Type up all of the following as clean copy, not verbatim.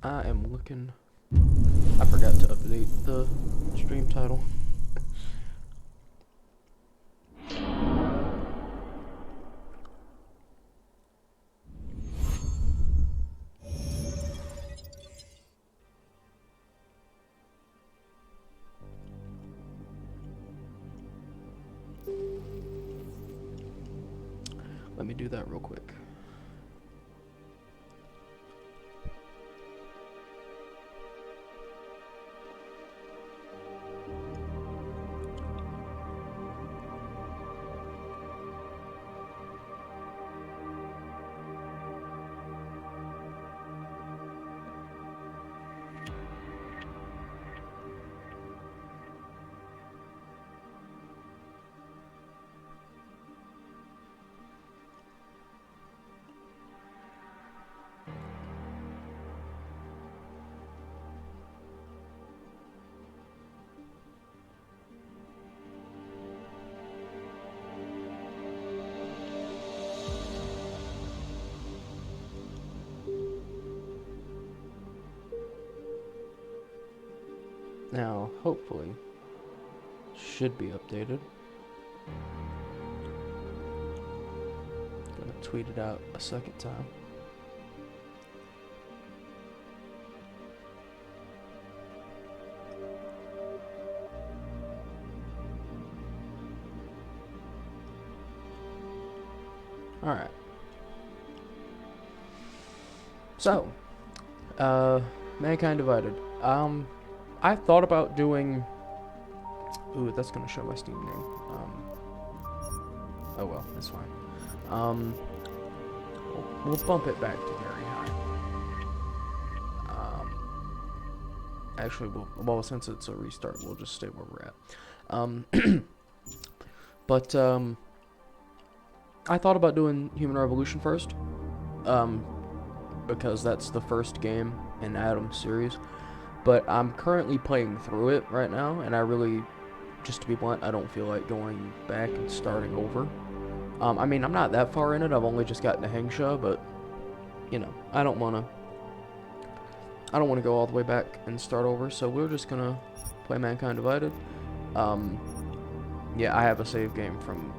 I am looking. I forgot to update the stream title. Let me do that real quick. Now, hopefully, should be updated. Gonna tweet it out a second time. Alright. So, Mankind Divided. I thought about doing... Ooh, that's gonna show my Steam name. Oh well, that's fine. We'll bump it back to very high. Actually, well, since it's a restart, we'll just stay where we're at. But, I thought about doing Human Revolution first. Because that's the first game in Adam's series. But I'm currently playing through it right now, and I really, just to be blunt, I don't feel like going back and starting over. I mean, I'm not that far in it, I've only just gotten to Hengsha, but, you know, I don't want to go all the way back and start over, so we're just gonna play Mankind Divided. Yeah, I have a save game from,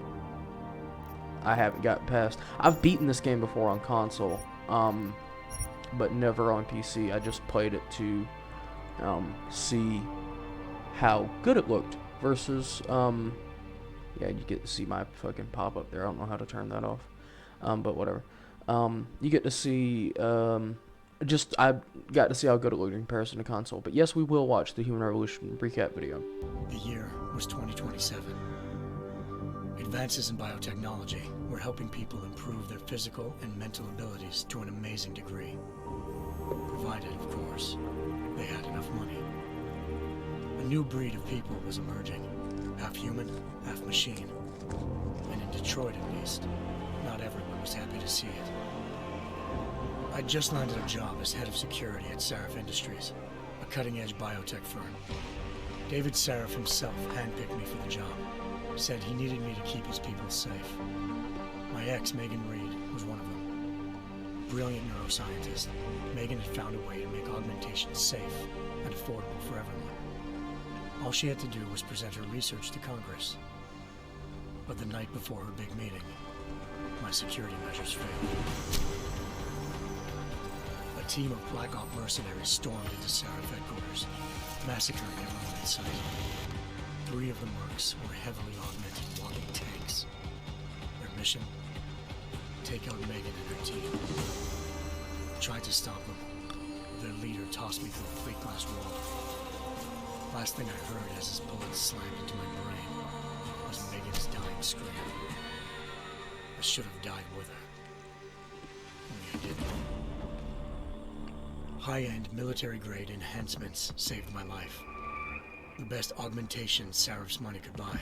I haven't gotten past, I've beaten this game before on console, but never on PC. I just played it to see how good it looked versus yeah, you get to see my fucking pop up there. I don't know how to turn that off, but whatever. You get to see just I got to see how good it looked in comparison to console. But yes, we will watch the Human Revolution recap video. The year was 2027. Advances in biotechnology were helping people improve their physical and mental abilities to an amazing degree. Provided, of course, they had enough money. A new breed of people was emerging, half human, half machine. And in Detroit, at least, not everyone was happy to see it. I'd just landed a job as head of security at Sarif Industries, a cutting-edge biotech firm. David Sarif himself handpicked me for the job, said he needed me to keep his people safe. My ex, Megan Reed, was one of them. Brilliant neuroscientist, Megan had found a way to make augmentation safe and affordable for everyone. All she had to do was present her research to Congress. But the night before her big meeting, my security measures failed. A team of Black Op mercenaries stormed into Sarif headquarters, massacring everyone in sight. 3 of the mercs were heavily augmented walking tanks. Their mission? Take out Megan and her team. I tried to stop them. Their leader tossed me through a plate glass wall. Last thing I heard as his bullets slammed into my brain was Megan's dying scream. I should have died with her. Only I didn't. High-end military-grade enhancements saved my life. The best augmentation Sarif's money could buy.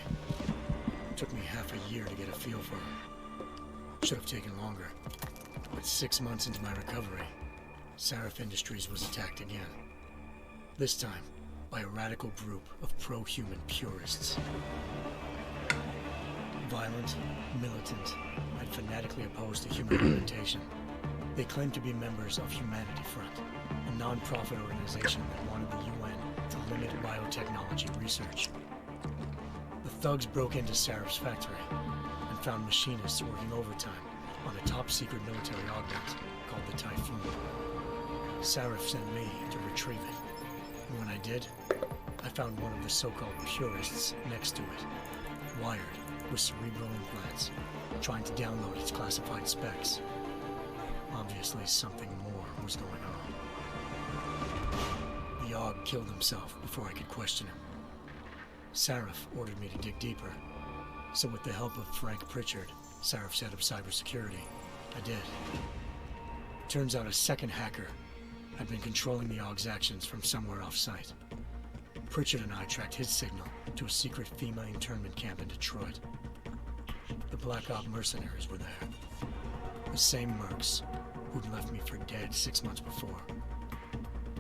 It took me half a year to get a feel for her. Should have taken longer. But 6 months into my recovery, Sarif Industries was attacked again. This time, by a radical group of pro-human purists. Violent, militant, and fanatically opposed to human augmentation. They claimed to be members of Humanity Front, an a non-profit organization that wanted the UN to limit biotechnology research. The thugs broke into Sarif's factory and found machinists working overtime on a top-secret military augment called the Typhoon. Sarif sent me to retrieve it, and when I did, I found one of the so-called purists next to it, wired with cerebral implants, trying to download its classified specs. Obviously, something more was going on. The Aug killed himself before I could question him. Sarif ordered me to dig deeper, so with the help of Frank Pritchard, Sarif's head of cybersecurity, I did. Turns out a second hacker had been controlling the Aug's actions from somewhere off-site. Pritchard and I tracked his signal to a secret FEMA internment camp in Detroit. The Black Op mercenaries were there. The same mercs who'd left me for dead 6 months before.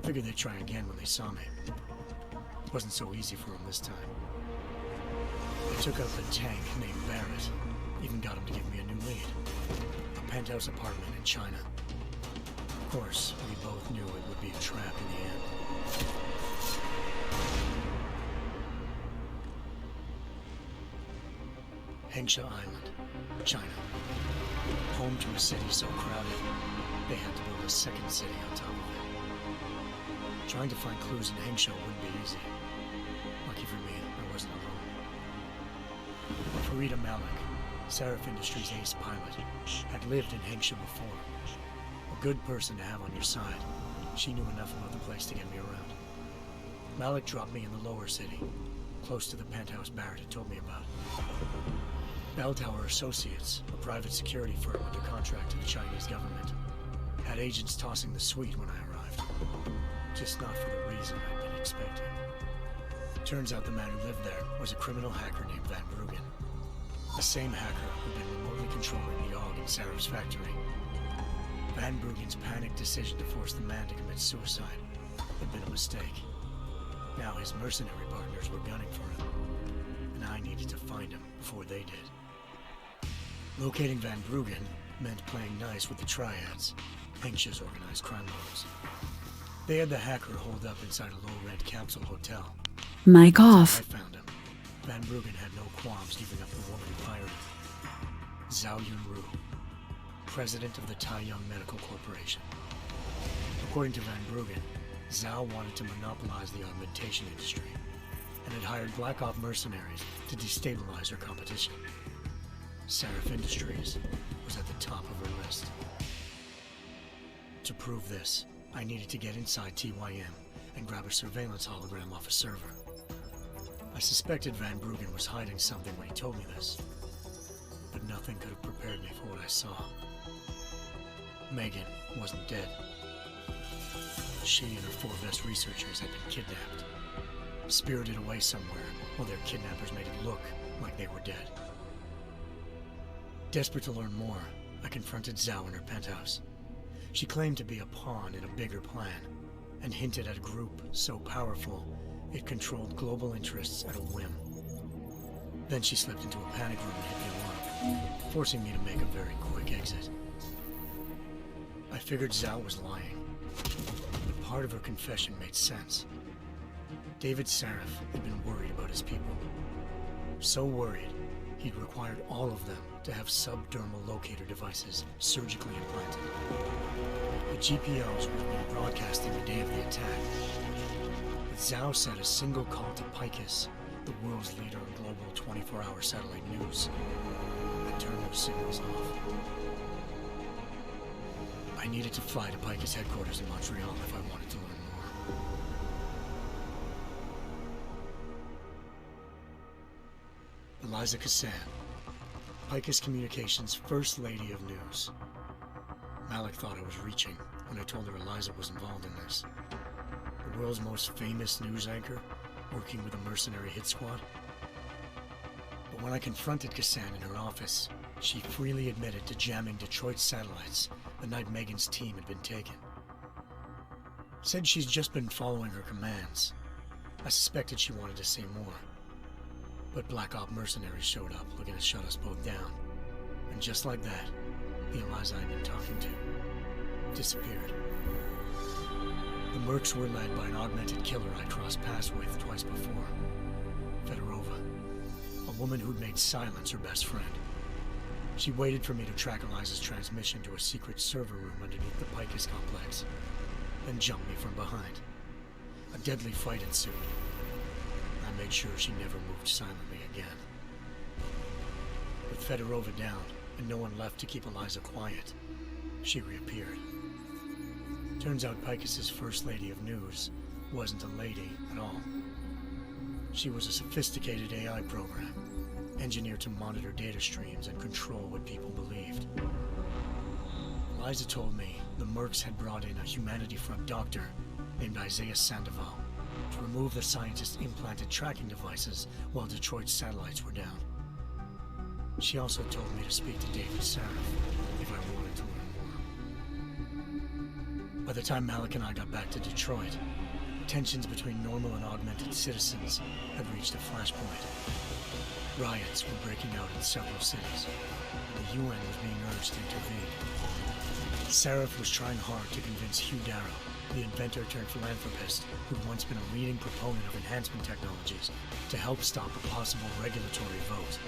Figured they'd try again when they saw me. It wasn't so easy for them this time. I took out a tank named Barrett. Even got him to give me a new lead. A penthouse apartment in China. Of course, we both knew it would be a trap in the end. Hengsha Island, China. Home to a city so crowded, they had to build a second city on top of it. Trying to find clues in Hengsha wouldn't be easy. Lucky for me, I wasn't alone. Farida Malik, Sarif Industries' ace pilot, had lived in Hengsha before. A good person to have on your side. She knew enough about the place to get me around. Malik dropped me in the lower city, close to the penthouse Barrett had told me about. Bell Tower Associates, a private security firm under contract to the Chinese government, had agents tossing the suite when I arrived. Just not for the reason I'd been expecting. Turns out the man who lived there was a criminal hacker named Van Bruggen. The same hacker who'd been remotely controlling the Aug in Sarif's factory. Van Bruggen's panicked decision to force the man to commit suicide had been a mistake. Now his mercenary partners were gunning for him, and I needed to find him before they did. Locating Van Bruggen meant playing nice with the Triads, Hengsha's organized crime lords. They had the hacker holed up inside a low-rent capsule hotel. Mic off. I found him. Van Bruggen had no qualms giving up the woman who hired him. Zhao Yunru, president of the Taiyang Medical Corporation. According to Van Bruggen, Zhao wanted to monopolize the augmentation industry and had hired Black Op mercenaries to destabilize her competition. Sarif Industries was at the top of her list. To prove this, I needed to get inside TYM and grab a surveillance hologram off a server. I suspected Van Bruggen was hiding something when he told me this, but nothing could have prepared me for what I saw. Megan wasn't dead. She and her 4 best researchers had been kidnapped, spirited away somewhere while their kidnappers made it look like they were dead. Desperate to learn more, I confronted Zhao in her penthouse. She claimed to be a pawn in a bigger plan, and hinted at a group so powerful it controlled global interests at a whim. Then she slipped into a panic room and hit the alarm, forcing me to make a very quick exit. I figured Zhao was lying, but part of her confession made sense. David Sarif had been worried about his people. So worried, he'd required all of them to have subdermal locator devices surgically implanted. The GPOs would have been broadcasting the day of the attack. But Zhao said a single call to Picus, the world's leader in global 24-hour satellite news, and turn those signals off. I needed to fly to Picus headquarters in Montreal if I wanted to learn more. Eliza Cassan, Picus Communications' First Lady of News. Malik thought I was reaching when I told her Eliza was involved in this. The world's most famous news anchor, working with a mercenary hit squad. But when I confronted Cassan in her office, she freely admitted to jamming Detroit's satellites the night Megan's team had been taken. Said she's just been following her commands. I suspected she wanted to say more. But Black Op mercenaries showed up looking to shut us both down. And just like that, the Eliza I'd been talking to disappeared. The mercs were led by an augmented killer I'd crossed paths with twice before. Fedorova, a woman who'd made silence her best friend. She waited for me to track Eliza's transmission to a secret server room underneath the Picus complex, then jumped me from behind. A deadly fight ensued. I made sure she never moved silently again. With Fedorova down, and no one left to keep Eliza quiet, she reappeared. Turns out Picus's First Lady of News wasn't a lady at all. She was a sophisticated AI program, engineered to monitor data streams and control what people believed. Eliza told me the mercs had brought in a Humanity Front doctor named Isaiah Sandoval to remove the scientist's implanted tracking devices while Detroit's satellites were down. She also told me to speak to David Sarif if I wanted to learn more. By the time Malik and I got back to Detroit, tensions between normal and augmented citizens had reached a flashpoint. Riots were breaking out in several cities, and the UN was being urged to intervene. Sarif was trying hard to convince Hugh Darrow, the inventor-turned-philanthropist who'd once been a leading proponent of enhancement technologies, to help stop a possible regulatory vote.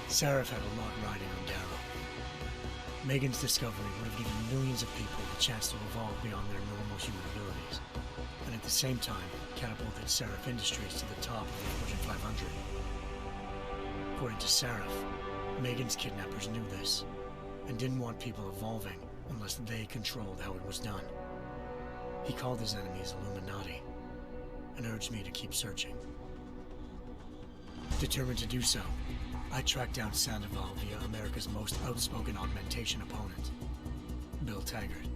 Sarif had a lot riding on Darrow. Megan's discovery would have given millions of people the chance to evolve beyond their normal human abilities, and at the same time catapulted Sarif Industries to the top of the Fortune 500. According to Sarif, Megan's kidnappers knew this, and didn't want people evolving unless they controlled how it was done. He called his enemies Illuminati, and urged me to keep searching. Determined to do so, I tracked down Sandoval via America's most outspoken augmentation opponent, Bill Taggart,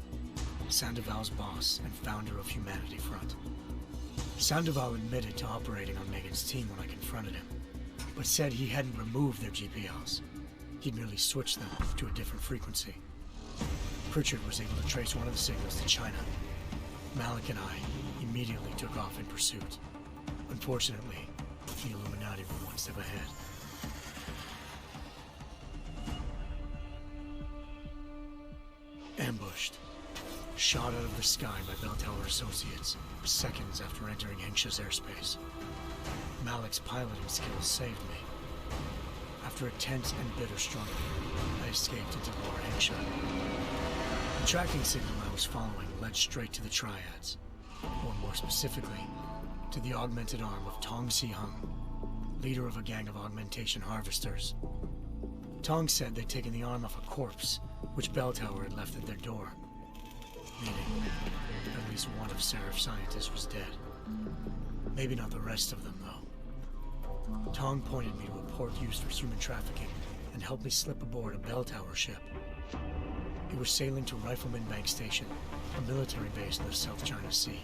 Sandoval's boss and founder of Humanity Front. Sandoval admitted to operating on Megan's team when I confronted him, but said he hadn't removed their GPLs. He'd merely switched them to a different frequency. Pritchard was able to trace one of the signals to China. Malik and I immediately took off in pursuit. Unfortunately, the Illuminati were one step ahead. Ambushed. Shot out of the sky by Bell Tower Associates, seconds after entering Hengsha's airspace. Malik's piloting skills saved me. After a tense and bitter struggle, I escaped into Lower Hengsha. The tracking signal I was following led straight to the Triads, or more specifically, to the augmented arm of Tong Si-hung, leader of a gang of augmentation harvesters. Tong said they'd taken the arm off a corpse, which Bell Tower had left at their door, meaning at least one of Sarif's scientists was dead. Maybe not the rest of them, though. Tong pointed me to a port used for human trafficking and helped me slip aboard a Bell Tower ship. It was sailing to Rifleman Bank Station, a military base in the South China Sea.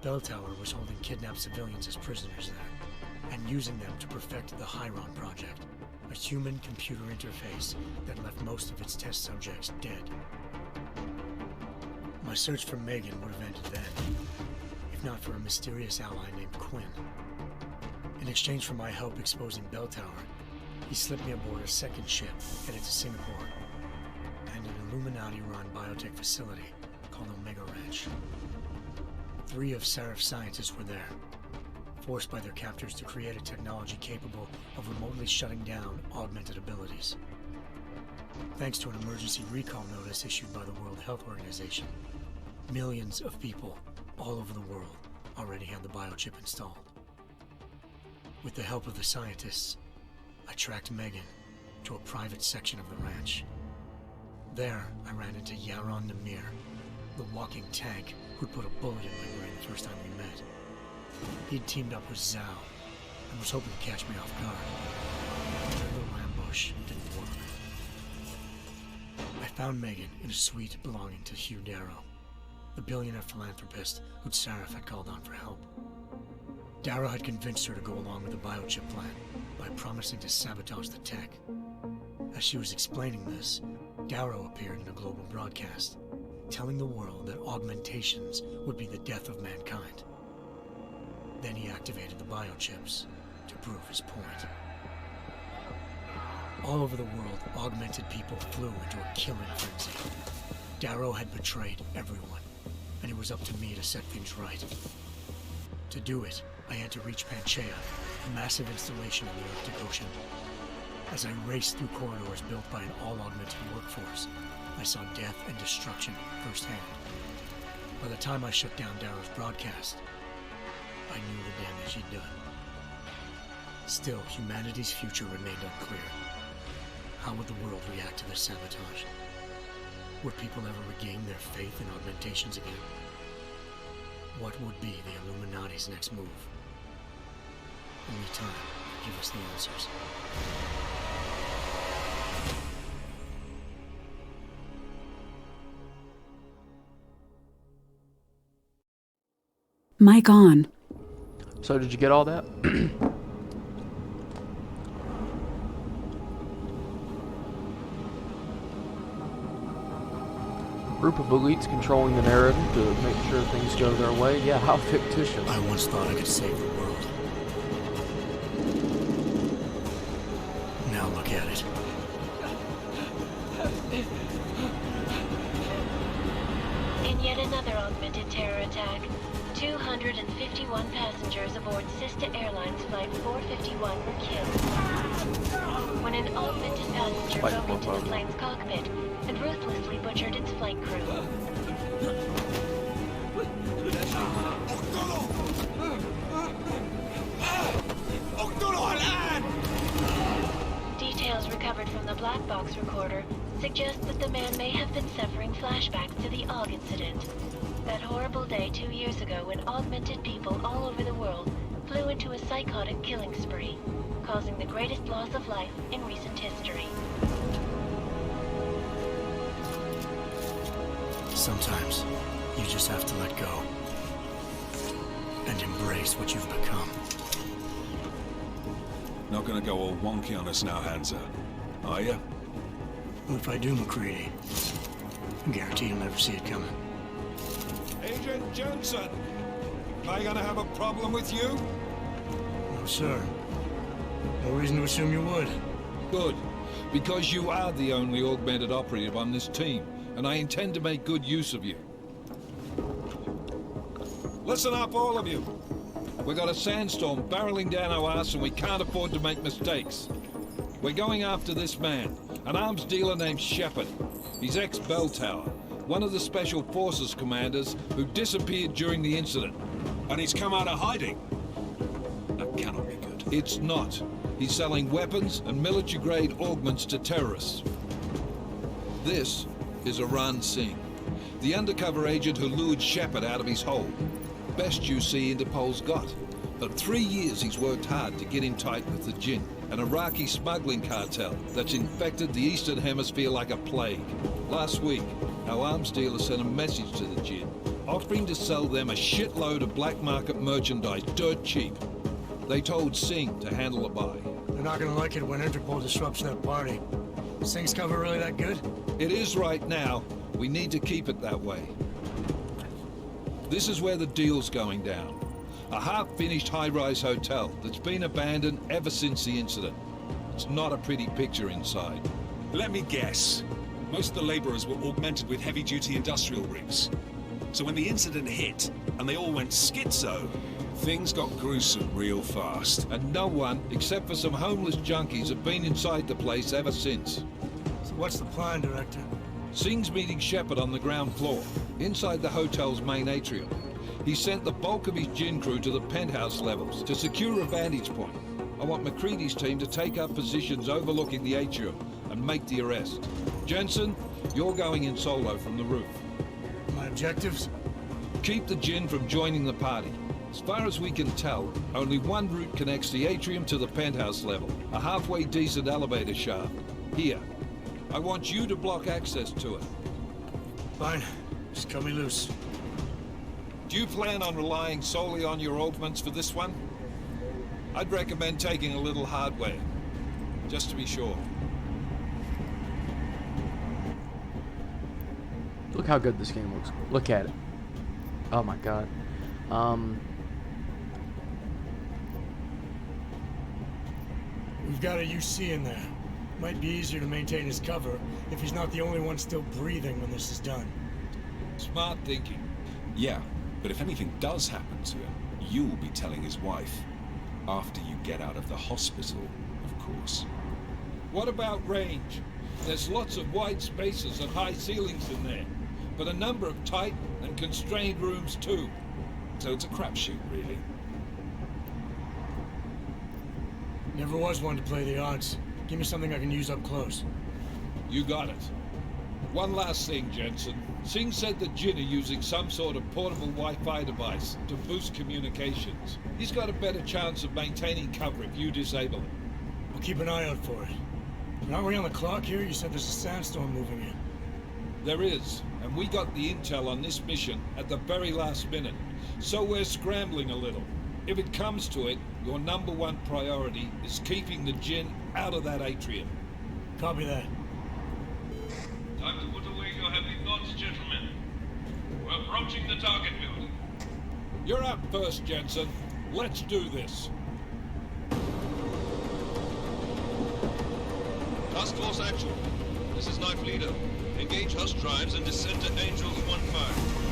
Bell Tower was holding kidnapped civilians as prisoners there, and using them to perfect the Hyron Project, a human-computer interface that left most of its test subjects dead. My search for Megan would have ended then, if not for a mysterious ally named Quinn. In exchange for my help exposing Bell Tower, he slipped me aboard a second ship headed to Singapore and an Illuminati-run biotech facility called Omega Ranch. 3 of Sarif's scientists were there, forced by their captors to create a technology capable of remotely shutting down augmented abilities. Thanks to an emergency recall notice issued by the World Health Organization, millions of people all over the world already had the biochip installed. With the help of the scientists, I tracked Megan to a private section of the ranch. There, I ran into Yaron Namir, the walking tank who'd put a bullet in my brain the first time we met. He'd teamed up with Zhao and was hoping to catch me off guard. Their little ambush didn't work. I found Megan in a suite belonging to Hugh Darrow, the billionaire philanthropist who'd Sarif had called on for help. Darrow had convinced her to go along with the biochip plan by promising to sabotage the tech. As she was explaining this, Darrow appeared in a global broadcast, telling the world that augmentations would be the death of mankind. Then he activated the biochips to prove his point. All over the world, augmented people flew into a killing frenzy. Darrow had betrayed everyone, and it was up to me to set things right. To do it, I had to reach Panchaea, a massive installation in the Arctic Ocean. As I raced through corridors built by an all-augmented workforce, I saw death and destruction firsthand. By the time I shut down Darrow's broadcast, I knew the damage he'd done. Still, humanity's future remained unclear. How would the world react to this sabotage? Would people ever regain their faith in augmentations again? What would be the Illuminati's next move? Only time will give us the answers. Mic on. So did you get all that? Group of elites controlling the narrative to make sure things go their way. Yeah, how fictitious. I once thought I could save the world. Now look at it. In yet another augmented terror attack, 251 passengers aboard Sister Airlines Flight 451 were killed when an augmented passenger broke into the plane's cockpit and ruthlessly butchered its flight crew. Details recovered from the black box recorder suggest that the man may have been suffering flashbacks to the AUG incident. That horrible day 2 years ago when augmented people all over the world flew into a psychotic killing spree, causing the greatest loss of life in recent history. Sometimes, you just have to let go. And embrace what you've become. Not gonna go all wonky on us now, Hansa, are you? Well, if I do, McCready, I guarantee you'll never see it coming. Agent Jensen! Am I gonna have a problem with you? No, sir. No reason to assume you would. Good, because you are the only augmented operative on this team, and I intend to make good use of you. Listen up, all of you. We got a sandstorm barreling down our ass and we can't afford to make mistakes. We're going after this man, an arms dealer named Shepard. He's ex-Bell Tower, one of the Special Forces commanders who disappeared during the incident. And he's come out of hiding. That cannot be good. It's not. He's selling weapons and military-grade augments to terrorists. This is Aran Singh, the undercover agent who lured Shepard out of his hole. Best you see Interpol's got. For 3 years he's worked hard to get him tight with the Jinn, an Iraqi smuggling cartel that's infected the Eastern Hemisphere like a plague. Last week, our arms dealer sent a message to the Jinn, offering to sell them a shitload of black market merchandise dirt cheap. They told Singh to handle the buy. They're not gonna like it when Interpol disrupts that party. Singh's cover really that good? It is right now. We need to keep it that way. This is where the deal's going down. A half-finished high-rise hotel that's been abandoned ever since the incident. It's not a pretty picture inside. Let me guess. Most of the laborers were augmented with heavy-duty industrial rigs. So when the incident hit, and they all went schizo, things got gruesome real fast. And no one, except for some homeless junkies, have been inside the place ever since. So what's the plan, Director? Singh's meeting Shepard on the ground floor, inside the hotel's main atrium. He sent the bulk of his Jinn crew to the penthouse levels to secure a vantage point. I want McCready's team to take up positions overlooking the atrium and make the arrest. Jensen, you're going in solo from the roof. My objectives? Keep the Jinn from joining the party. As far as we can tell, only one route connects the atrium to the penthouse level, a halfway decent elevator shaft. Here. I want you to block access to it. Fine. Just cut me loose. Do you plan on relying solely on your augments for this one? I'd recommend taking a little hardware, just to be sure. Look how good this game looks. Look at it. Oh my god. We've got a UC in there. Might be easier to maintain his cover if he's not the only one still breathing when this is done. Smart thinking. Yeah, but if anything does happen to him, you'll be telling his wife. After you get out of the hospital, of course. What about range? There's lots of wide spaces and high ceilings in there, but a number of tight and constrained rooms too. So it's a crapshoot, really. Never was one to play the odds. Give me something I can use up close. You got it. One last thing, Jensen. Singh said that Jin are using some sort of portable Wi-Fi device to boost communications. He's got a better chance of maintaining cover if you disable it. We'll keep an eye out for it. But aren't we on the clock here? You said there's a sandstorm moving in. There is, and we got the intel on this mission at the very last minute, so we're scrambling a little. If it comes to it, your #1 priority is keeping the Jin out of that atrium. Copy that. Time to put away your heavy thoughts, gentlemen. We're approaching the target building. You're up first, Jensen. Let's do this. Task Force Actual. This is Knife Leader. Engage Hush drives and descend to Angels 1-5.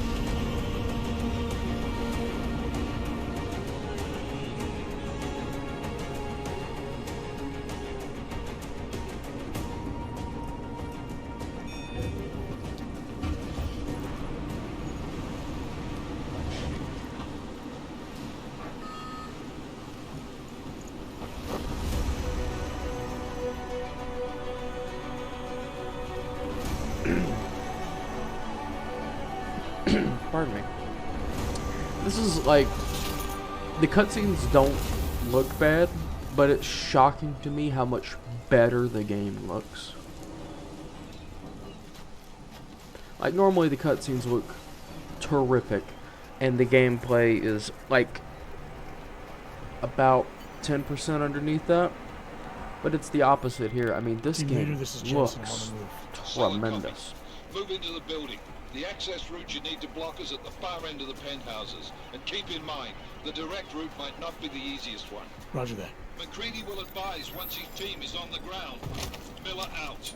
Pardon me. This is like, the cutscenes don't look bad, but it's shocking to me how much better the game looks. Like, normally the cutscenes look terrific, and the gameplay is like about 10% underneath that, but it's the opposite here. I mean, this Team game leader, this is Jensen on looks the move. tremendous. Move into the building. The access route you need to block is at the far end of the penthouses. And keep in mind, the direct route might not be the easiest one. Roger that. McCready will advise once his team is on the ground. Miller out.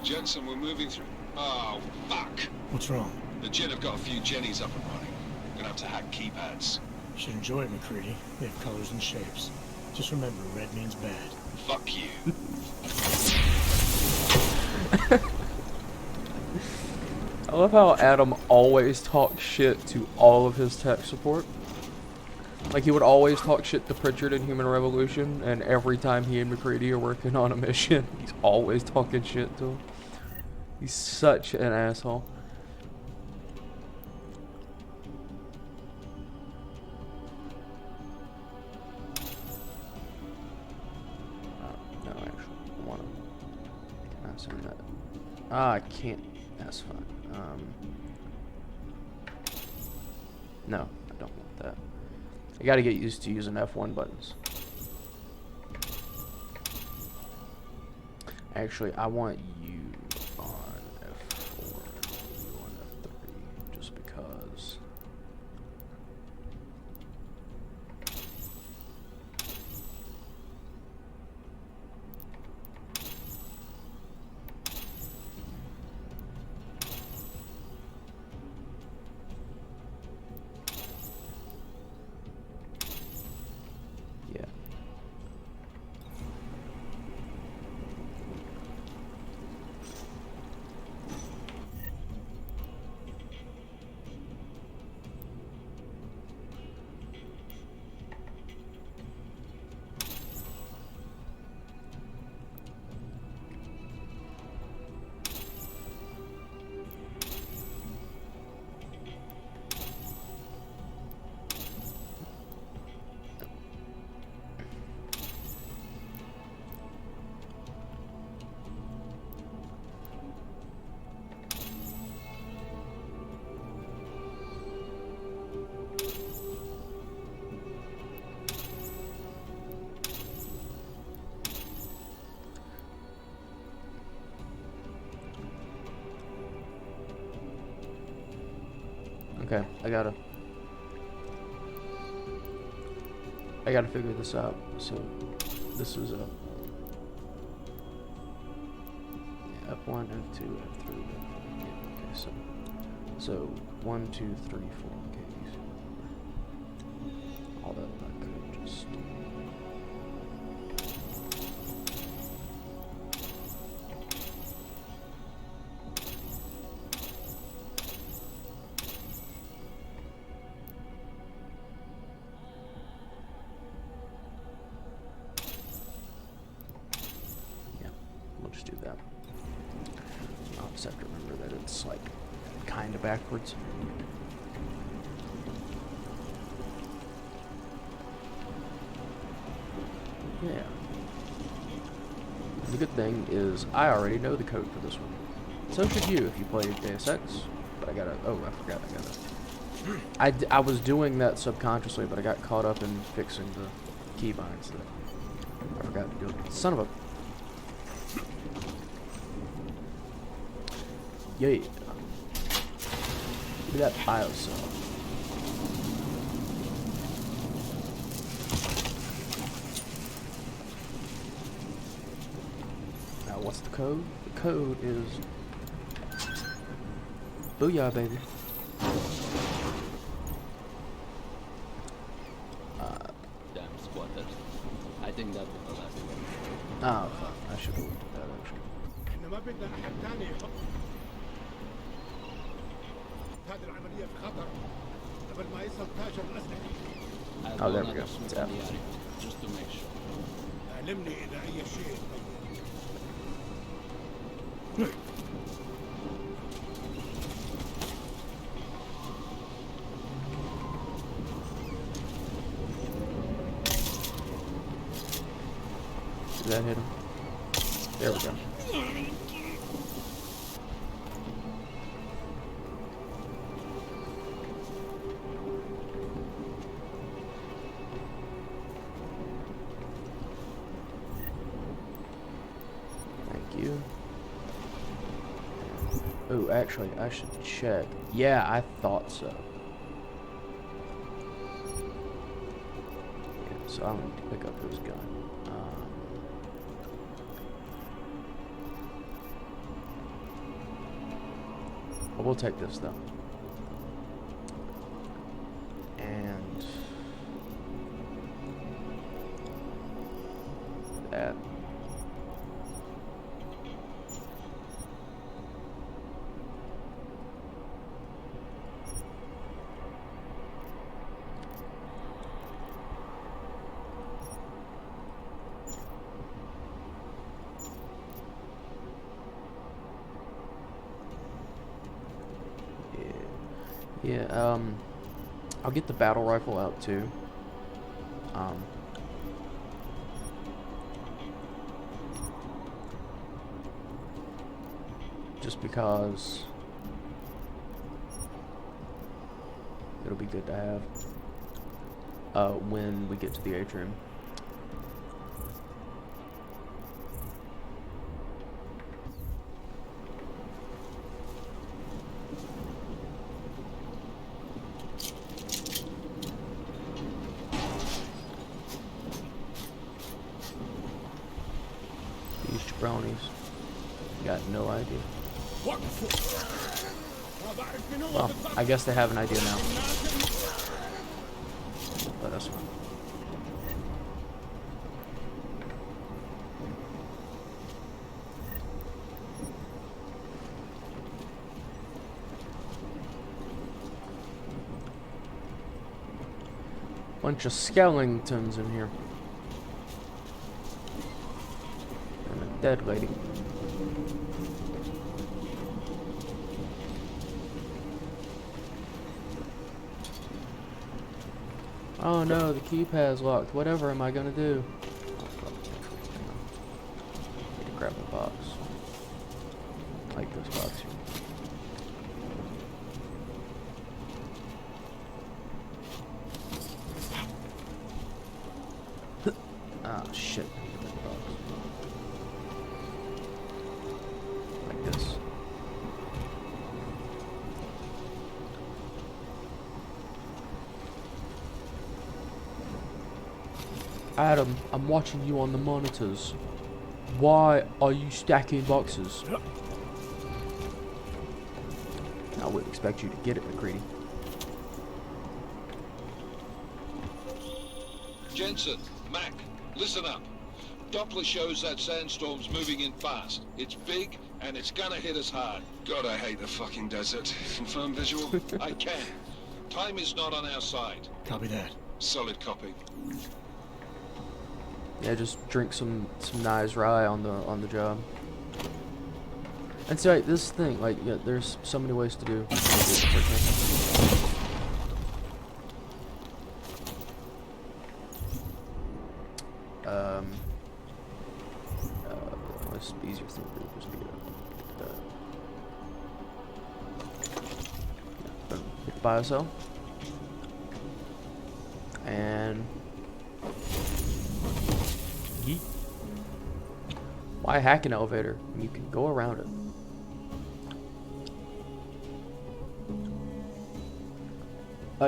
Jensen, we're moving through... Oh, fuck! What's wrong? The Jin have got a few Jennies up and running. Gonna have to hack keypads. You should enjoy it, McCready. They have colors and shapes. Just remember, red means bad. Fuck you. I love how Adam always talks shit to all of his tech support. Like, he would always talk shit to Pritchard in Human Revolution, and every time he and McCready are working on a mission, he's always talking shit to him. He's such an asshole. No, actually, I want to... Can I send that? Ah, I can't. That's fine. No, I don't want that. I gotta get used to using F1 buttons. Actually, I want you on F4 and you on F3, just because. Okay, I gotta figure this out. So this is a F1, F2, F3, F4. Yeah, okay, so 1, 2, 3, 4. Okay, all that I could just. We'll just do that. I'll just have to remember that it's like kind of backwards. Yeah. The good thing is I already know the code for this one. So should you if you played Deus Ex. But I gotta. Oh, I forgot. I was doing that subconsciously, but I got caught up in fixing the keybinds that I forgot to do it. Son of a. Yeah. Look at that biocell. Now, what's the code? The code is. Booyah, baby. Damn squatters. I think that was the last one. Oh, fuck. I should have looked at that actually. احنا ما بدنا احد ثاني يحط هذه العملية في خطر قبل ما يصل تاجر الأسلحة. I'll Oh, do there we another go. sweep It's on out. the area, just to make sure. علمني إذا أي شيء تغير. Did that hit him? There we go. Thank you. Oh, actually, I should check. Yeah, I thought so. Yeah, so I need to pick up his gun. But we'll take this though. And that. Yeah, I'll get the battle rifle out too. Just because it'll be good to have when we get to the atrium. These jabronis got no idea. Well, I guess they have an idea now. But that's fine. Bunch of skeletons in here. And a dead lady. Oh no, the keypad's locked. Whatever am I gonna do? Need to grab a box. Like this box here. Ah, shit. I need a big box. Like this. Adam, I'm watching you on the monitors. Why are you stacking boxes? I wouldn't expect you to get it, McCready. Jensen, Mac, listen up. Doppler shows that sandstorm's moving in fast. It's big, and it's gonna hit us hard. God, I hate the fucking desert. Confirm visual? I can. Time is not on our side. Copy that. Solid copy. Yeah, just drink some nice rye on the job. And so this thing, like, yeah, there's so many ways to do. What's the easiest thing to do? Just hit the bio cell. And yeet. Why hack an elevator? You can go around it.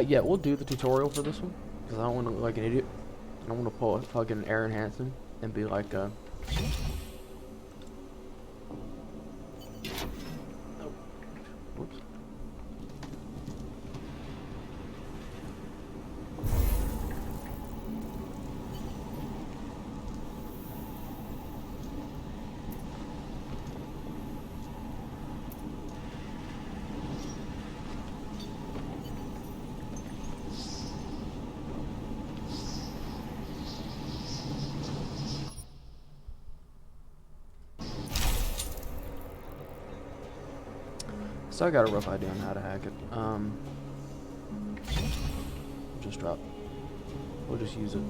Yeah, we'll do the tutorial for this one because I don't want to look like an idiot. I don't want to pull a fucking Aaron Hansen and be like, whoops. So I got a rough idea on how to hack it. Just drop. We'll just use it.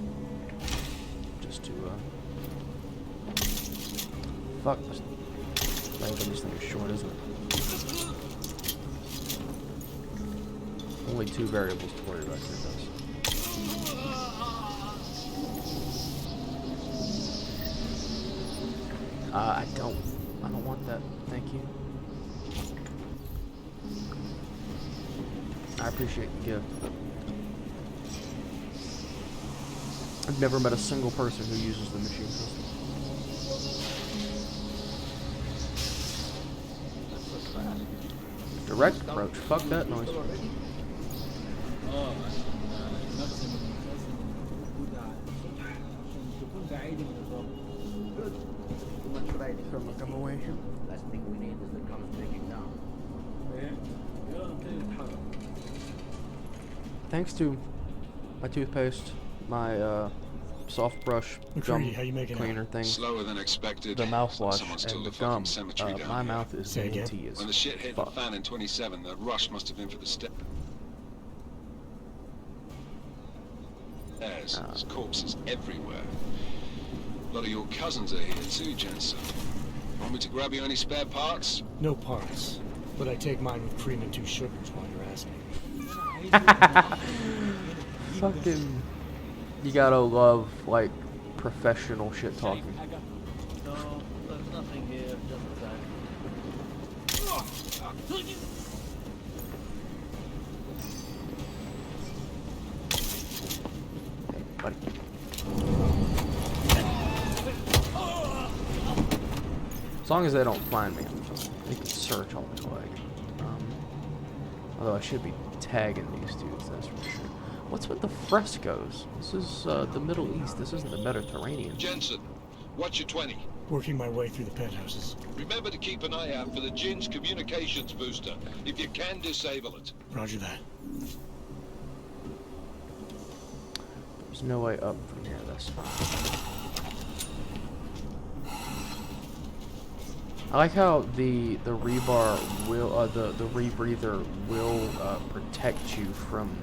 Just to, fuck. This thing is short, isn't it? Only 2 variables to worry about here, does. I don't want that. Thank you. I appreciate the gift, but I've never met a single person who uses the machine system. Direct approach. Fuck that noise. Come away here. Last thing we need is the comes breaking down. Thanks to my toothpaste, my soft brush gum McCready, how you making cleaner thing, Slower than expected. the mouthwash, Someone's and tilled the the fucking gum, cemetery down my here. mouth is Say again? dainty as When the shit hit the fuck. fan in 27, the rush must have been for the stairs. There's corpses everywhere. A lot of your cousins are here too, Jensen. Want me to grab you any spare parts? No parts, but I take mine with cream and 2 sugars while you're asking. Fucking, you gotta love like professional shit talking. No, there's nothing here, just that. Hey, buddy. As long as they don't find me, they can search all this way. Although I should be tagging these dudes, that's for sure. What's with the frescoes? This is the Middle East. This isn't the Mediterranean. Jensen, what's your 20? Working my way through the penthouses. Remember to keep an eye out for the Jin's communications booster. If you can, disable it. Roger that. There's no way up from here. That's fine. I like how the rebar will the rebreather will protect you from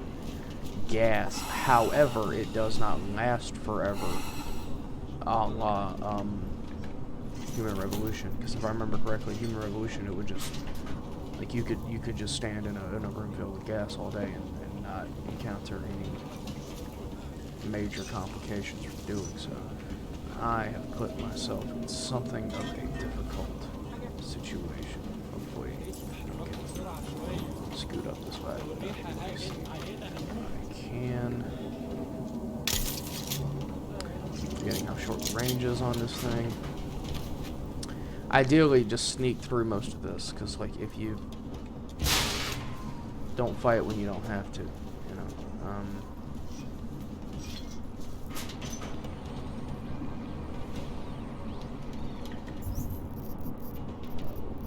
gas. However, it does not last forever. A la Human Revolution, because if I remember correctly, Human Revolution, it would just like you could just stand in a room filled with gas all day and not encounter any major complications from doing so. I have put myself in something of a difficult situation. Hopefully, I can scoot up this way. I can. forgetting how short the range is on this thing. Ideally, just sneak through most of this, because like if you don't fight when you don't have to, you know.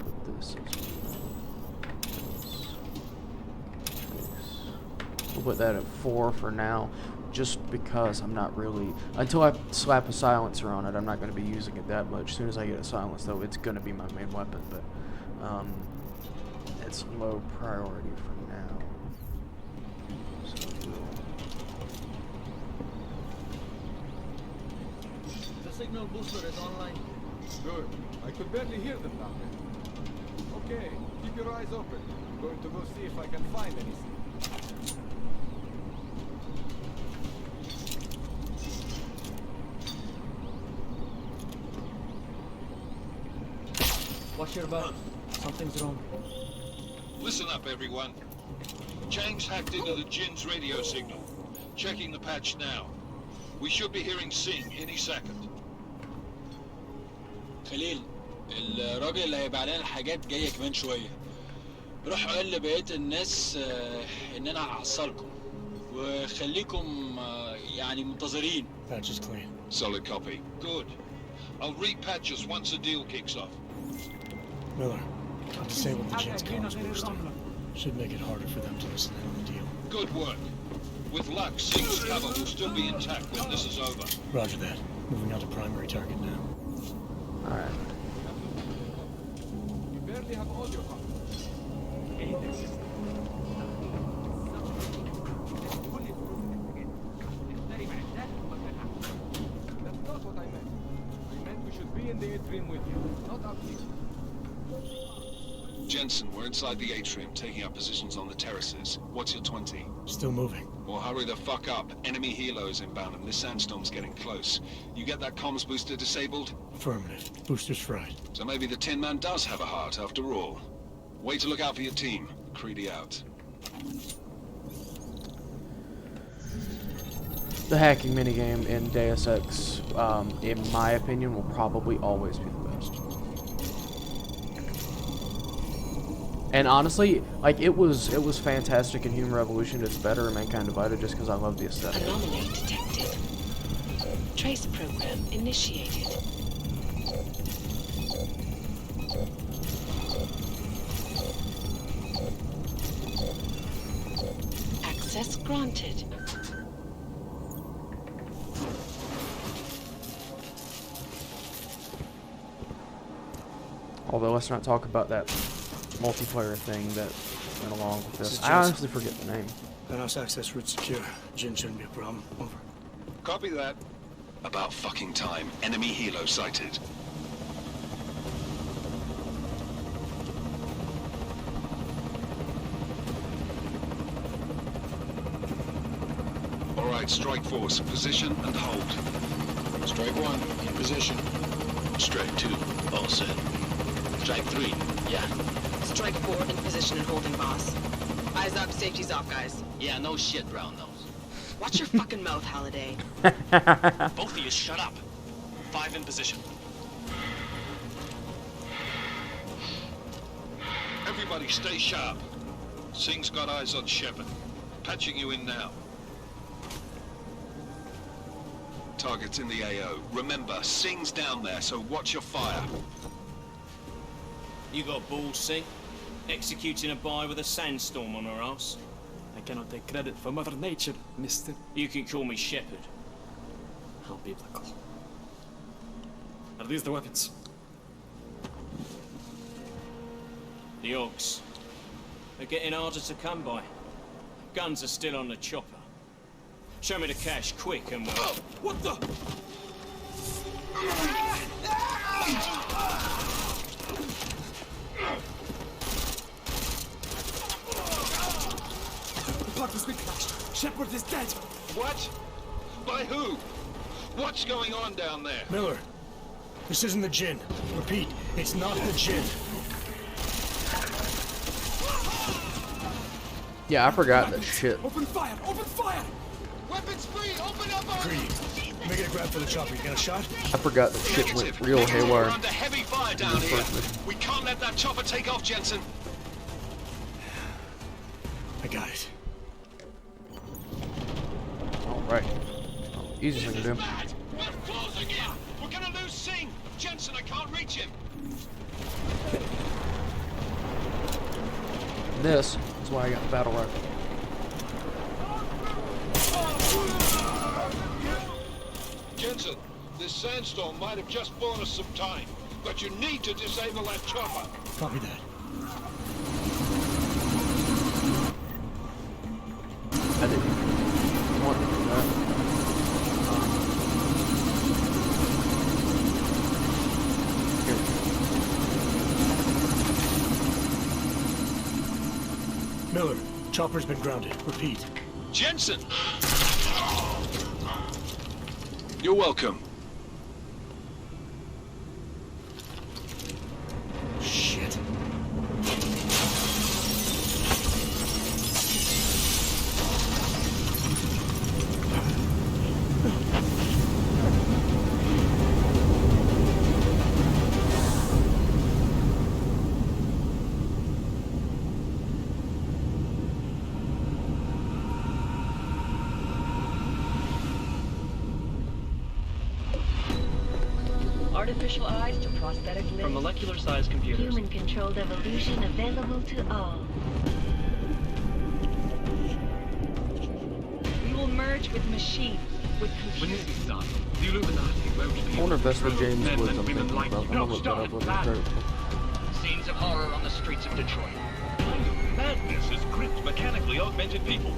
Put this as we'll put that at 4 for now, just because I'm not really, until I slap a silencer on it, I'm not going to be using it that much. As soon as I get a silence, though, it's going to be my main weapon, but it's low priority for now. So The signal booster is online. Good. I could barely hear them down there. Okay, keep your eyes open. I'm going to go see if I can find anything. Watch your back. Something's wrong. Listen up, everyone. Chang's hacked into the Jin's radio signal. Checking the patch now. We should be hearing Sing any second. خليل الراجل اللي هيبقى علينا الحاجات جايه كمان شويه. روح قول لبقيه الناس ان انا هحصلكم وخليكم يعني منتظرين. Patch is clean. Solid copy. Good. I'll repatch us once the deal kicks off. Miller, I've disabled the Jin's comms booster. Should make it harder for them to listen in on the deal. Good work. With luck, Sing's cover will still be intact when this is over. Roger that. Moving on to primary target now. alright. You barely have audio on. That's not what I meant. I meant we should be in the atrium with you, not up here. Jensen, we're inside the atrium, taking up positions on the terraces. What's your 20? Still moving. Well, hurry the fuck up. Enemy helos inbound and this sandstorm's getting close. You get that comms booster disabled? Affirmative. Booster's fried. So maybe the Tin Man does have a heart after all. Way to look out for your team. Creedy out. The hacking minigame in Deus Ex, in my opinion, will probably always be the best. And honestly, like it was fantastic in Human Revolution. It's better in Mankind Divided just because I love the aesthetic. Anomaly detected. Trace program initiated. Access granted. Although let's not talk about that multiplayer thing that went along with this. This is I Jensen. honestly forget the name. Penthouse access route secure. Jin shouldn't be a problem. Over. Copy that. About fucking time. Enemy helo sighted. All right, Strike Force, position and hold. Strike 1 in position. Strike 2, all set. Strike 3, yeah. Strike 4 in position and holding, boss. Eyes up, safety's off, guys. Yeah, no shit, Brown Nose. Watch your fucking mouth, Halliday. Both of you, shut up. 5 in position. Everybody stay sharp. Sing's got eyes on Shepard. Patching you in now. Target's in the AO. Remember, Sing's down there, so watch your fire. You got balls, Sing? Executing a buy with a sandstorm on her ass? I cannot take credit for Mother Nature, mister. You can call me Shepard. How biblical. Are these the weapons? The Ogs. They're getting harder to come by. Guns are still on the chopper. Show me the cash, quick, and we'll... Oh, what the? The plug has been crashed. Shepard is dead. What? By who? What's going on down there? Miller, this isn't the Jin. Repeat, it's not the Jin. Yeah, I forgot that shit. Open fire! Open fire! Weapons free! Open up! Greedy. Making a grab for the chopper. You got a shot? I forgot that shit went real haywire. We're under heavy fire down here. We can't let that chopper take off, Jensen. I got it. Alright. Easy thing to do. We're closing in! We're gonna lose Singh! Jensen, I can't reach him! This is why I got the battle rifle. Jensen, this sandstorm might have just bought us some time, but you need to disable that chopper. Copy that. I didn't want to do that. Miller, chopper's been grounded. Repeat. Jensen! You're welcome. Shit. Artificial eyes to prosthetic limbs. From molecular-sized computers. Human-controlled evolution available to all. We will merge with machines, with When computers. this is done, the Illuminati won't be I wonder if that's what control James men Woods and I'm women thinking like about. you. I'm gonna look that up with his Scenes of horror on the streets of Detroit. Madness has gripped mechanically augmented people.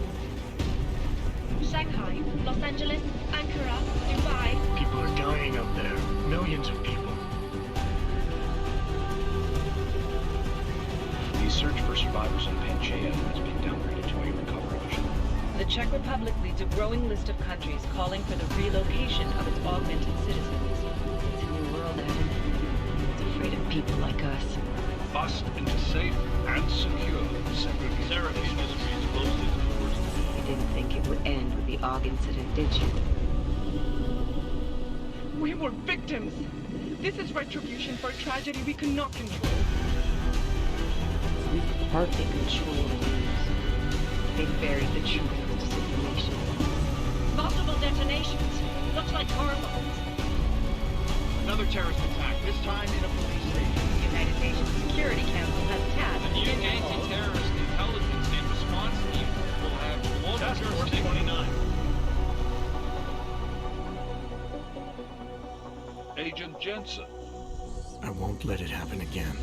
Shanghai, Los Angeles, Ankara, Dubai. People are dying up there. Millions of people. The search for survivors in Panchaea has been downgraded to a recovery mission. The Czech Republic leads a growing list of countries calling for the relocation of its augmented citizens. It's a new world, Adam. It's afraid of people like us. Bust into safe and secure Syracuse Industries closed its doors. You didn't think it would end with the AUG incident, did you? We were victims. This is retribution for a tragedy we cannot control. They control the news. They buried the truth with disinformation. Multiple detonations. Looks like car bombs. Another terrorist attack, this time in a police station. The United Nations Security Council has tasked The new anti-terrorist intelligence and response team will have all Task Force jurisdiction. 29. Agent Jensen. I won't let it happen again.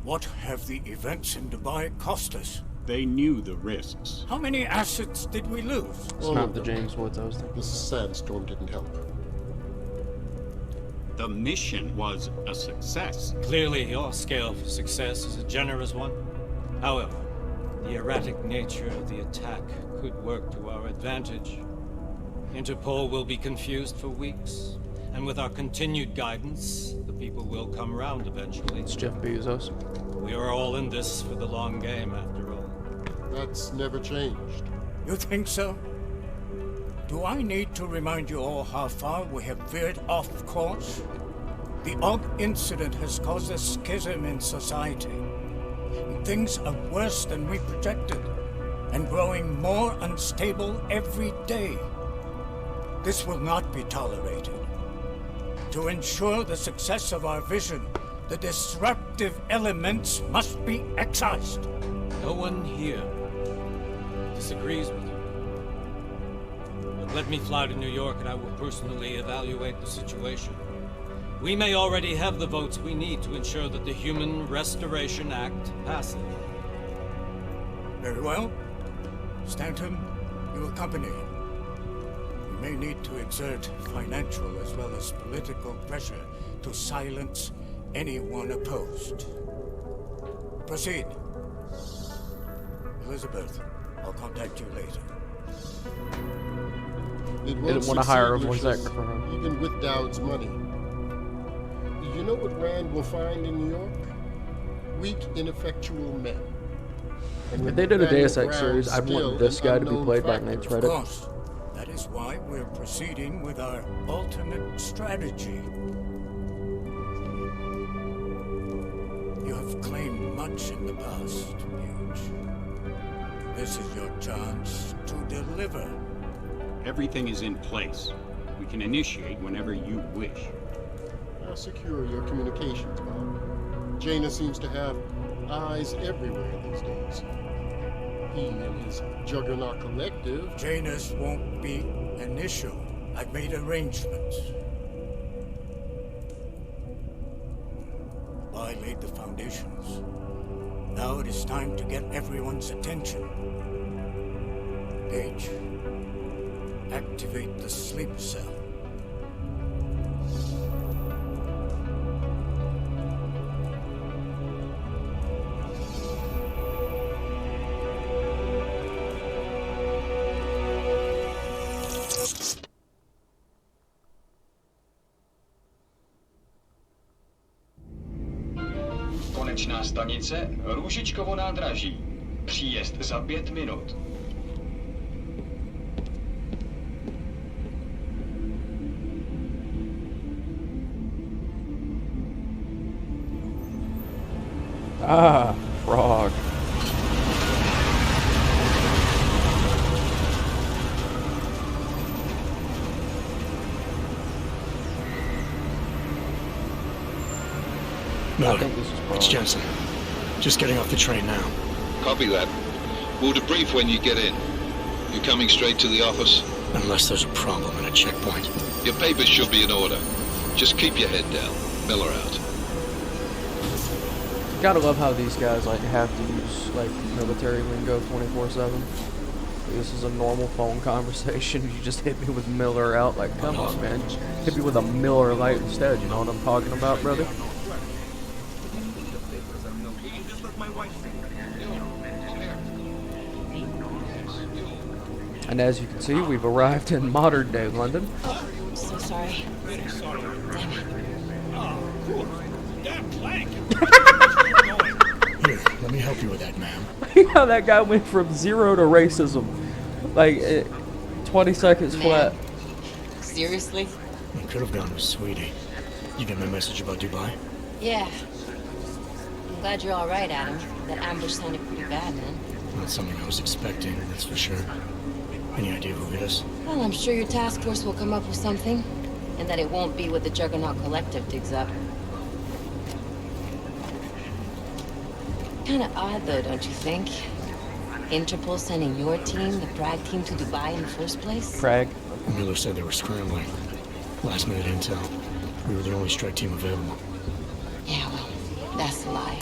What have the events in Dubai cost us? They knew the risks. How many assets did we lose? It's not the James Woods I was thinking. The sandstorm didn't help. The mission was a success. Clearly, your scale for success is a generous one. However, the erratic nature of the attack could work to our advantage. Interpol will be confused for weeks, and with our continued guidance, the people will come round eventually. It's Jeff Bezos. We are all in this for the long game, after all. That's never changed. You think so? Do I need to remind you all how far we have veered off course? The AUG incident has caused a schism in society. Things are worse than we projected, and growing more unstable every day. This will not be tolerated. To ensure the success of our vision, the disruptive elements must be excised. No one here disagrees with you. But let me fly to New York and I will personally evaluate the situation. We may already have the votes we need to ensure that the Human Restoration Act passes. Very well. Stanton, you accompany. We may need to exert financial as well as political pressure to silence anyone opposed. Proceed. Elizabeth, I'll contact you later. It They won't didn't want to hire a succeed, voice Lucius, actor for him. even with Dowd's money. You know what Rand will find in New York? Weak, ineffectual men. And If they did a Nathaniel Deus Ex Brown's series, I'd still want this an guy to be unknown played by factor. Nate Of Reddit. course. That is why we're proceeding with our ultimate strategy. You have claimed much in the past, Huge. This is your chance to deliver. Everything is in place. We can initiate whenever you wish. I'll secure your communications, Bob. Jaina seems to have eyes everywhere these days. He and his Juggernaut Collective. Janus won't be an issue. I've made arrangements. I laid the foundations. Now it is time to get everyone's attention. Paige, activate the sleep cell. Konečná stanice Růžičkovo nádraží. Příjezd za 5 minut. Ah, frog. Miller, think this is it's Jensen. Just getting off the train now. Copy that. We'll debrief when you get in. You coming straight to the office? Unless there's a problem at a checkpoint. Your papers should be in order. Just keep your head down. Miller out. Gotta love how these guys like have to use like military lingo 24/7. This is a normal phone conversation. You just hit me with Miller out. Like, come on, man. Just hit me with a Miller Lite instead. You know what I'm talking about, brother? And as you can see, we've arrived in modern day London. Oh, I'm so sorry. Damn it. Damn plank! Here, let me help you with that, ma'am. How that guy went from 0 to racism. Like, 20 seconds flat. Seriously? You could have gone with Sweetie. You get my message about Dubai? Yeah. I'm glad you're all right, Adam. That ambush sounded pretty bad, man. Not something I was expecting, that's for sure. Any idea who it is? Well, I'm sure your task force will come up with something. And that it won't be what the Juggernaut Collective digs up. Kinda odd, though, don't you think? Interpol sending your team, the Prague team, to Dubai in the first place? Prague. Miller said they were scrambling. Last minute intel. We were the only strike team available. Yeah, well, that's a lie.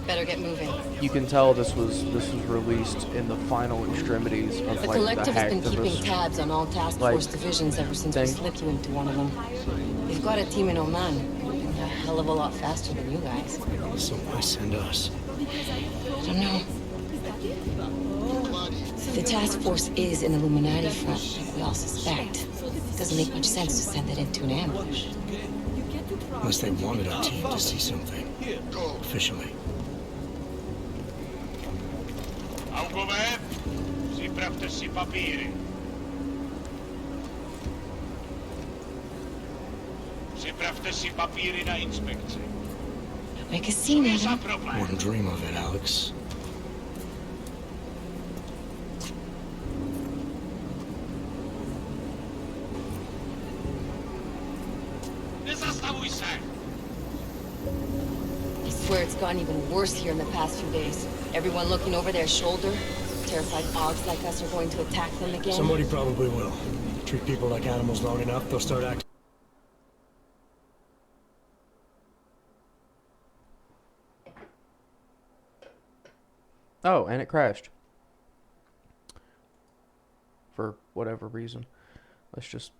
Better get moving. You can tell this was released in the final extremities of The like Collective the has been keeping hacktivist. tabs on all task like, force divisions ever since we thing. slipped you into one of them. They've got a team in Oman. Moving a hell of a lot faster than you guys. So why send us? I don't know. If the task force is an Illuminati front, like we all suspect, it doesn't make much sense to send it into an ambush. Unless they wanted our team to see something. Officially. Augové, připravte si papíry. Připravte si papíry na inspekci. Make a scene, Adam. Wouldn't dream of it, Alex. Nezastavuj se! I swear it's gotten even worse here in the past few days. Everyone looking over their shoulder. Terrified dogs like us are going to attack them again. Somebody probably will. Treat people like animals long enough, they'll start acting. Oh, and it crashed. For whatever reason. Let's just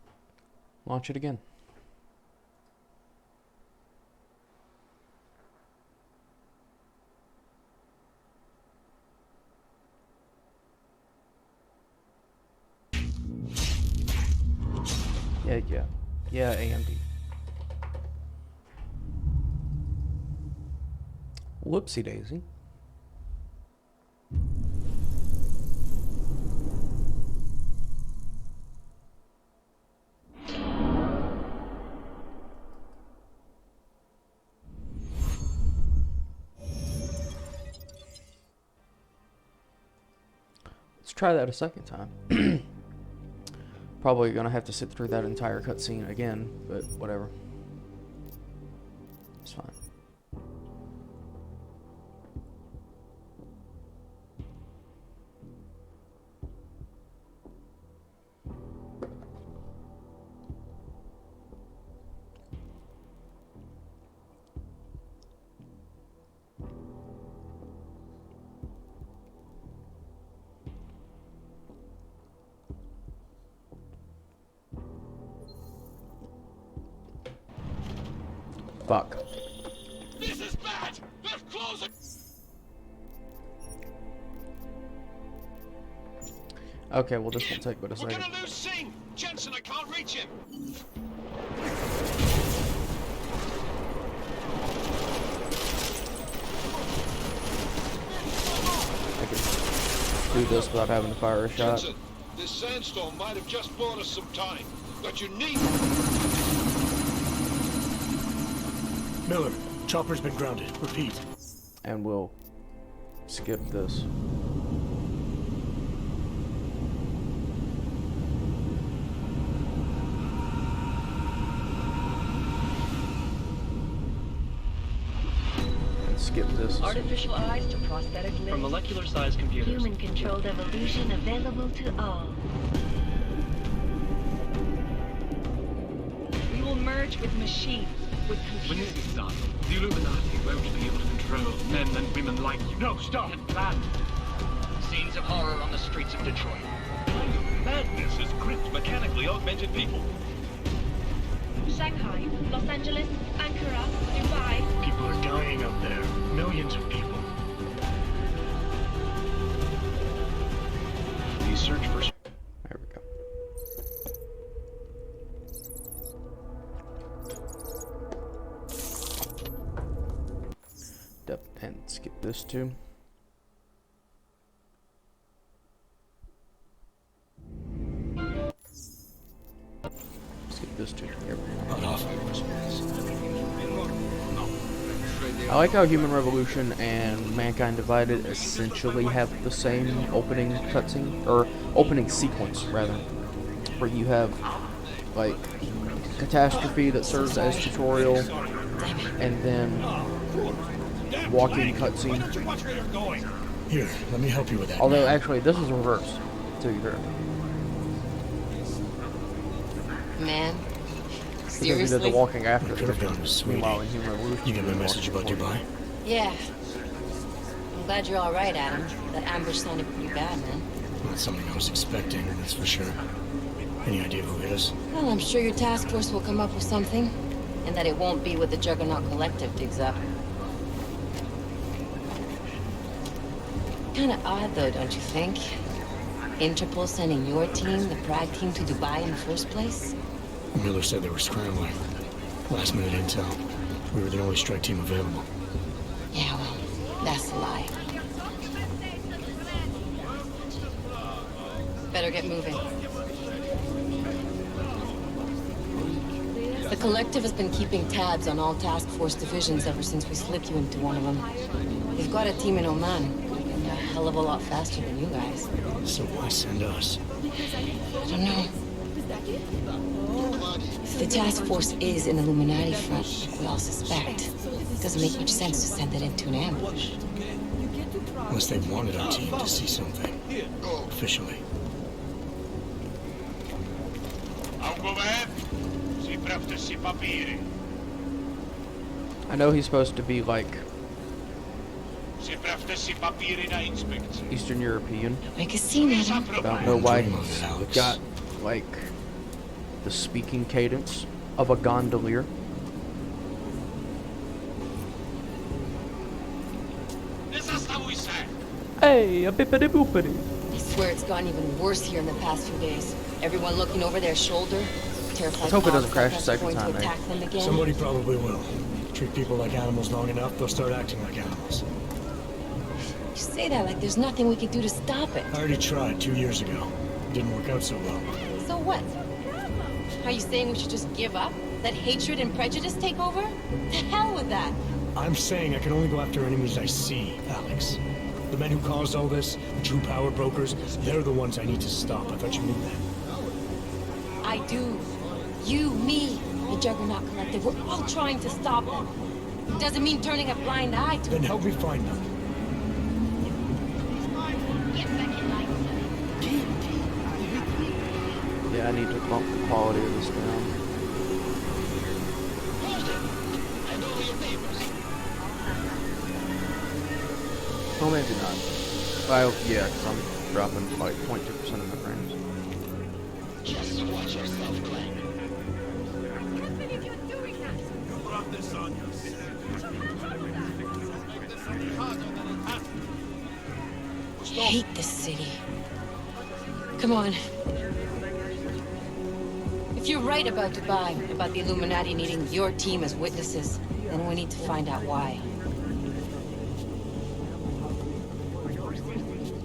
launch it again. Yeah, AMD. Whoopsie daisy. Let's try that a second time. Probably gonna have to sit through that entire cutscene again, but whatever. It's fine. Fuck. This is bad! They're closing! Okay, well this won't take but a We're second. gonna lose Singh! Jensen, I can't reach him! I can do this without having to fire a shot. Jensen, this sandstorm might have just bought us some time, but you need... Miller, chopper's been grounded. Repeat. And we'll skip this. And skip this. Artificial eyes to prosthetic limbs. From molecular-sized computers. Human-controlled evolution available to all. We will merge with machines, with When computers. this is done, the Illuminati won't be able to control men and women like you. No, stop! Plan! Scenes of horror on the streets of Detroit. Madness has gripped mechanically augmented people. Shanghai, Los Angeles, Ankara, Dubai. People are dying out there. Millions of people. The search for... There we go. And skip this too. Skip this too. Here we go. I like how Human Revolution and Mankind Divided essentially have the same opening cutscene, or opening sequence rather, where you have like Catastrophe that serves as tutorial, and then walking cutscene. Here, let me help you with that. Although actually, this is reverse. To be fair. Man, Because we did the seriously? walking after Could have done, this. sweetie. Meanwhile, in Human Revolution, You get my message about Dubai? Yeah. I'm glad you're all right, Adam. That ambush sounded pretty bad, man. Not something I was expecting, that's for sure. Any idea who hit us? Well, I'm sure your task force will come up with something. And that it won't be what the Juggernaut Collective digs up. Kinda odd, though, don't you think? Interpol sending your team, the Prague team, to Dubai in the first place? Miller said they were scrambling. Last minute intel. We were the only strike team available. Yeah, well, that's a lie. Better get moving. The Collective has been keeping tabs on all task force divisions ever since we slipped you into one of them. We've got a team in Oman, and a hell of a lot faster than you guys. So why send us? I don't know. If the task force is an Illuminati front, like we all suspect, it doesn't make much sense to send it into an ambush. Unless they wanted our team to see something. Officially. I know he's supposed to be like Eastern European. Make a scene, Adam. But I don't know why he's got like the speaking cadence of a gondolier. Hey, a bippity boopity. I swear it's gotten even worse here in the past few days. Everyone looking over their shoulder, terrified Let's hope it doesn't cops crash like the us are second going time, to mate. attack them again. Somebody probably will. Treat people like animals long enough, they'll start acting like animals. You say that like there's nothing we could do to stop it. I already tried 2 years ago. Didn't work out so well. So what? Are you saying we should just give up? Let hatred and prejudice take over? To hell with that! I'm saying I can only go after enemies I see, Alex. The men who caused all this, the true power brokers, they're the ones I need to stop. I thought you knew that. I do. You, me, the Juggernaut Collective, we're all trying to stop them. Doesn't mean turning a blind eye to Then help me find them. Yeah, I need to bump the quality of this down. Oh, maybe not. Well, yeah, because I'm dropping like 0.2% of my frames. Just watch yourself, Glenn. I hate this city. Come on. If you're right about Dubai, about the Illuminati needing your team as witnesses, then we need to find out why.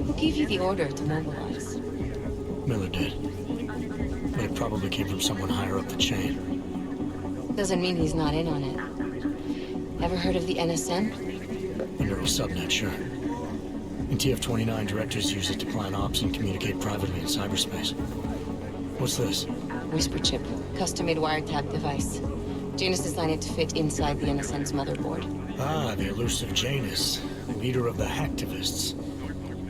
Who gave you the order to mobilize? Miller did. But it probably came from someone higher up the chain. Doesn't mean he's not in on it. Ever heard of the NSN? A neural subnet, sure. In TF-29, directors use it to plan ops and communicate privately in cyberspace. What's this? Whisper chip. Custom-made wiretap device. Janus designed it to fit inside the NSN's motherboard. Ah, the elusive Janus, leader of the hacktivists.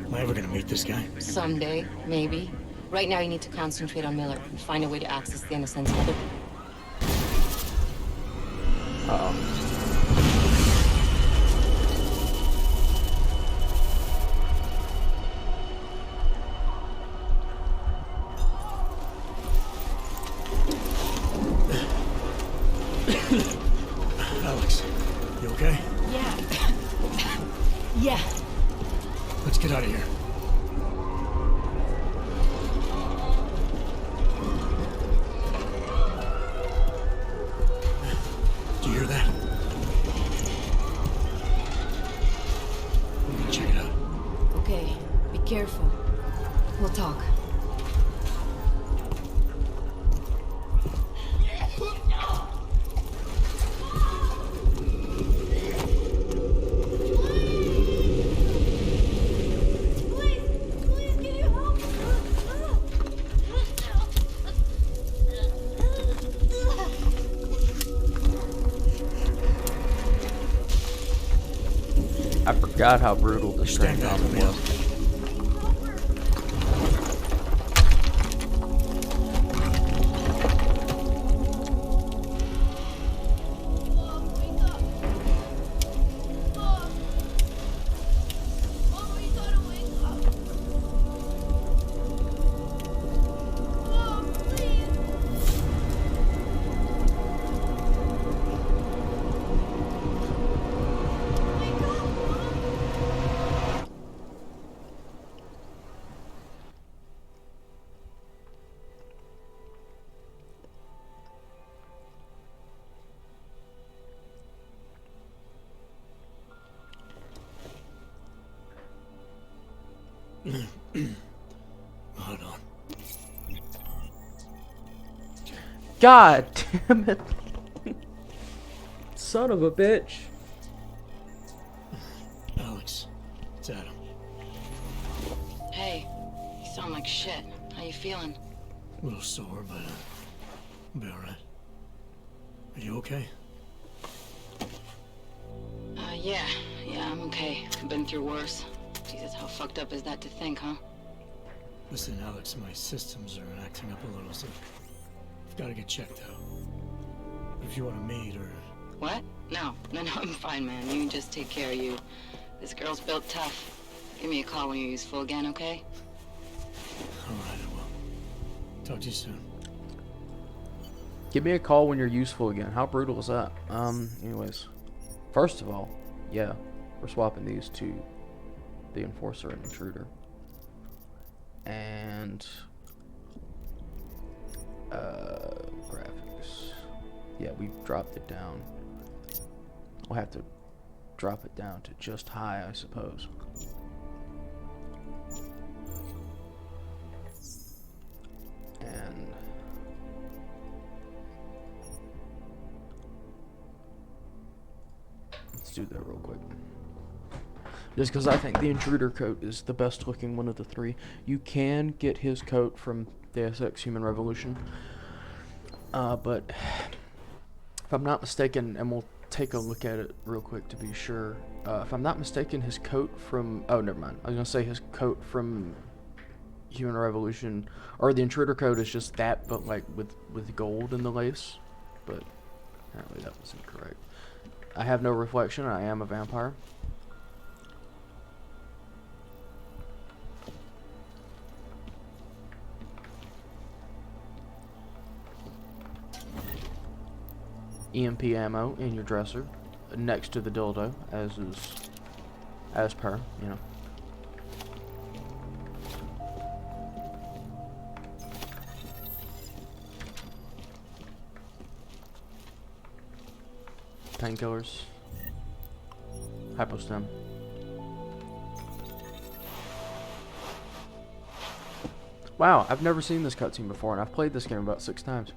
Am I ever gonna meet this guy? Someday, maybe. Right now you need to concentrate on Miller and find a way to access the NSN's motherboard. Uh-oh. Alex, you okay? Yeah. Yeah. Let's get out of here. Do you hear that? I'm gonna check it out. Okay, be careful. We'll talk. I forgot how brutal this train album was. Hold on. God damn it. Son of a bitch. Alex, it's Adam. Hey, you sound like shit. How you feeling? A little sore, but I'll be alright. Are you okay? Yeah, I'm okay. I've been through worse. Jesus, how fucked up is that to think, huh? Listen, Alex, my systems are acting up a little, so I've got to get checked out. If you want to meet or... What? No, I'm fine, man. You just take care of you. This girl's built tough. Give me a call when you're useful again, okay? Alright, I will. Talk to you soon. Give me a call when you're useful again. How brutal is that? Anyways. First of all, yeah, we're swapping these to the Enforcer and Intruder. And Graphics. Yeah, we dropped it down. We'll have to drop it down to just high, I suppose. And let's do that real quick. Just because I think the Intruder coat is the best looking one of the three. You can get his coat from Deus Ex Human Revolution. But if I'm not mistaken, and we'll take a look at it real quick to be sure. If I'm not mistaken, his coat from... Oh, never mind. I was going to say his coat from Human Revolution, or the Intruder coat is just that, but like with gold in the lace. But apparently that was incorrect. I have no reflection. I am a vampire. EMP ammo in your dresser, next to the dildo, as per, you know. Painkillers, hypostem. Wow, I've never seen this cutscene before, and I've played this game about 6 times.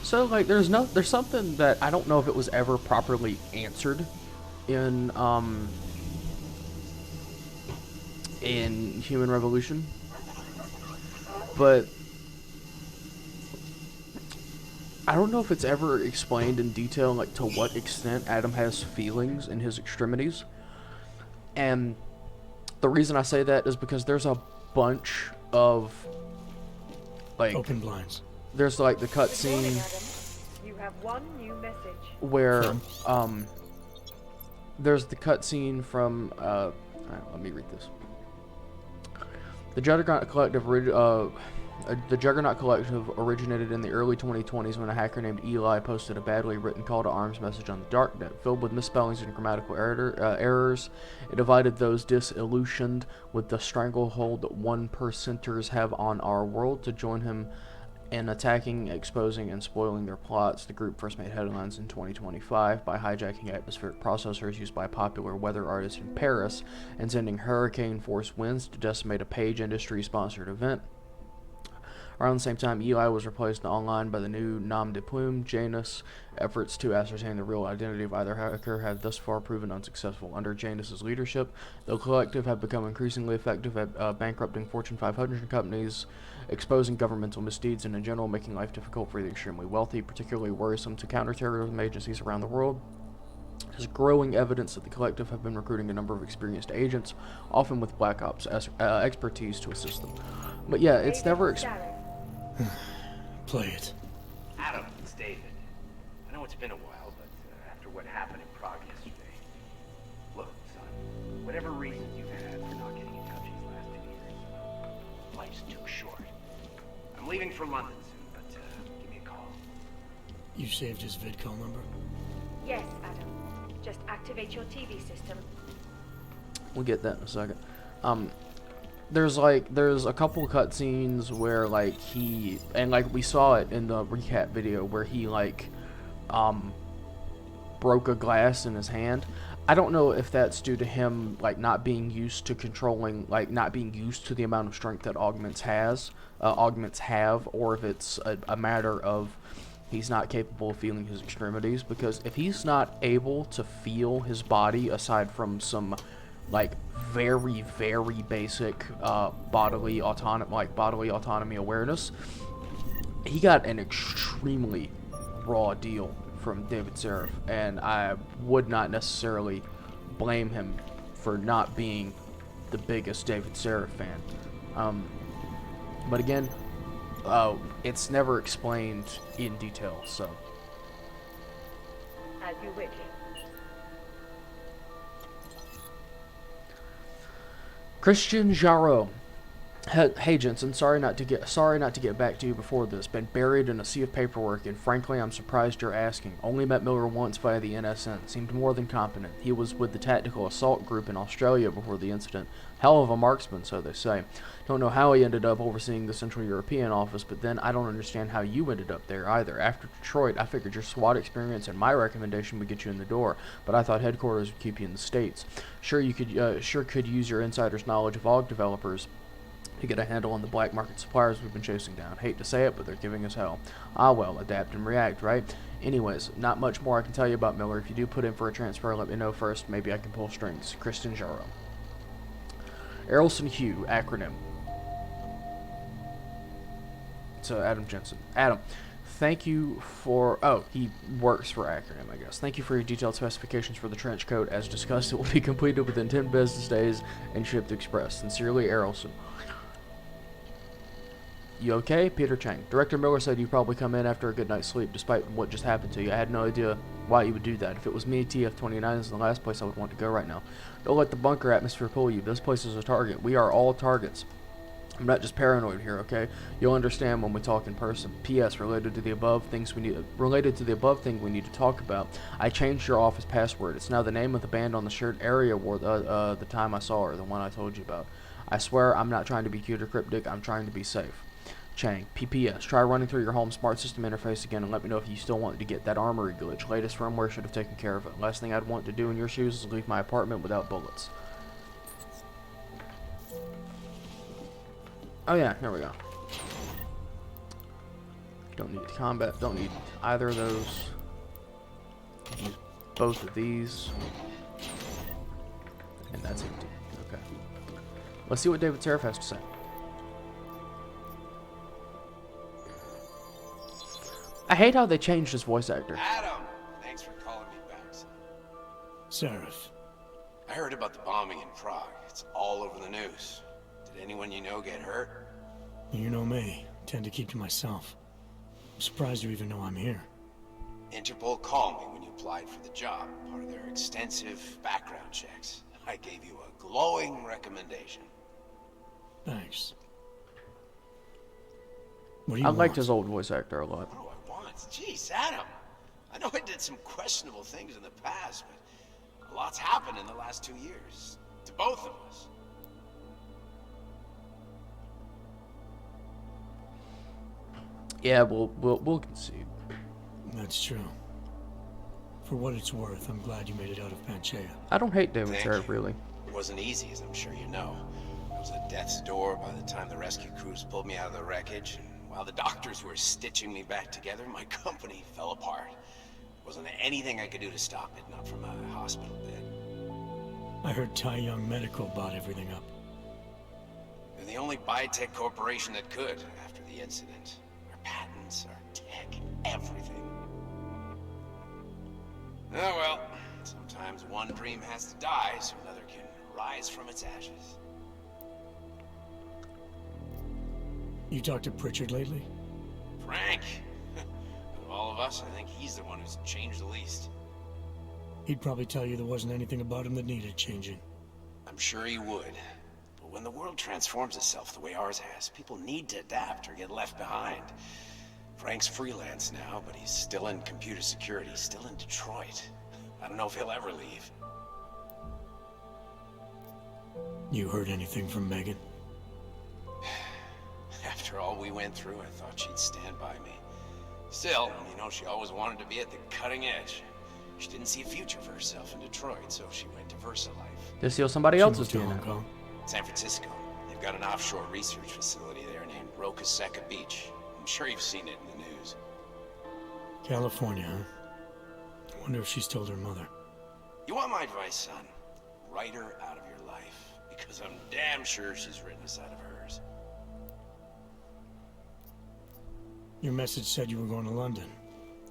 So like there's something that I don't know if it was ever properly answered in Human Revolution, but I don't know if it's ever explained in detail, like to what extent Adam has feelings in his extremities. And the reason I say that is because there's a bunch of like open blinds. There's like the cutscene You have one new message. where there's the cutscene from alright, let me read this. The Juggernaut Collective originated in the early 2020s when a hacker named Eli posted a badly written call to arms message on the darknet. Filled with misspellings and grammatical errors, it divided those disillusioned with the stranglehold that 1%ers have on our world to join him in attacking, exposing, and spoiling their plots. The group first made headlines in 2025 by hijacking atmospheric processors used by popular weather artists in Paris and sending hurricane-force winds to decimate a Page Industries-sponsored event. Around the same time, Eli was replaced online by the new nom de plume, Janus. Efforts to ascertain the real identity of either hacker have thus far proven unsuccessful. Under Janus's leadership, the collective have become increasingly effective at bankrupting Fortune 500 companies, exposing governmental misdeeds, and in general making life difficult for the extremely wealthy, particularly worrisome to counterterrorism agencies around the world. There's growing evidence that the collective have been recruiting a number of experienced agents, often with Black Ops expertise to assist them. But yeah, it's never... Play it. Adam, it's David. I know it's been a while, but after what happened in Prague yesterday... Look, son, whatever reasons you've had for not getting in touch these last 2 years, life's too short. I'm leaving for London soon, but give me a call. You saved his vidcall number? Yes, Adam. Just activate your TV system. We'll get that in a second. There's a couple cutscenes where like we saw it in the recap video where he like broke a glass in his hand. I don't know if that's due to him like not being used to controlling, like not being used to the amount of strength that augments have, or if it's a matter of he's not capable of feeling his extremities. Because if he's not able to feel his body aside from some like very, very basic bodily autonomy awareness, he got an extremely raw deal from David Seraph, and I would not necessarily blame him for not being the biggest David Seraph fan. But again, it's never explained in detail, so. As you wish. Christian Jarreau. Hey Jensen, sorry not to get back to you before this. Been buried in a sea of paperwork, and frankly, I'm surprised you're asking. Only met Miller once via the NSN. Seemed more than competent. He was with the Tactical Assault Group in Australia before the incident. Hell of a marksman, so they say. Don't know how he ended up overseeing the Central European office, but then I don't understand how you ended up there either. After Detroit, I figured your SWAT experience and my recommendation would get you in the door, but I thought headquarters would keep you in the States. Sure could use your insider's knowledge of AUG developers to get a handle on the black market suppliers we've been chasing down. Hate to say it, but they're giving us hell. Ah well, adapt and react, right? Anyways, not much more I can tell you about Miller. If you do put in for a transfer, let me know first. Maybe I can pull strings. Kristen Jaro. Errolson Hugh, acronym. So Adam Jensen. Adam, thank you for... Oh, he works for acronym, I guess. Thank you for your detailed specifications for the trench coat. As discussed, it will be completed within 10 business days and shipped express. Sincerely, Errolson. You okay? Peter Chang. Director Miller said you'd probably come in after a good night's sleep, despite what just happened to you. I had no idea why you would do that. If it was me, TF-29 is the last place I would want to go right now. Don't let the bunker atmosphere pull you. This place is a target. We are all targets. I'm not just paranoid here, okay? You'll understand when we talk in person. P.S. Related to the above thing we need to talk about. I changed your office password. It's now the name of the band on the shirt Area wore the time I saw her, the one I told you about. I swear I'm not trying to be cute or cryptic. I'm trying to be safe. Chang. PPS. Try running through your home smart system interface again and let me know if you still want to get that armory glitch. Latest firmware should have taken care of it. Last thing I'd want to do in your shoes is leave my apartment without bullets. Oh yeah, here we go. Don't need combat. Don't need either of those. Use both of these. And that's empty. Okay. Let's see what David Seraph has to say. I hate how they changed his voice actor. Adam, thanks for calling me back. Seraph. I heard about the bombing in Prague. It's all over the news. Did anyone you know get hurt? You know me. Tend to keep to myself. I'm surprised you even know I'm here. Interpol called me when you applied for the job, part of their extensive background checks. I gave you a glowing recommendation. Thanks. What do you I want? liked his old voice actor a lot. What do I want? Jeez, Adam. I know I did some questionable things in the past, but a lot's happened in the last 2 years. To both of us. Yeah, we'll concede. That's true. For what it's worth, I'm glad you made it out of Panchaea. I don't hate David Thank Seraph, you. really. It wasn't easy, as I'm sure you know. I was at death's door by the time the rescue crews pulled me out of the wreckage, and while the doctors were stitching me back together, my company fell apart. There wasn't anything I could do to stop it, not from a hospital bed. I heard Tai Young Medical bought everything up. They're the only biotech corporation that could after the incident. Our patents, our tech, everything. Oh well, sometimes one dream has to die so another can rise from its ashes. You talked to Pritchard lately? Frank! Of all of us, I think he's the one who's changed the least. He'd probably tell you there wasn't anything about him that needed changing. I'm sure he would. But when the world transforms itself the way ours has, people need to adapt or get left behind. Frank's freelance now, but he's still in computer security, still in Detroit. I don't know if he'll ever leave. You heard anything from Megan? After all we went through, I thought she'd stand by me. Still, you know, she always wanted to be at the cutting edge. She didn't see a future for herself in Detroit, so she went to VersaLife. To steal somebody else's DNA. San Francisco. They've got an offshore research facility there named Roca Seca Beach. I'm sure you've seen it in the news. California, huh? I wonder if she's told her mother. You want my advice, son? Write her out of your life, because I'm damn sure she's written us out of hers. Your message said you were going to London.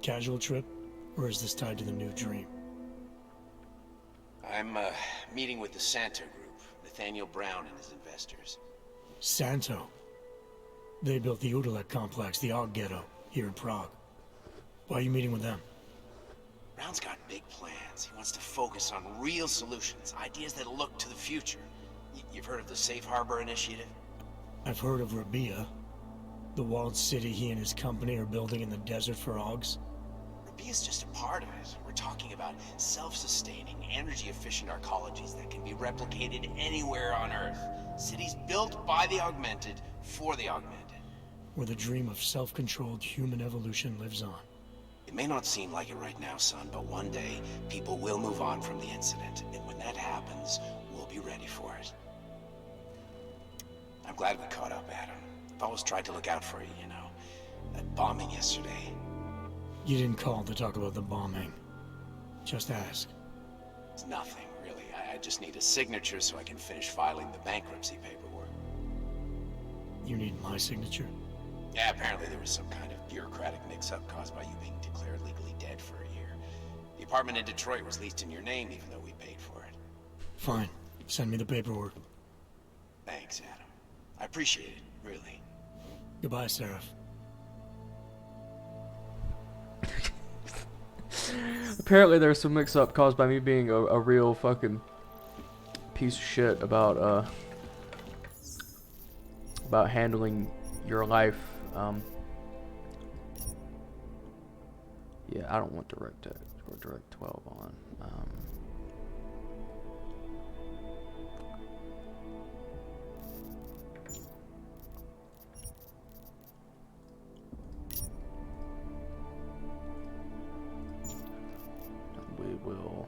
Casual trip? Or is this tied to the new dream? I'm meeting with the Santo Group, Nathaniel Brown and his investors. Santo? They built the Udalek complex, the Og Ghetto, here in Prague. Why are you meeting with them? Brown's got big plans. He wants to focus on real solutions, ideas that look to the future. You've heard of the Safe Harbor Initiative? I've heard of Rabia, the walled city he and his company are building in the desert for Augs. Rabia's just a part of it. We're talking about self-sustaining, energy-efficient arcologies that can be replicated anywhere on Earth. Cities built by the augmented, for the augmented. Where the dream of self-controlled human evolution lives on. It may not seem like it right now, son, but one day, people will move on from the incident, and when that happens, we'll be ready for it. I'm glad we caught up, Adam. I've always tried to look out for you, you know. That bombing yesterday. You didn't call to talk about the bombing. Just ask. It's nothing, really. I just need a signature so I can finish filing the bankruptcy paperwork. You need my signature? Yeah, apparently there was some kind of bureaucratic mix-up caused by you being declared legally dead for a year. The apartment in Detroit was leased in your name, even though we paid for it. Fine. Send me the paperwork. Thanks, Adam. I appreciate it, really. Goodbye, Seraph. Apparently there's some mix-up caused by me being a real fucking piece of shit about handling your life. Yeah, I don't want DirectX or Direct 12 on. We will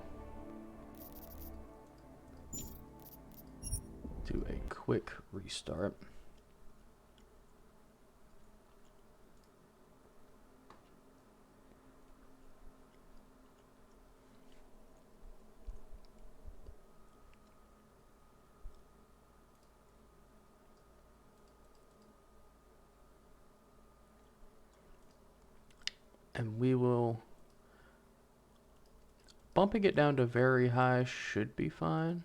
do a quick restart. And we will, bumping it down to very high should be fine.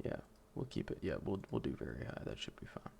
Yeah, we'll keep it. Yeah, we'll do very high. That should be fine.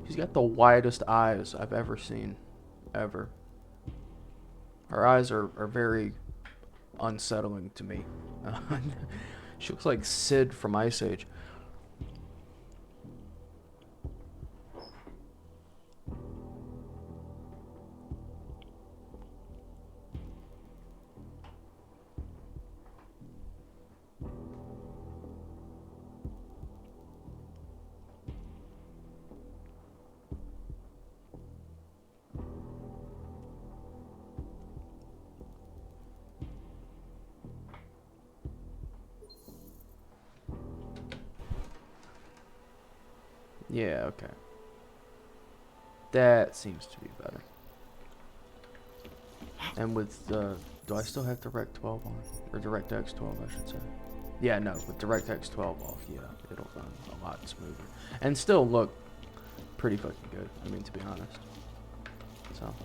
She's got the widest eyes I've ever seen. Ever. Her eyes are very unsettling to me. She looks like Sid from Ice Age. Yeah, okay. That seems to be better. And with, do I still have Direct 12 on? Or DirectX 12, I should say. Yeah, no, with DirectX 12 off, yeah, it'll run a lot smoother. And still look pretty fucking good, I mean, to be honest. So.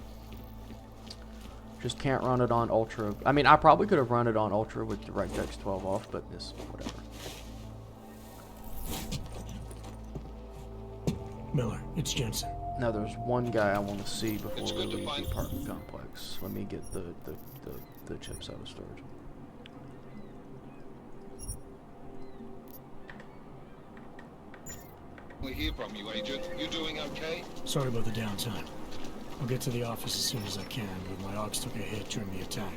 Just can't run it on Ultra. I mean, I probably could have run it on Ultra with DirectX 12 off, but this, whatever. Miller, it's Jensen. Now there's one guy I want to see before we leave the apartment complex. Let me get the chips out of storage. We hear from you, Agent. You doing okay? Sorry about the downtime. I'll get to the office as soon as I can, but my Augs took a hit during the attack.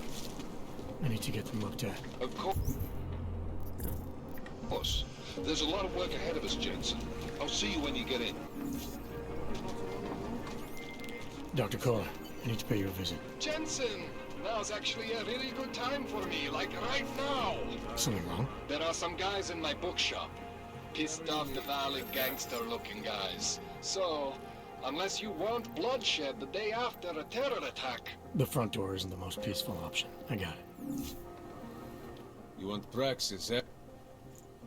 I need to get them looked at. Of course. Campos. There's a lot of work ahead of us, Jensen. I'll see you when you get in. Dr. Kohler, I need to pay you a visit. Jensen! Now's actually a really good time for me, like right now. Something wrong? There are some guys in my bookshop. Pissed off the valley gangster-looking guys. So, unless you want bloodshed the day after a terror attack... The front door isn't the most peaceful option. I got it. You want Praxis, eh?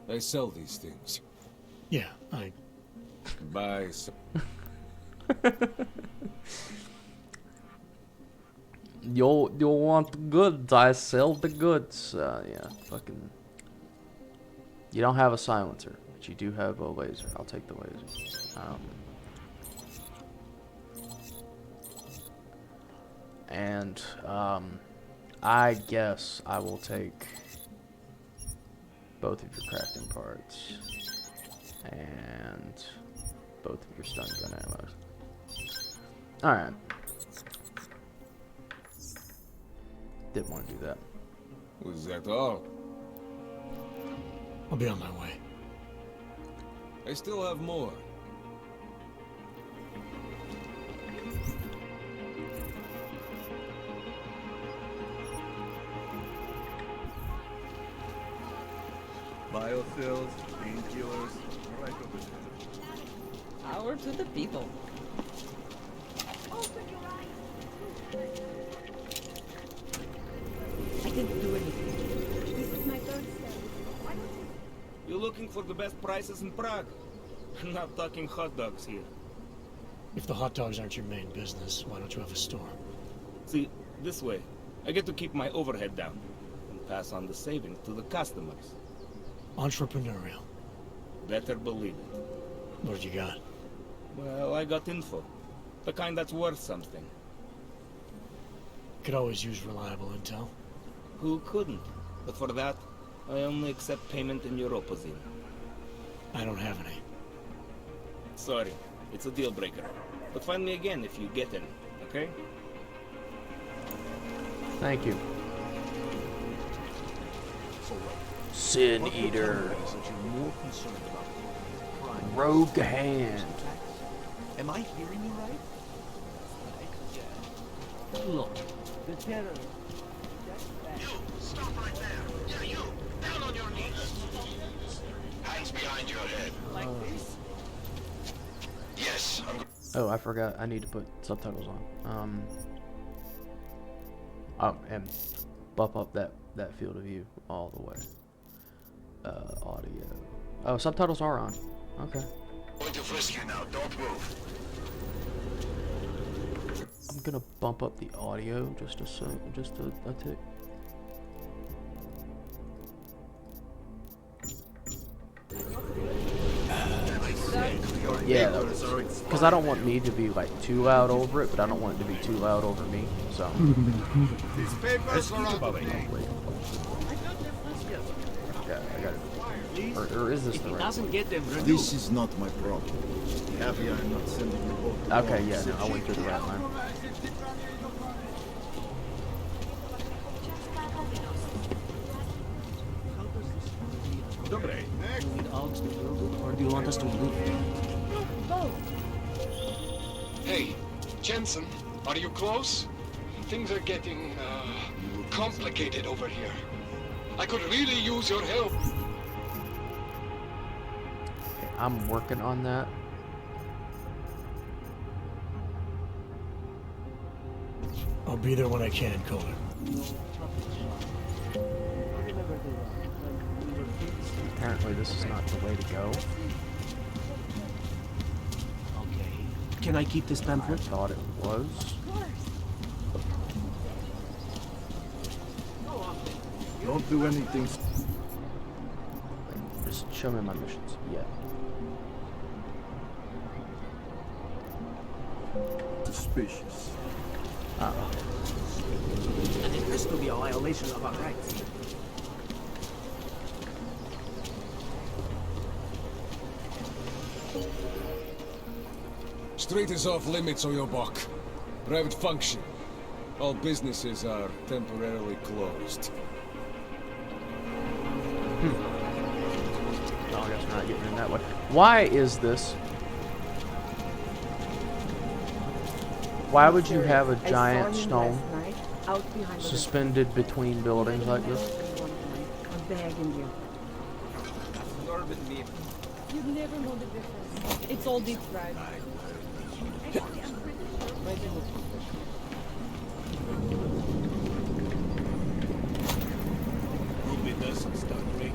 I sell these things. Yeah, I... Buy some. You'll want the goods. I sell the goods. Yeah, fucking. You don't have a silencer, but you do have a laser. I'll take the laser. I guess I will take both of your crafting parts and both of your stun gun ammos. Alright. Didn't want to do that. Was that all? I'll be on my way. I still have more. Biocells, painkillers, right over there. Power to the people. I didn't do anything. This is my third step. Why don't you... You're looking for the best prices in Prague. I'm not talking hot dogs here. If the hot dogs aren't your main business, why don't you have a store? See, this way, I get to keep my overhead down and pass on the savings to the customers. Entrepreneurial. Better believe it. What you got? Well, I got info. The kind that's worth something. Could always use reliable intel. Who couldn't? But for that, I only accept payment in Europozine. I don't have any. Sorry, it's a deal breaker. But find me again if you get any, okay? Thank you. Sin Eater. Rogue Hand. Am I hearing you right? Look, the terror. You, stop right there. Yeah, you, down on your knees. Hands behind your head. Like this? Yes, I'm... Oh, I forgot. I need to put subtitles on. And bump up that field of view all the way. Audio. Oh, subtitles are on. Okay. Going to frisk you now. Don't move. I'm gonna bump up the audio just a tick. Yeah, because I don't want me to be like too loud over it, but I don't want it to be too loud over me. So. These papers are on the Yeah, I got it. Or is this the right? Doesn't get them renewed. This is not my problem. Happy I'm not sending you both. Okay, yeah, no, I went through the right line. Dobre. Or do you want us to leave? Hey, Jensen, are you close? Things are getting, complicated over here. I could really use your help. Okay, I'm working on that. I'll be there when I can, Kohler. Apparently this is not the way to go. Okay. Can I keep this pamphlet? I thought it was. Don't do anything Just show me my missions. Yeah. suspicious. Oh. And it has to be a violation of our rights. Street is off limits, Oyobok. Private function. All businesses are temporarily closed. that way. Why is this? Why would you have a giant stone suspended between buildings like this? I'm begging you. You'd never know the difference. It's all deep fried. Hope it doesn't start raining.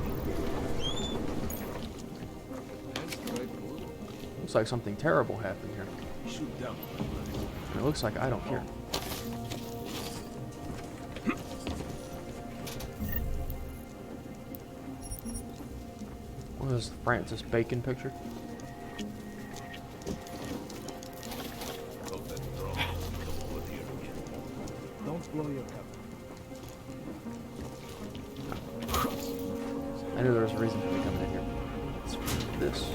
Looks like something terrible happened here. Shoot down. It looks like I don't care. What is the Francis Bacon picture? Don't blow your cover. I knew there was a reason for me coming in here. It's this.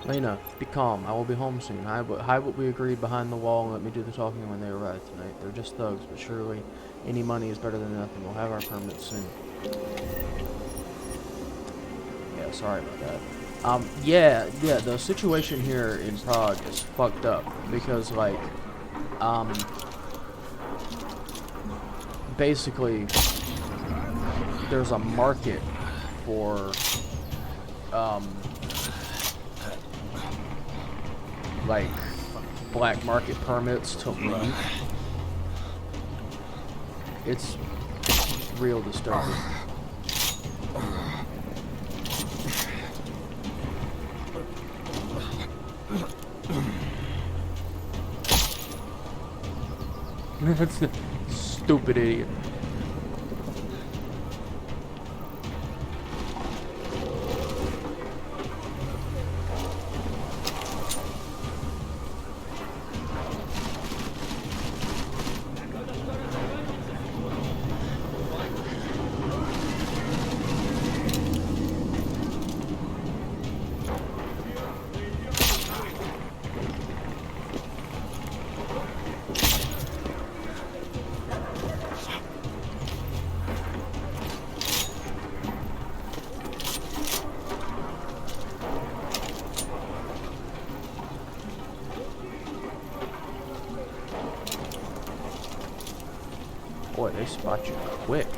Lena, be calm. I will be home soon. Hide what we agreed behind the wall and let me do the talking when they arrive tonight. They're just thugs, but surely any money is better than nothing. We'll have our permits soon. Yeah, sorry about that. Yeah, the situation here in Prague is fucked up because, like, basically, there's a market for, like, black market permits to leave. It's real disturbing. That's a stupid idiot. Boy, they spot you quick.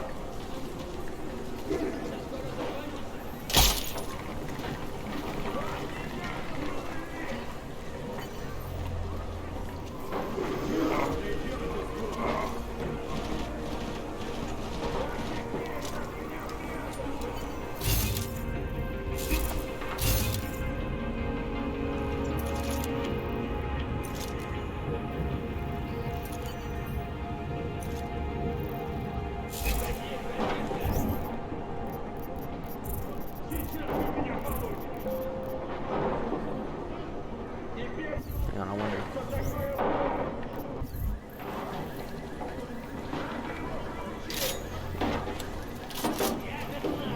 Hang on, I wonder.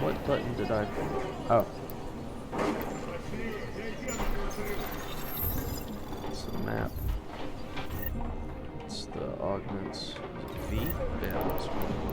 What button did I... Oh. It's the map. It's the augments. V? Yeah, this one.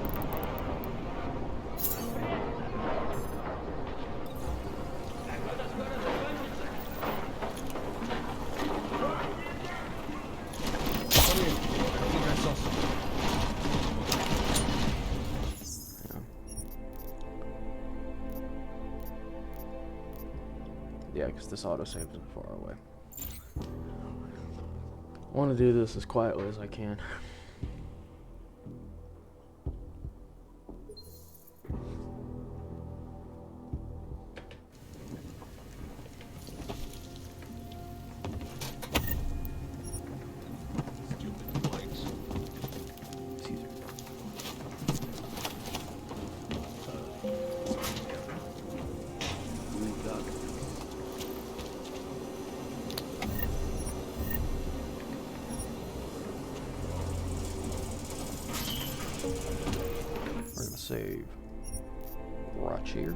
Yeah, because this autosave isn't far away. I want to do this as quietly as I can. We're gonna save watch here.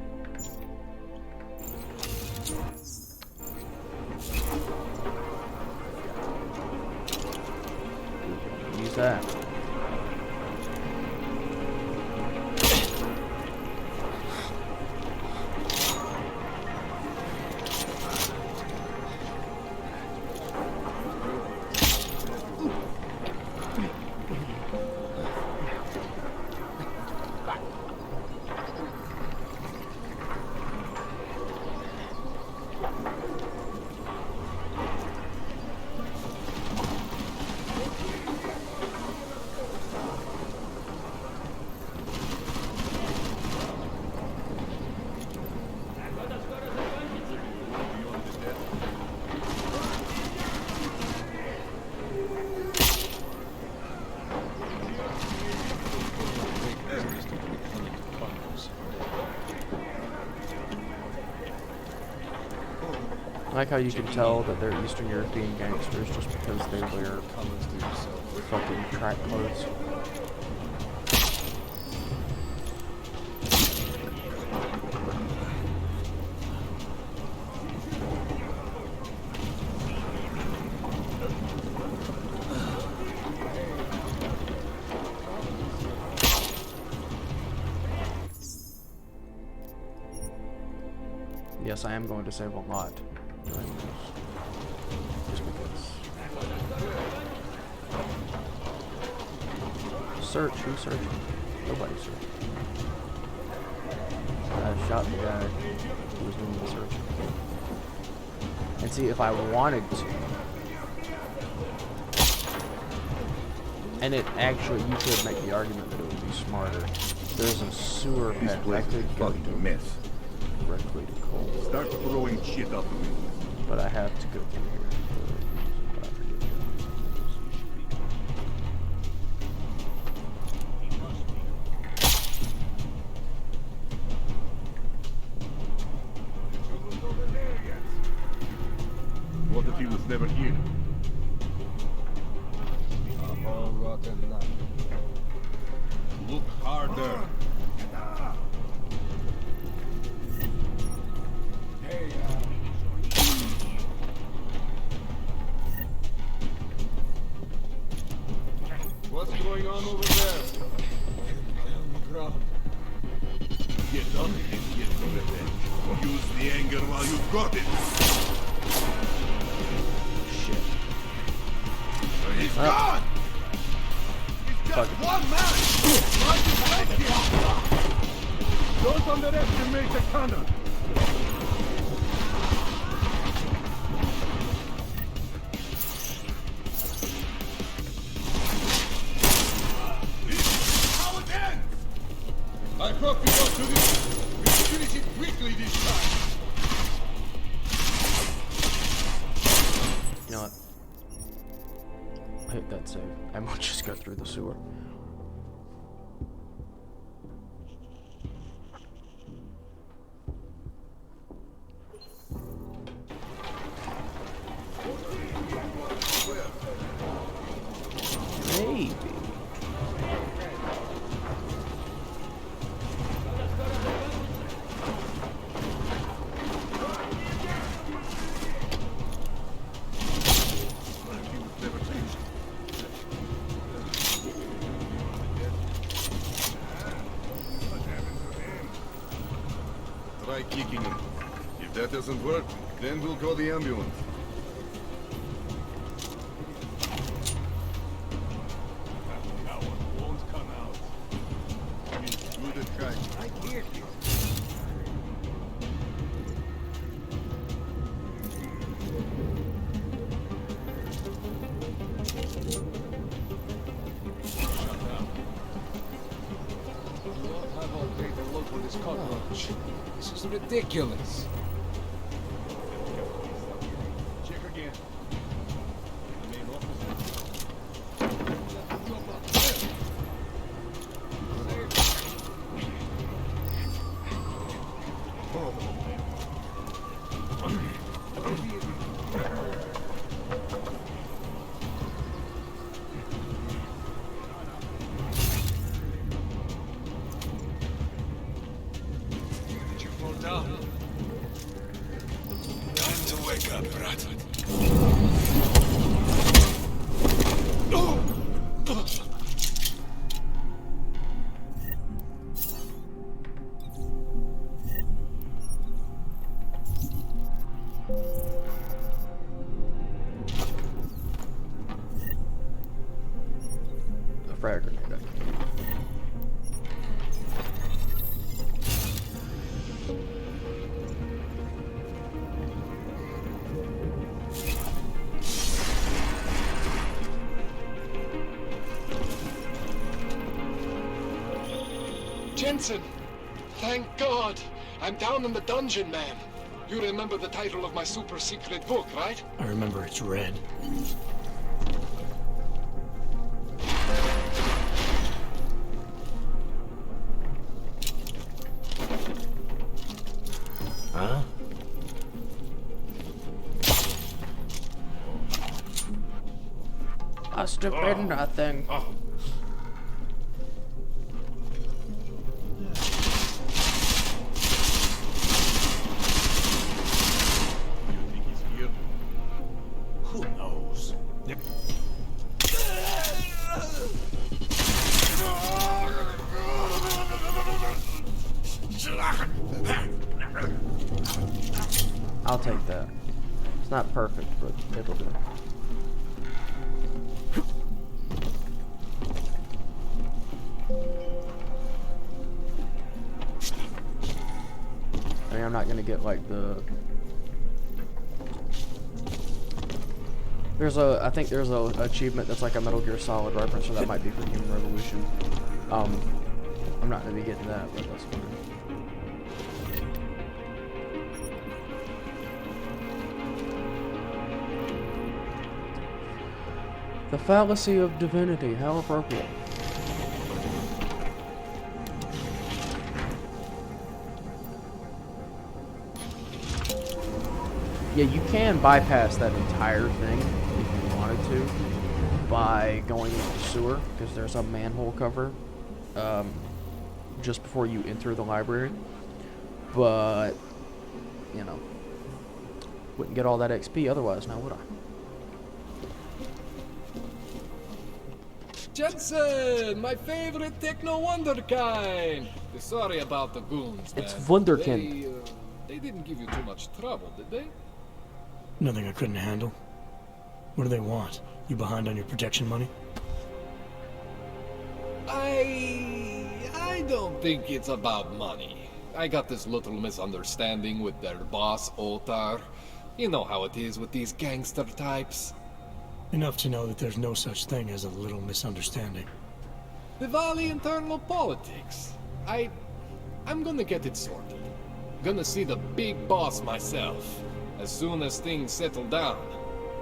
that? I like how you can tell that they're Eastern European gangsters just because they wear fucking track clothes. Yes, I am going to save a lot. Just because. Search, who's searching? Nobody's searching. I shot the guy who was doing the searching. And see, if I wanted to, and it actually, you could make the argument that it would be smarter. There's a sewer path I could go to mess. Directly to coal. Start throwing shit up. But I have to go through here. What if he was never here? All rotten luck. Look harder. What's going on over there? Get up and get the revenge. Use the anger while you've got it. Shit. He's gone! He's just one man! Don't underestimate the cannon! I hope you got to this. We'll finish it quickly this time. You know what? Hit that save. I might just go through the sewer. Maybe. Try kicking him. If that doesn't work, then we'll call the ambulance. That one won't come out. Good try. I hear you. Cockroach. This is ridiculous. Check again. Time to wake up, brat. Jensen! Thank God! I'm down in the dungeon, man. You remember the title of my super secret book, right? I remember it's red. Huh? A stupid nothing. Who knows? I'll take that. It's not perfect, but it'll do. I mean, I'm not gonna get like the. I think there's a achievement that's like a Metal Gear Solid reference, so that might be for Human Revolution. I'm not gonna be getting that, but that's fine. The fallacy of divinity, how appropriate. Yeah, you can bypass that entire thing if you wanted to by going into the sewer, because there's a manhole cover just before you enter the library. But, you know, wouldn't get all that XP otherwise, now would I? Jensen, my favorite techno wonderkind. Sorry about the goons, man. It's Wunderkind. They didn't give you too much trouble, did they? Nothing I couldn't handle. What do they want? You behind on your protection money? I don't think it's about money. I got this little misunderstanding with their boss, Otar. You know how it is with these gangster types. Enough to know that there's no such thing as a little misunderstanding. Diwali internal politics. I'm gonna get it sorted. Gonna see the big boss myself. As soon as things settle down.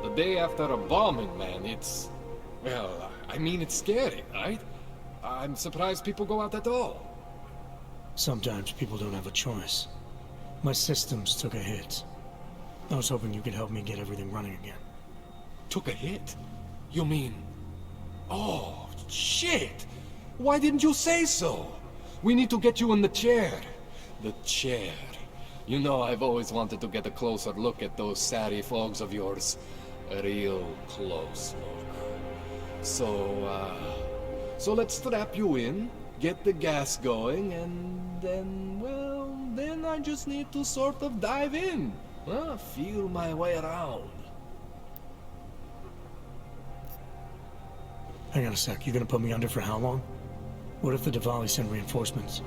The day after a bombing, man, it's... Well, I mean, it's scary, right? I'm surprised people go out at all. Sometimes people don't have a choice. My systems took a hit. I was hoping you could help me get everything running again. Took a hit? You mean... Oh, shit! Why didn't you say so? We need to get you in the chair. The chair. You know, I've always wanted to get a closer look at those satty fogs of yours. A real close look. So let's strap you in, get the gas going, and then, well, then I just need to sort of dive in. Feel my way around. Hang on a sec, you gonna put me under for how long? What if the Diwali send reinforcements?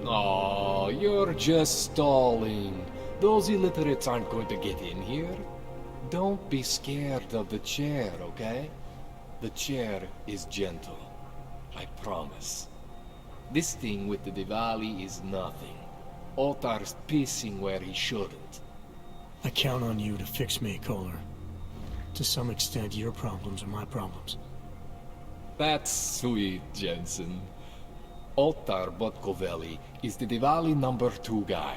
Oh, you're just stalling. Those illiterates aren't going to get in here. Don't be scared of the chair, okay? The chair is gentle. I promise. This thing with the Diwali is nothing. Otar's pissing where he shouldn't. I count on you to fix me, Kohler. To some extent, your problems are my problems. That's sweet, Jensen. Otar Botkovelli is the Diwali #2 guy.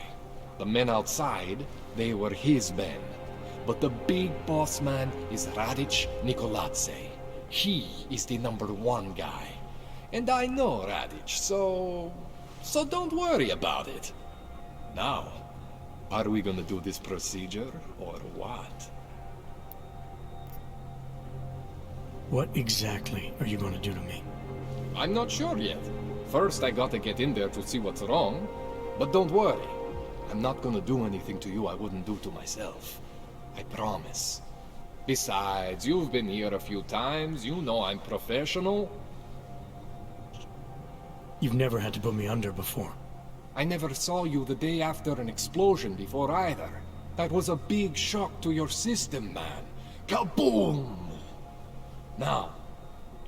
The men outside, they were his men. But the big boss man is Radic Nikoladze. He is the #1 guy. And I know Radic, so don't worry about it. Now, are we gonna do this procedure, or what? What exactly are you going to do to me? I'm not sure yet. First, I gotta get in there to see what's wrong. But don't worry. I'm not gonna do anything to you I wouldn't do to myself. I promise. Besides, you've been here a few times. You know I'm professional. You've never had to put me under before. I never saw you the day after an explosion before either. That was a big shock to your system, man. Kaboom! Now,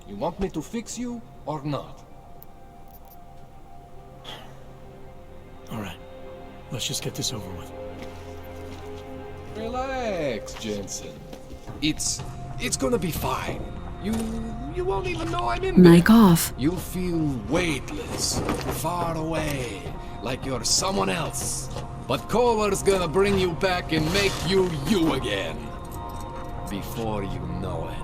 you want me to fix you or not? Let's just get this over with. Relax, Jensen. It's gonna be fine. You won't even know I'm in there. Mic off. You'll feel weightless, far away, like you're someone else. But Kohler's gonna bring you back and make you you again. Before you know it.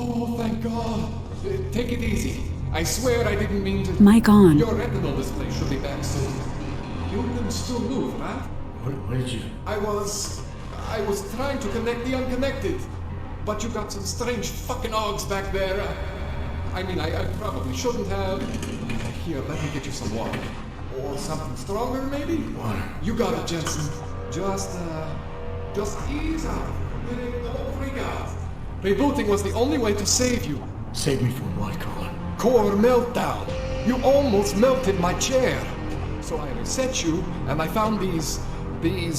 Oh, thank God. Take it easy. I swear I didn't mean to... Mic on. Your retinal display should be back soon. You can still move, right? What did you... I was trying to connect the unconnected. But you got some strange fucking ogs back there. I mean, I probably shouldn't have... Here, let me get you some water. Or something stronger, maybe? Water. You got it, Jensen. Just ease out. Don't freak out. Rebooting was the only way to save you. Save me from what, Kohler? Core meltdown. You almost melted my chair. So I reset you, and I found these...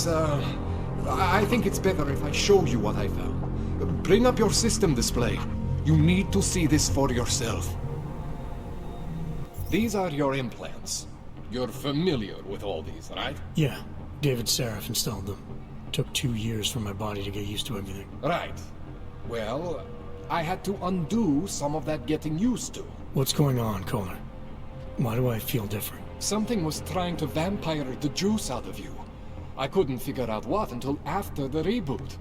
I think it's better if I show you what I found. Bring up your system display. You need to see this for yourself. These are your implants. You're familiar with all these, right? Yeah. David Seraph installed them. Took 2 years for my body to get used to everything. Right. Well, I had to undo some of that getting used to. What's going on, Kohler? Why do I feel different? Something was trying to vampire the juice out of you. I couldn't figure out what until after the reboot.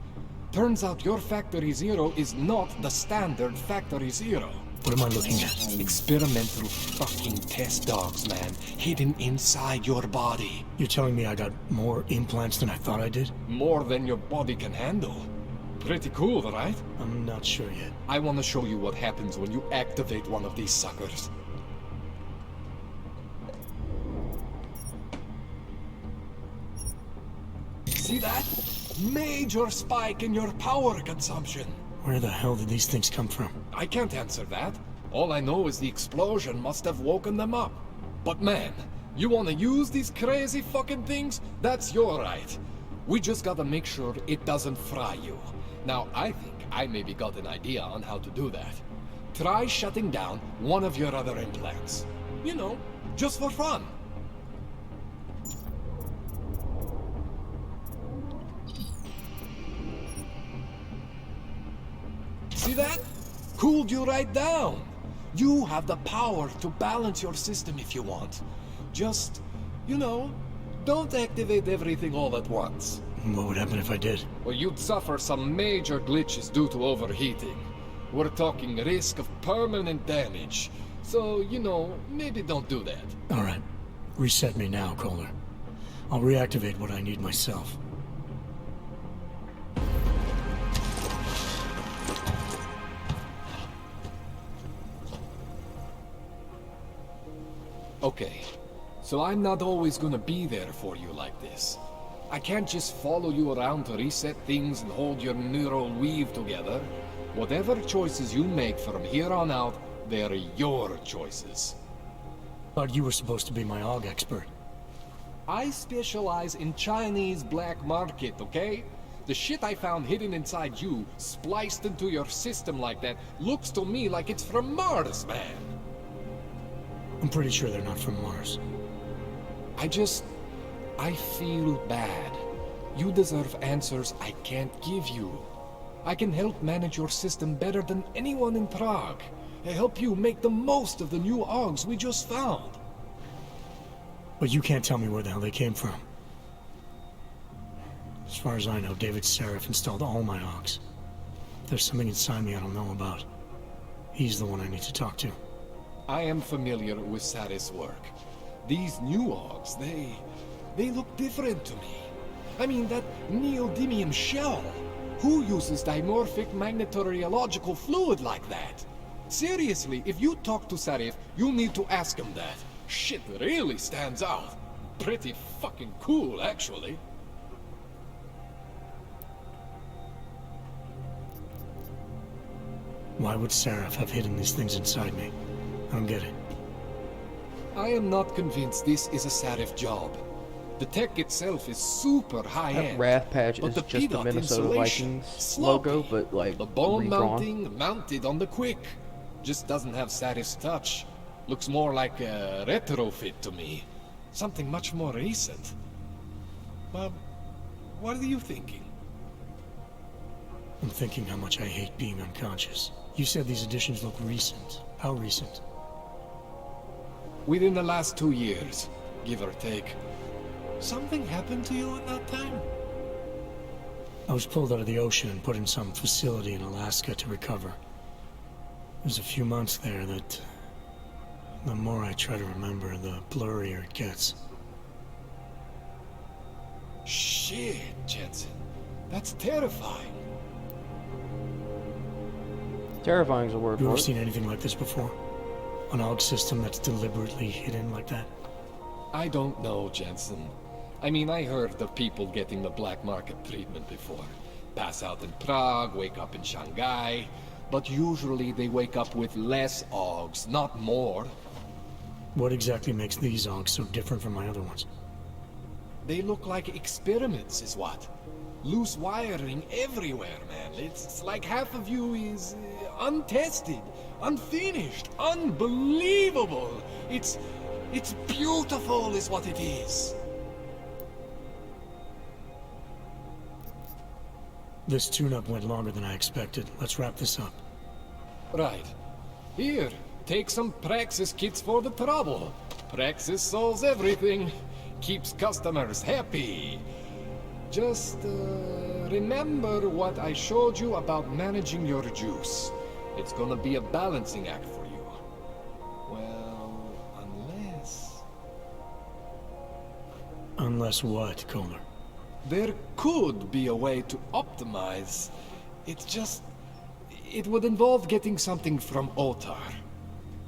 Turns out your Factory Zero is not the standard Factory Zero. What am I looking at? Experimental fucking test dogs, man. Hidden inside your body. You're telling me I got more implants than I thought I did? More than your body can handle. Pretty cool, right? I'm not sure yet. I want to show you what happens when you activate one of these suckers. See that? Major spike in your power consumption. Where the hell did these things come from? I can't answer that. All I know is the explosion must have woken them up. But man, you want to use these crazy fucking things? That's your right. We just gotta make sure it doesn't fry you. Now, I think I maybe got an idea on how to do that. Try shutting down one of your other implants. You know, just for fun. See that? Cooled you right down. You have the power to balance your system if you want. Just, you know, don't activate everything all at once. What would happen if I did? Well, you'd suffer some major glitches due to overheating. We're talking risk of permanent damage. So, you know, maybe don't do that. All right. Reset me now, Kohler. I'll reactivate what I need myself. Okay. So I'm not always gonna be there for you like this. I can't just follow you around to reset things and hold your neural weave together. Whatever choices you make from here on out, they're your choices. Thought you were supposed to be my AUG expert. I specialize in Chinese black market, okay? The shit I found hidden inside you, spliced into your system like that, looks to me like it's from Mars, man. I'm pretty sure they're not from Mars. I feel bad. You deserve answers I can't give you. I can help manage your system better than anyone in Prague. I help you make the most of the new AUGs we just found. But you can't tell me where the hell they came from. As far as I know, David Seraph installed all my AUGs. There's something inside me I don't know about. He's the one I need to talk to. I am familiar with Sarah's work. These new AUGs, they look different to me. I mean, that neodymium shell. Who uses dimorphic magnetorheological fluid like that? Seriously, if you talk to Sarif, you need to ask him that. Shit really stands out. Pretty fucking cool, actually. Why would Seraph have hidden these things inside me? I don't get it. I am not convinced this is a Sarif job. The tech itself is super That high-end. Wrath patch but is the just the PDOT Minnesota insulation, Vikings sloppy. logo, but like The bone redrawn. mounting mounted on the quick. Just doesn't have Satis touch. Looks more like a retrofit to me. Something much more recent. Bob, what are you thinking? I'm thinking how much I hate being unconscious. You said these additions look recent. How recent? Within the last 2 years, give or take. Something happened to you in that time? I was pulled out of the ocean and put in some facility in Alaska to recover. There's a few months there that... the more I try to remember, the blurrier it gets. Shit, Jensen. That's terrifying. Terrifying is a word You for ever it. seen anything like this before? An AUG system that's deliberately hidden like that? I don't know, Jensen. I mean, I heard of people getting the black market treatment before. Pass out in Prague, wake up in Shanghai. But usually they wake up with less AUGs, not more. What exactly makes these AUGs so different from my other ones? They look like experiments, is what. Loose wiring everywhere, man. It's like half of you is untested, unfinished, unbelievable. It's beautiful is what it is. This tune-up went longer than I expected. Let's wrap this up. Right. Here, take some Praxis kits for the trouble. Praxis solves everything. Keeps customers happy. Just, remember what I showed you about managing your juice. It's gonna be a balancing act for you. Well, unless... Unless what, Kohler? There could be a way to optimize. It's just... It would involve getting something from Otar.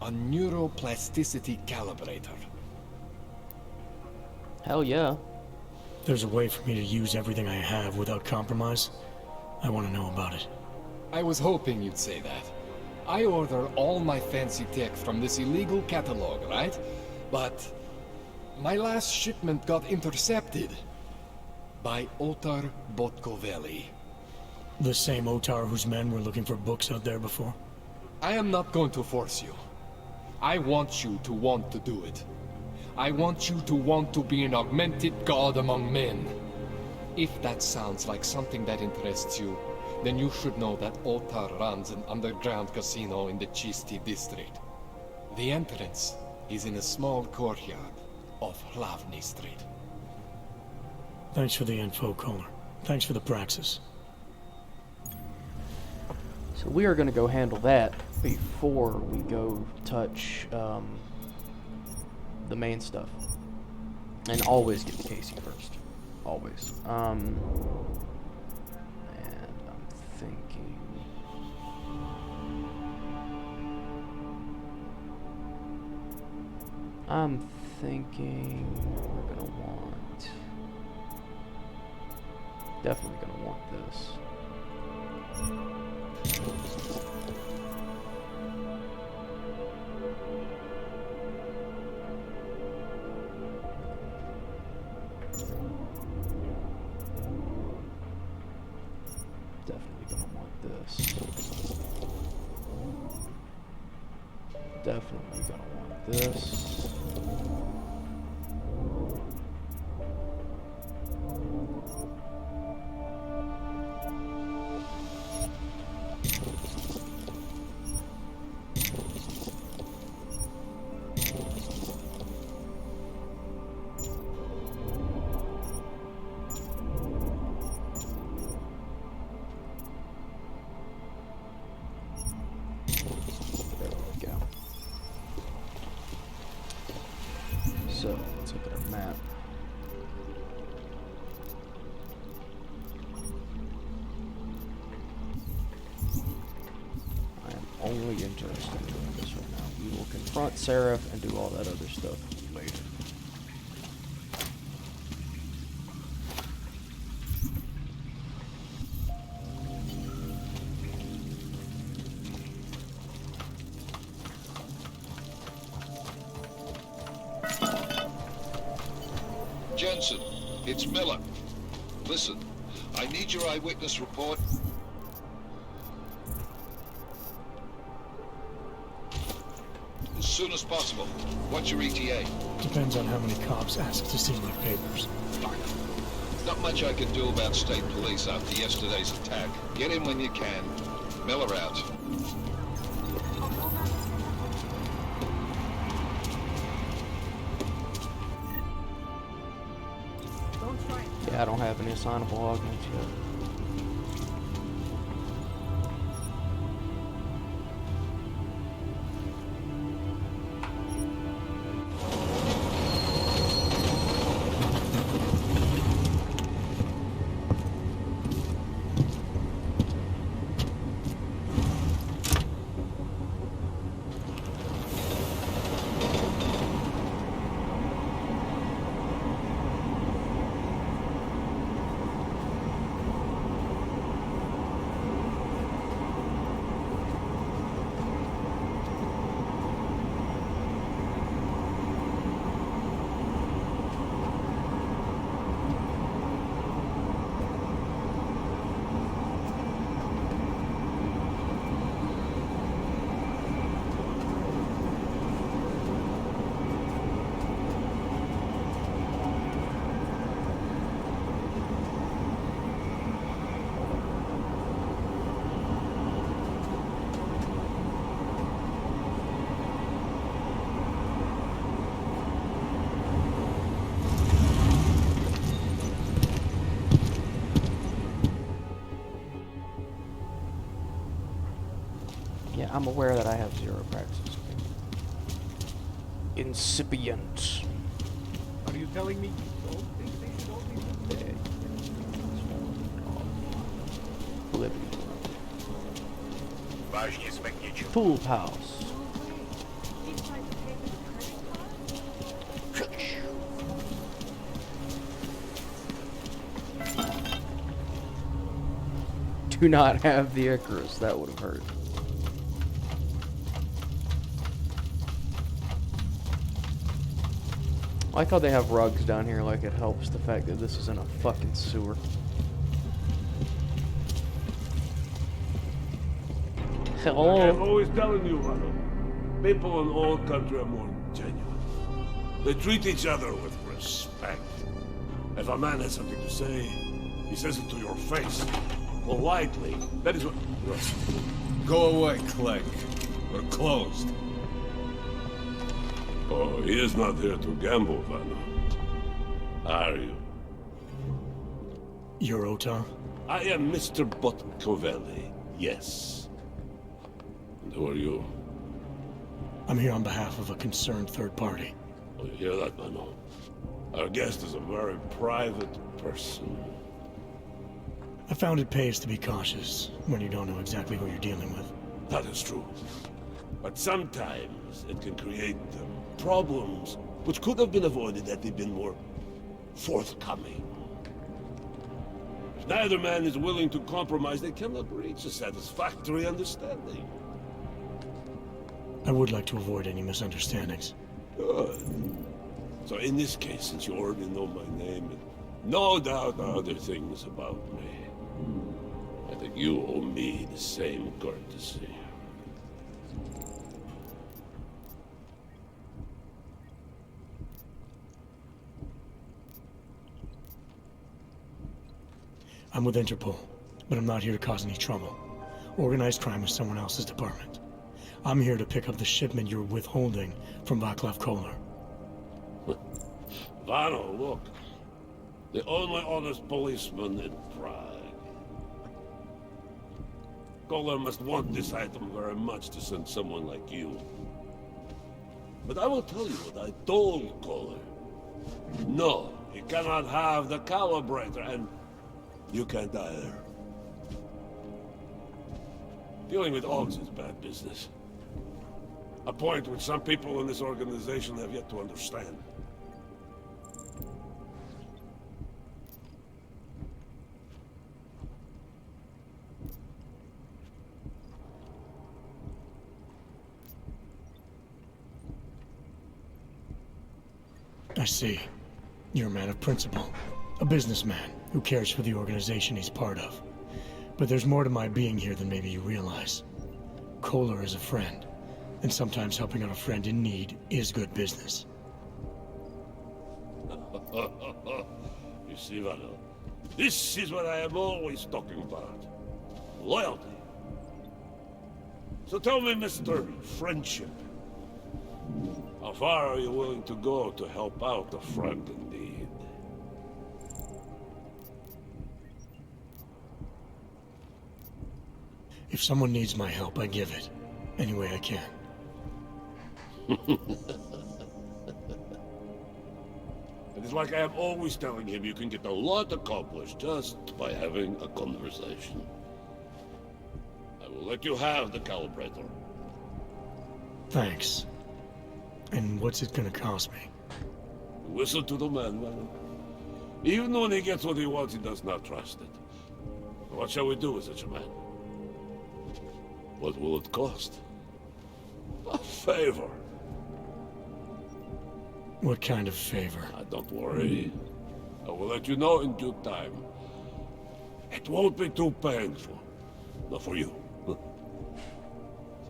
A neuroplasticity calibrator. Hell yeah. There's a way for me to use everything I have without compromise. I want to know about it. I was hoping you'd say that. I order all my fancy tech from this illegal catalog, right? But my last shipment got intercepted by Otar Botkoveli. The same Otar whose men were looking for books out there before? I am not going to force you. I want you to want to do it. I want you to want to be an augmented god among men. If that sounds like something that interests you, then you should know that Otar runs an underground casino in the Chisti district. The entrance is in a small courtyard off Hlavny Street. Thanks for the info, Kohler. Thanks for the praxis. So we are going to go handle that before we go touch the main stuff. And always get to Casey first. Always. And I'm thinking... we're going to want... Definitely going to want this. Definitely gonna want this. Definitely gonna want this. So, let's look at our map. I am only interested in doing this right now. We will confront Seraph and do all that other stuff later. Jensen, It's Miller. Listen, I need your eyewitness report. As soon as possible. What's your ETA? Depends on how many cops ask to see my papers. Fuck. Not much I can do about state police after yesterday's attack. Get in when you can. Miller out. Yeah, I don't have any assignable augments yet. Yeah, I'm aware that I have 0 practice. Incipient. Are you telling me you don't think they should all be dead? Pool house. Do not have the Icarus. That would have hurt. I like how they have rugs down here, like it helps the fact that this is in a fucking sewer. Hello. I'm always telling you, Rado. People in all country are more genuine. They treat each other with respect. If a man has something to say, he says it to your face. Politely. That is what... Go away, Clegg. We're closed. Oh, he is not here to gamble, Vanna. Are you? You're Ota? I am Mr. Botkovelli, yes. And who are you? I'm here on behalf of a concerned third party. Oh, you hear that, Vanna? Our guest is a very private person. I found it pays to be cautious when you don't know exactly who you're dealing with. That is true. But sometimes it can create problems which could have been avoided had they been more forthcoming. If neither man is willing to compromise, they cannot reach a satisfactory understanding. I would like to avoid any misunderstandings. Good. So in this case, since you already know my name, and no doubt other things about me, I think you owe me the same courtesy. I'm with Interpol, but I'm not here to cause any trouble. Organized crime is someone else's department. I'm here to pick up the shipment you're withholding from Václav Koller. Vano, look. The only honest policeman in Prague. Koller must want this item very much to send someone like you. But I will tell you what I told Koller. No, he cannot have the calibrator, and you can't either. Dealing with Augs is bad business. A point which some people in this organization have yet to understand. I see. You're a man of principle. A businessman who cares for the organization he's part of. But there's more to my being here than maybe you realize. Kohler is a friend, and sometimes helping out a friend in need is good business. You see, Vano, this is what I am always talking about. Loyalty. So tell me, Mr. Friendship, how far are you willing to go to help out a friend in need? If someone needs my help, I give it. Any way I can. It is like I am always telling him, you can get a lot accomplished just by having a conversation. I will let you have the calibrator. Thanks. And what's it gonna cost me? Listen to the man, man. Even when he gets what he wants, he does not trust it. What shall we do with such a man? What will it cost? A favor. What kind of favor? Don't worry. I will let you know in due time. It won't be too painful. Not for you.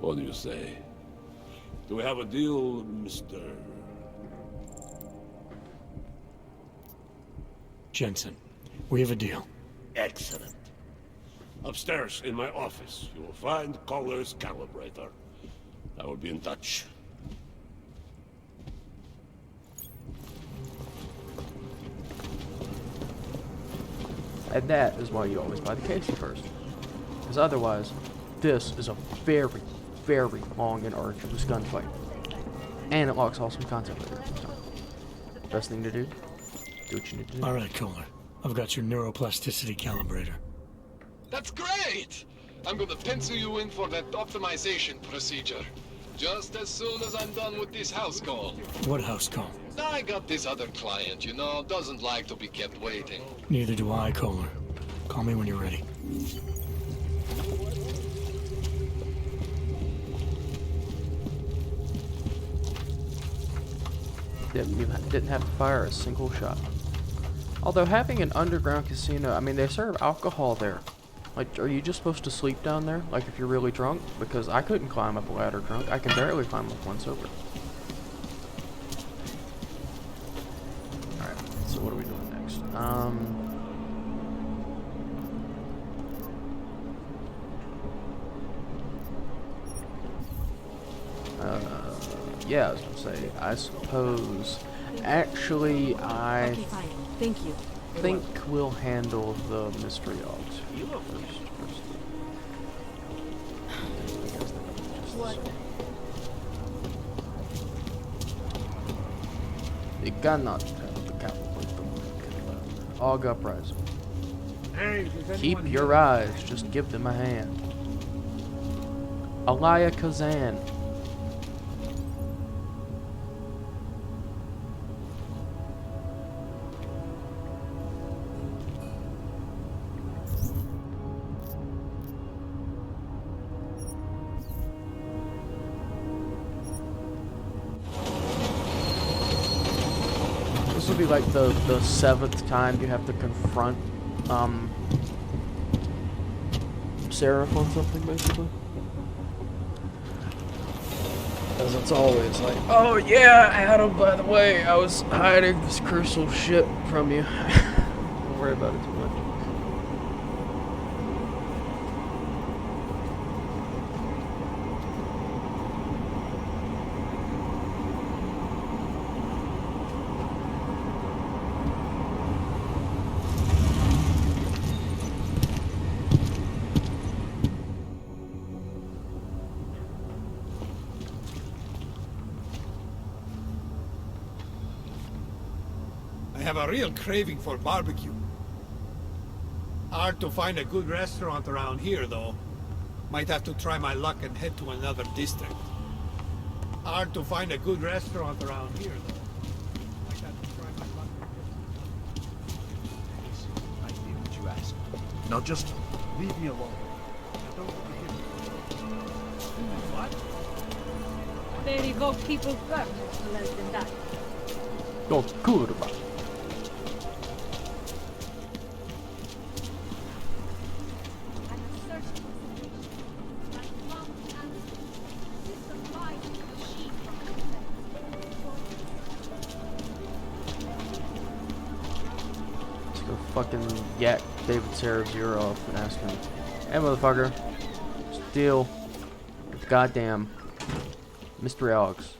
What do you say? Do we have a deal, Mr. Jensen, we have a deal. Excellent. Upstairs in my office, you will find Kohler's calibrator. I will be in touch. And that is why you always buy the casing first. Because otherwise, this is a very, very long and arduous gunfight. And it locks awesome content later. So, best thing to do, do what you need to do. Alright, Kohler. I've got your neuroplasticity calibrator. That's great! I'm gonna pencil you in for that optimization procedure. Just as soon as I'm done with this house call. What house call? I got this other client, you know, doesn't like to be kept waiting. Neither do I, Kohler. Call me when you're ready. Didn't have to fire a single shot. Although having an underground casino, I mean, they serve alcohol there. Like, are you just supposed to sleep down there? Like, if you're really drunk? Because I couldn't climb up a ladder drunk. I can barely climb up one sober. Alright, so what are we doing next? Yeah, I was gonna say, I suppose, actually, I Thank you. think we'll handle the mystery dogs first. What? You cannot tell the capital. Og uprising. Hey, Keep your eyes, just give them a hand. Alaya Kazan. This will be like the 7th time you have to confront Seraph on something, basically. Because it's always like, oh yeah, Adam, by the way, I was hiding this crucial shit from you. Don't worry about it too much. I have a real craving for barbecue. Hard to find a good restaurant around here, though. Might have to try my luck and head to another district. Hard to find a good restaurant around here, though. Might have to try my luck and I did what you asked. Now just leave me alone. I don't want to hear What? They revoke people's permits for less than that. Don't good about it. fucking yak David Sub-Zero up and ask him, "Hey, motherfucker, steal goddamn mystery Alex.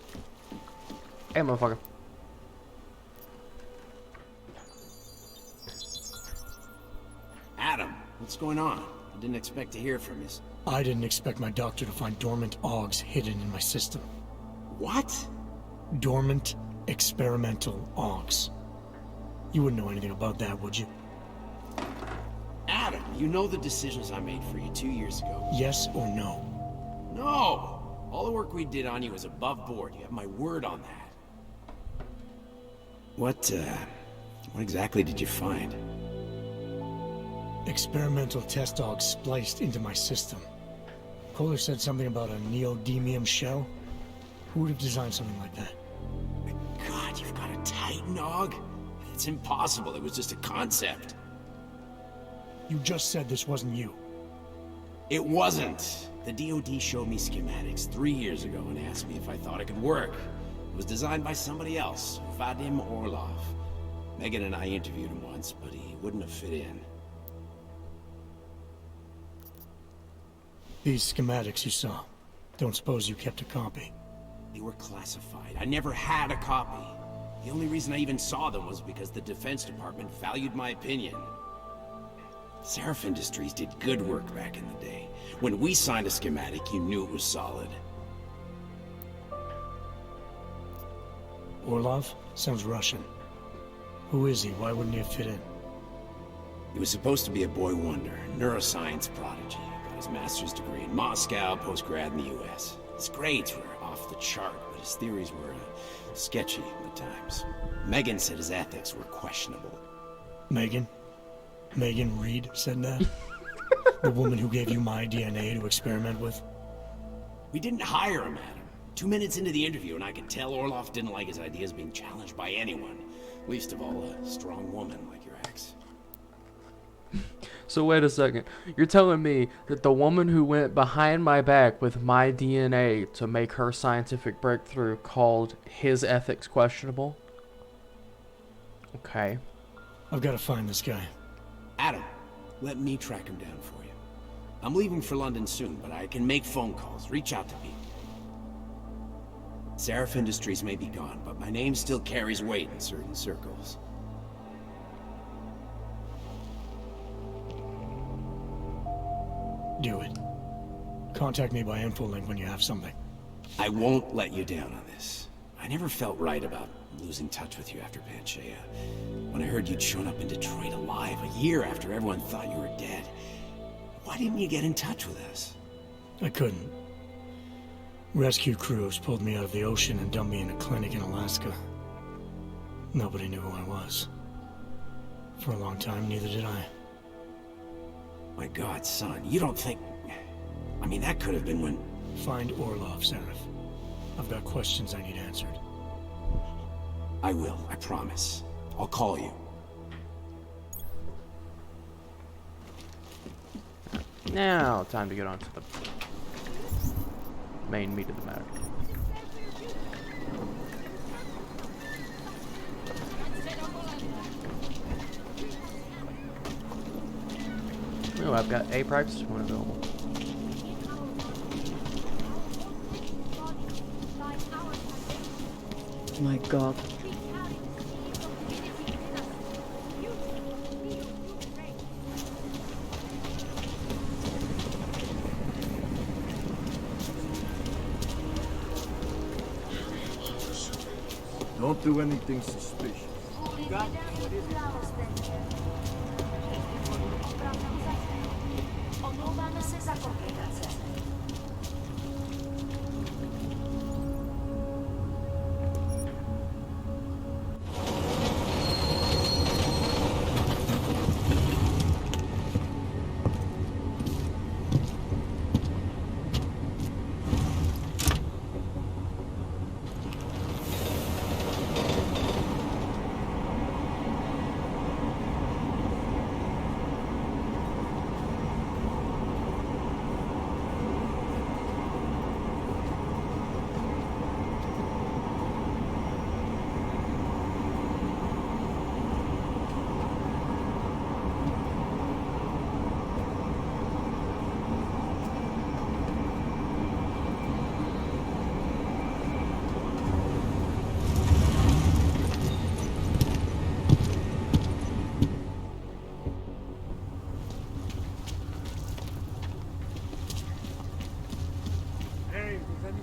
Hey, motherfucker." Adam, what's going on? I didn't expect to hear from you. I didn't expect my doctor to find dormant Augs hidden in my system. What? Dormant experimental Augs. You wouldn't know anything about that, would you? Adam, you know the decisions I made for you 2 years ago. Yes or no? No! All the work we did on you was above board. You have my word on that. What exactly did you find? Experimental test Augs spliced into my system. Kohler said something about a neodymium shell. Who would have designed something like that? God, you've got a Titan Aug? It's impossible. It was just a concept. You just said this wasn't you. It wasn't. The DoD showed me schematics 3 years ago and asked me if I thought it could work. It was designed by somebody else, Vadim Orlov. Megan and I interviewed him once, but he wouldn't have fit in. These schematics you saw, don't suppose you kept a copy? They were classified. I never had a copy. The only reason I even saw them was because the Defense Department valued my opinion. Seraph Industries did good work back in the day. When we signed a schematic, you knew it was solid. Orlov? Sounds Russian. Who is he? Why wouldn't he have fit in? He was supposed to be a boy wonder, neuroscience prodigy. Got his master's degree in Moscow, post-grad in the US. His grades were off the chart, but his theories were sketchy at times. Megan said his ethics were questionable. Megan? Megan Reed said that? The woman who gave you my DNA to experiment with? We didn't hire him, Adam. 2 minutes into the interview, and I could tell Orlov didn't like his ideas being challenged by anyone. Least of all, a strong woman like your ex. So wait a second. You're telling me that the woman who went behind my back with my DNA to make her scientific breakthrough called his ethics questionable? Okay. I've got to find this guy. Adam, let me track him down for you. I'm leaving for London soon, but I can make phone calls, reach out to people. Seraph Industries may be gone, but my name still carries weight in certain circles. Do it. Contact me by infolink when you have something. I won't let you down on this. I never felt right about losing touch with you after Panchaea. When I heard you'd shown up in Detroit alive a year after everyone thought you were dead. Why didn't you get in touch with us? I couldn't. Rescue crews pulled me out of the ocean and dumped me in a clinic in Alaska. Nobody knew who I was. For a long time, neither did I. My God, son, you don't think... I mean, that could have been when... Find Orlov, Seraph. I've got questions I need answered. I will, I promise. I'll call you. Now, time to get on to the main meat of the matter. Oh, I've got a practice one available. My God. Don't do anything suspicious.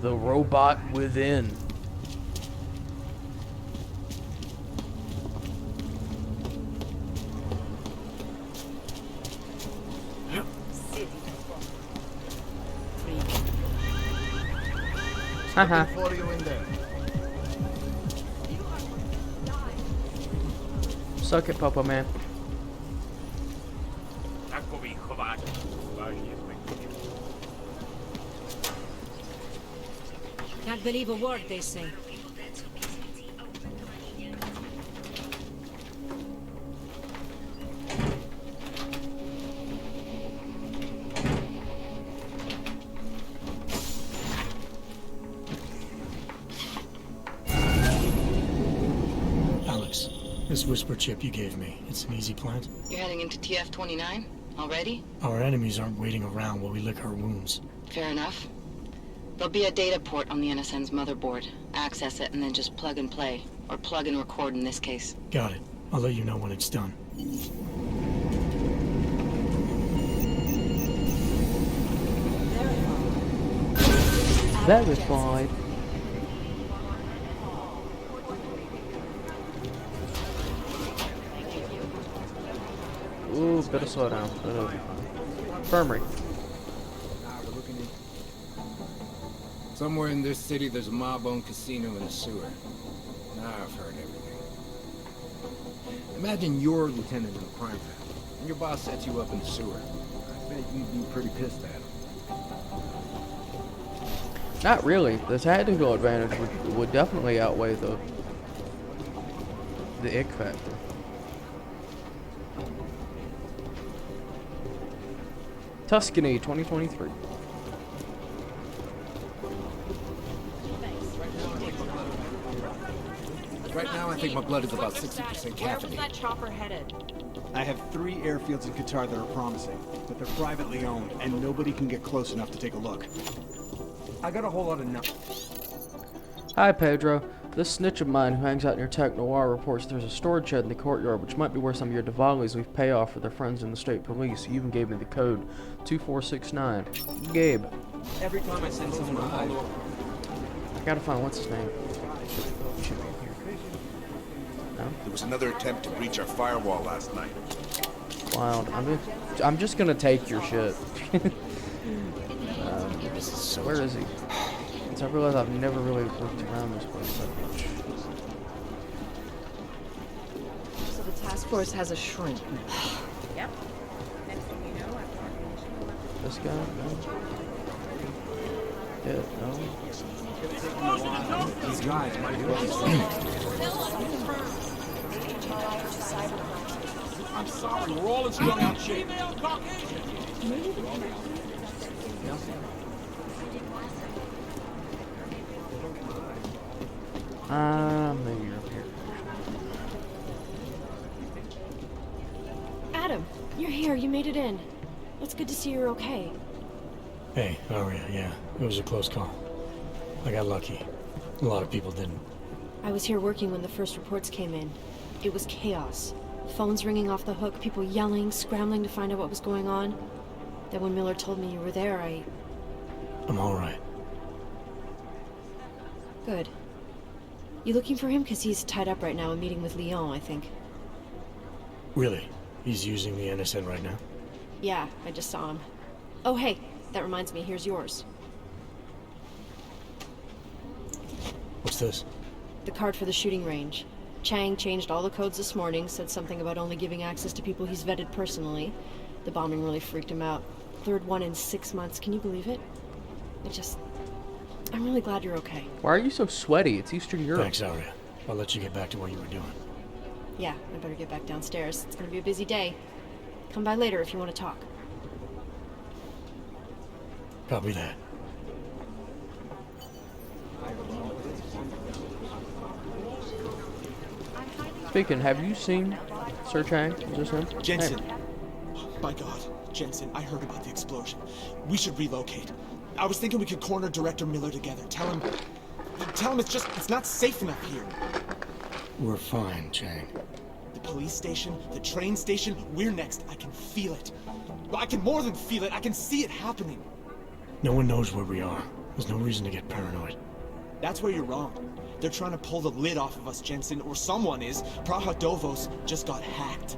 The robot within. Haha. For you in there. Suck it, Papa Man. Can't believe a word they say. Alex, this whisper chip you gave me, it's an easy plant? You're heading into TF-29 already? Our enemies aren't waiting around while we lick our wounds. Fair enough. There'll be a data port on the NSN's motherboard. Access it and then just plug and play. Or plug and record in this case. Got it. I'll let you know when it's done. Verified. Ooh, better slow down. That'll be fine. Infirmary. Somewhere in this city, there's a mob-owned casino in the sewer. Now I've heard everything. Imagine you're a lieutenant in a crime family, and your boss sets you up in the sewer. I bet you'd be pretty pissed at him. Not really. The tactical advantage would definitely outweigh the ick factor. Tuscany 2023. Right now, I think my blood is about 60% Where was caffeinated. that chopper headed? I have 3 airfields in Qatar that are promising, but they're privately owned, and nobody can get close enough to take a look. I got a whole lot of numbers. Hi, Pedro. This snitch of mine who hangs out near Tech Noir reports there's a storage shed in the courtyard which might be where some of your Diwalis leave payoff for their friends in the state police. He even gave me the code 2469. Gabe. Every time I send someone to follow up. I gotta find what's his name. No? There was another attempt to breach our firewall last night. Wild. I'm just gonna take your shit. Where is he? Since I realize I've never really looked around this place that much. So the task force has a shrink. Yep. Next thing you know, This guy? No. Yeah, no. These guys might be I'm sorry, we're all in strung out shape. Maybe you're up here. Adam, you're here. You made it in. It's good to see you're okay. Hey, Aria, yeah. It was a close call. I got lucky. A lot of people didn't. I was here working when the first reports came in. It was chaos. Phones ringing off the hook, people yelling, scrambling to find out what was going on. Then when Miller told me you were there, I'm alright. Good. You looking for him? Because he's tied up right now and meeting with Leon, I think. Really? He's using the NSN right now? Yeah, I just saw him. Oh, hey, that reminds me, here's yours. What's this? The card for the shooting range. Chang changed all the codes this morning, said something about only giving access to people he's vetted personally. The bombing really freaked him out. Third one in 6 months, can you believe it? I'm really glad you're okay. Why are you so sweaty? It's Eastern Europe. Thanks, Aria. I'll let you get back to what you were doing. Yeah, I better get back downstairs. It's gonna be a busy day. Come by later if you want to talk. Copy that. Speaking, have you seen Sir Chang? Is this him? Jensen. Hey. By God, Jensen, I heard about the explosion. We should relocate. I was thinking we could corner Director Miller together. Tell him it's not safe enough here. We're fine, Chang. The police station, the train station, we're next. I can feel it. I can more than feel it. I can see it happening. No one knows where we are. There's no reason to get paranoid. That's where you're wrong. They're trying to pull the lid off of us, Jensen, or someone is. Praha Dovos just got hacked.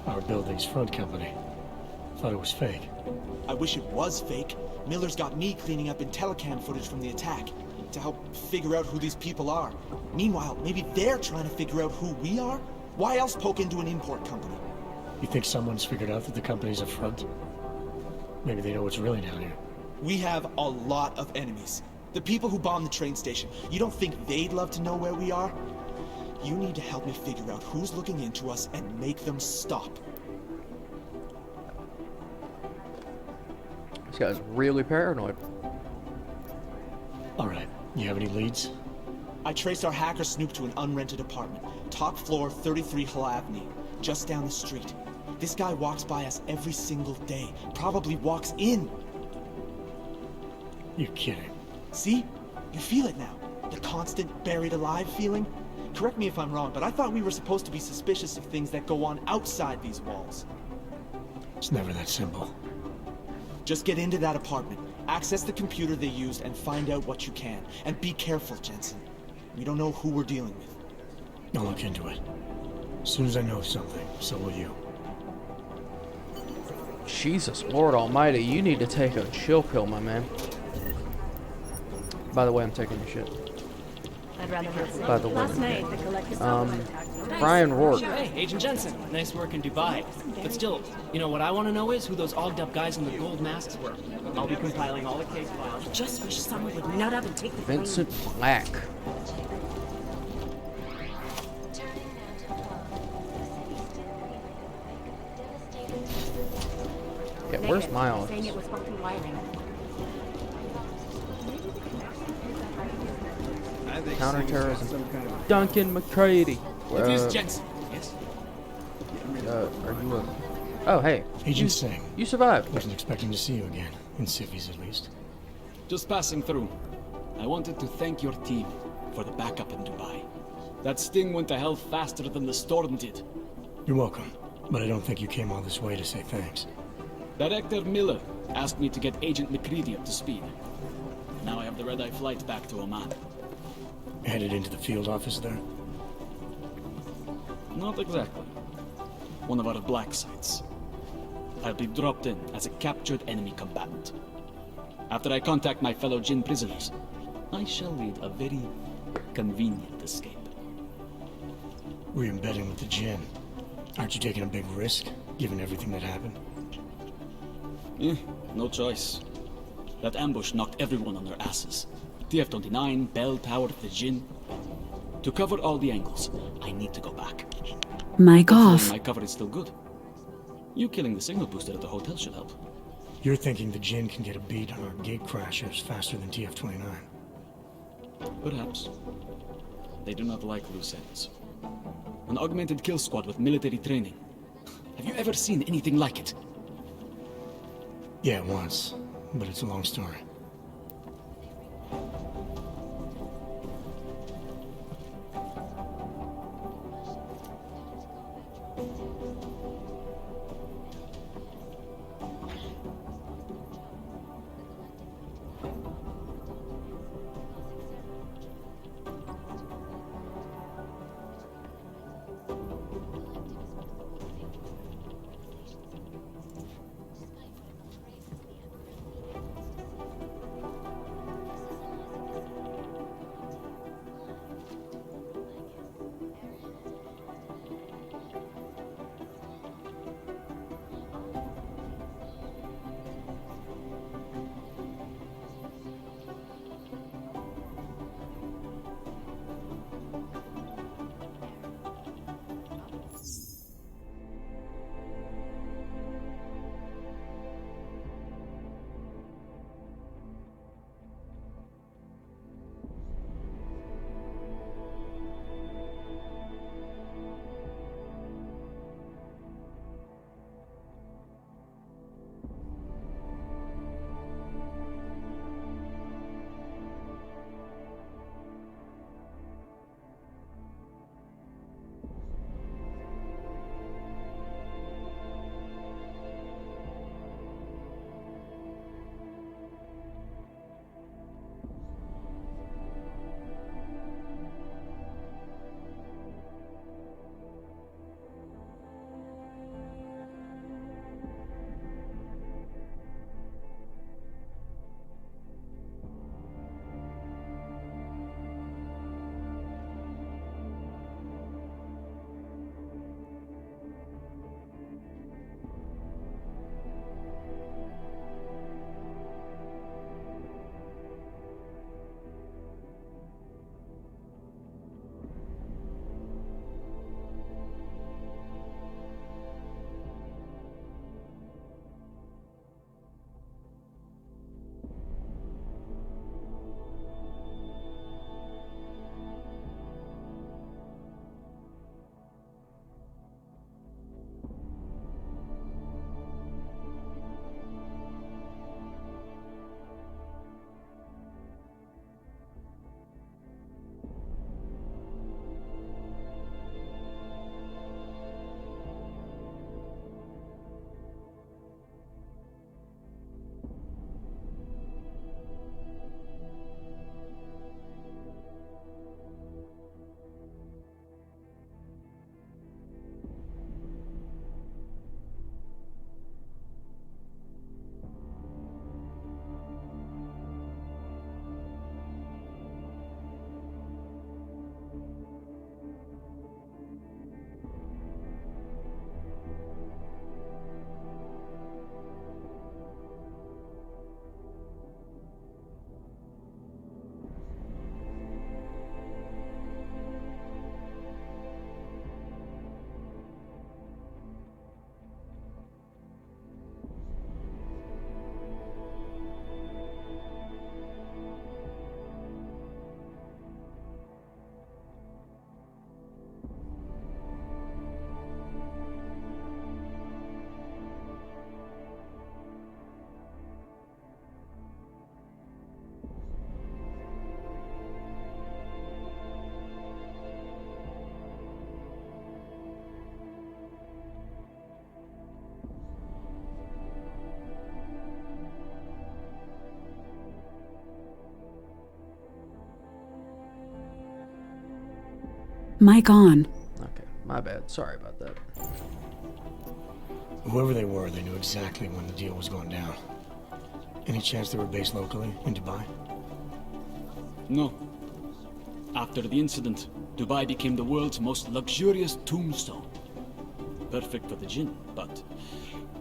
Our building's front company. Thought it was fake. I wish it was fake. Miller's got me cleaning up IntelliCam footage from the attack to help figure out who these people are. Meanwhile, maybe they're trying to figure out who we are? Why else poke into an import company? You think someone's figured out that the company's a front? Maybe they know what's really down here. We have a lot of enemies. The people who bombed the train station. You don't think they'd love to know where we are? You need to help me figure out who's looking into us and make them stop. This guy's really paranoid. Alright, you have any leads? I traced our hacker snoop to an unrented apartment. Top floor, 33 Hull Avenue. Just down the street. This guy walks by us every single day. Probably walks in. You're kidding. See? You feel it now. The constant buried alive feeling. Correct me if I'm wrong, but I thought we were supposed to be suspicious of things that go on outside these walls. It's never that simple. Just get into that apartment, access the computer they used, and find out what you can. And be careful, Jensen. We don't know who we're dealing with. I'll look into it. As soon as I know something, so will you. Jesus, Lord Almighty, you need to take a chill pill, my man. By the way, I'm taking a shit. I'd rather not. By the way. Last night, the collective Brian Rourke. Hey, Agent Jensen. Nice work in Dubai. But still, you know what I want to know is who those ogged-up guys in the gold masks were. I'll be compiling all the case files. I just wish someone would nut up and take the Vincent Black. Yeah, where's Miles? Saying it was faulty wiring. Counterterrorism. Duncan McCready. It is Jensen. Yes. Are you a... Oh, hey. Agent Singh. You survived. Wasn't expecting to see you again. In civvies, at least. Just passing through. I wanted to thank your team for the backup in Dubai. That sting went to hell faster than the storm did. You're welcome. But I don't think you came all this way to say thanks. Director Miller asked me to get Agent McCready up to speed. Now I have the red-eye flight back to Oman. Headed into the field office there? Not exactly. One of our black sites. I'll be dropped in as a captured enemy combatant. After I contact my fellow Jinn prisoners, I shall lead a very convenient escape. Re-embedding with the Jinn. Aren't you taking a big risk, given everything that happened? No choice. That ambush knocked everyone on their asses. TF-29, Bell Tower, the Jinn. To cover all the angles, I need to go back. Mic off. My cover is still good. You killing the signal booster at the hotel should help. You're thinking the Jinn can get a beat on our gate crashers faster than TF-29. Perhaps. They do not like loose ends. An augmented kill squad with military training. Have you ever seen anything like it? Yeah, once. But it's a long story. Mic on. Okay, my bad. Sorry about that. Whoever they were, they knew exactly when the deal was going down. Any chance they were based locally in Dubai? No. After the incident, Dubai became the world's most luxurious tombstone. Perfect for the jinn, but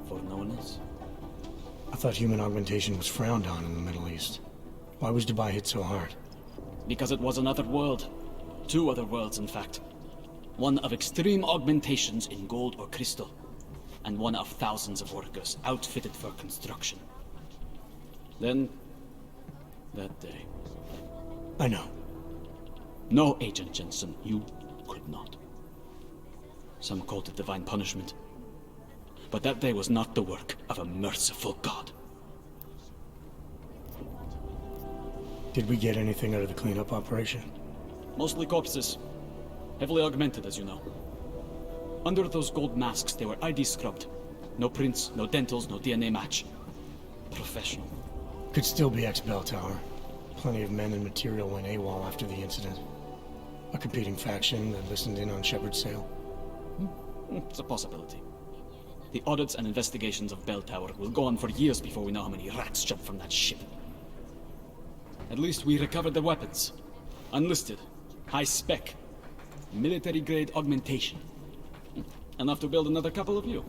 for no one else. I thought human augmentation was frowned on in the Middle East. Why was Dubai hit so hard? Because it was another world. 2 other worlds, in fact. One of extreme augmentations in gold or crystal, and one of thousands of workers outfitted for construction. Then, that day... I know. No, Agent Jensen, you could not. Some called it divine punishment. But that day was not the work of a merciful God. Did we get anything out of the cleanup operation? Mostly corpses. Heavily augmented, as you know. Under those gold masks, they were ID scrubbed. No prints, no dentals, no DNA match. Professional. Could still be ex-Bell Tower. Plenty of men and material went AWOL after the incident. A competing faction that listened in on Shepard's sale. It's a possibility. The audits and investigations of Bell Tower will go on for years before we know how many rats jumped from that ship. At least we recovered the weapons. Unlisted. High spec. Military-grade augmentation. Enough to build another couple of you.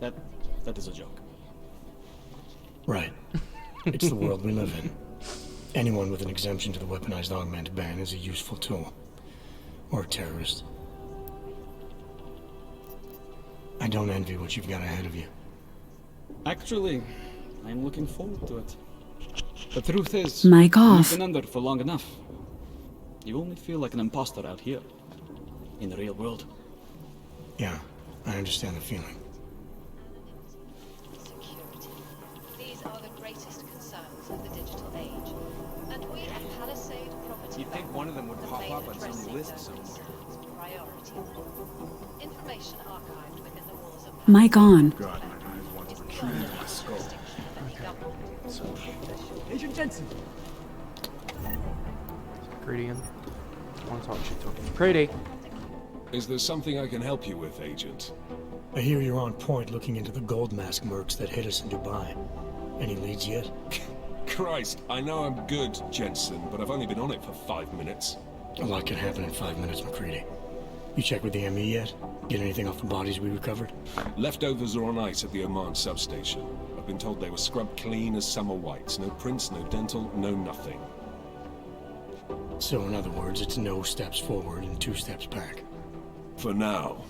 That is a joke. Right. It's the world we live in. Anyone with an exemption to the weaponized augment ban is a useful tool. Or a terrorist. I don't envy what you've got ahead of you. Actually, I'm looking forward to it. The truth is, Mic off. You've been under for long enough. You only feel like an imposter out here. In the real world. Yeah, I understand the feeling. Security. These are the greatest concerns of the digital age. And we at Palisade Property You'd think one of them would pop up on some list somewhere. Priority. Information archived within the walls of Mic on. God, my eyes want to retrieve my skull. Agent Jensen! Gradian. I want to talk shit to him. Grady! Is there something I can help you with, Agent? I hear you're on point looking into the gold mask mercs that hit us in Dubai. Any leads yet? Christ, I know I'm good, Jensen, but I've only been on it for 5 minutes. A lot can happen in 5 minutes, McCready. You checked with the ME yet? Get anything off the bodies we recovered? Leftovers are on ice at the Oman substation. I've been told they were scrubbed clean as summer whites. No prints, no dental, no nothing. So in other words, it's no steps forward and 2 steps back. For now.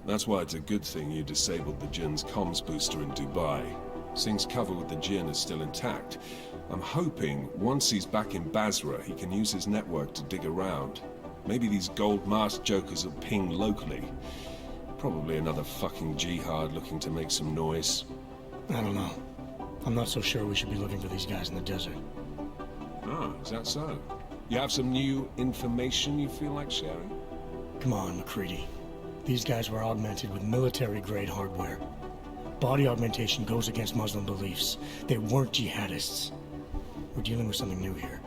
That's why it's a good thing you disabled the Jinn's comms booster in Dubai. Singh's cover with the Jinn is still intact. I'm hoping once he's back in Basra, he can use his network to dig around. Maybe these gold mask jokers will ping locally. Probably another fucking jihad looking to make some noise. I don't know. I'm not so sure we should be looking for these guys in the desert. Ah, is that so? You have some new information you feel like sharing? Come on, McCready. These guys were augmented with military-grade hardware. Body augmentation goes against Muslim beliefs. They weren't jihadists. We're dealing with something new here.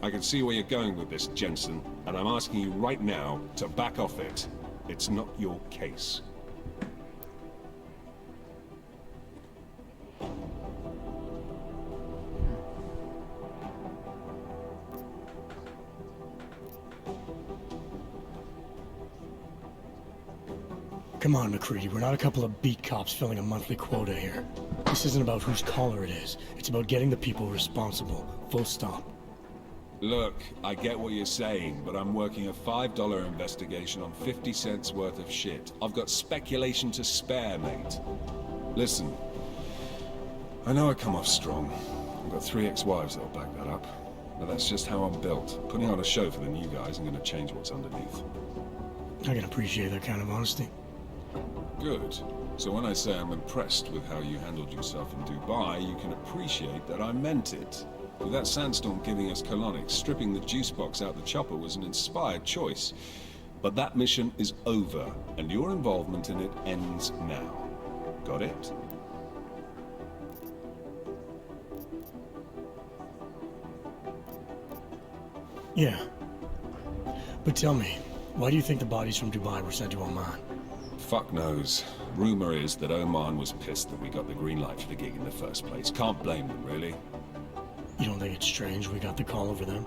I can see where you're going with this, Jensen, and I'm asking you right now to back off it. It's not your case. Come on, McCready. We're not a couple of beat cops filling a monthly quota here. This isn't about whose collar it is. It's about getting the people responsible. Full stop. Look, I get what you're saying, but I'm working a $5 investigation on 50 cents worth of shit. I've got speculation to spare, mate. Listen, I know I come off strong. I've got 3 ex-wives that'll back that up. But that's just how I'm built. Putting on a show for the new guys ain't gonna change what's underneath. I can appreciate that kind of honesty. Good. So when I say I'm impressed with how you handled yourself in Dubai, you can appreciate that I meant it. With that sandstorm giving us colonics, stripping the juice box out the chopper was an inspired choice. But that mission is over, and your involvement in it ends now. Got it? Yeah. But tell me, why do you think the bodies from Dubai were sent to Oman? Fuck knows. Rumor is that Oman was pissed that we got the green light for the gig in the first place. Can't blame them, really. You don't think it's strange we got the call over them?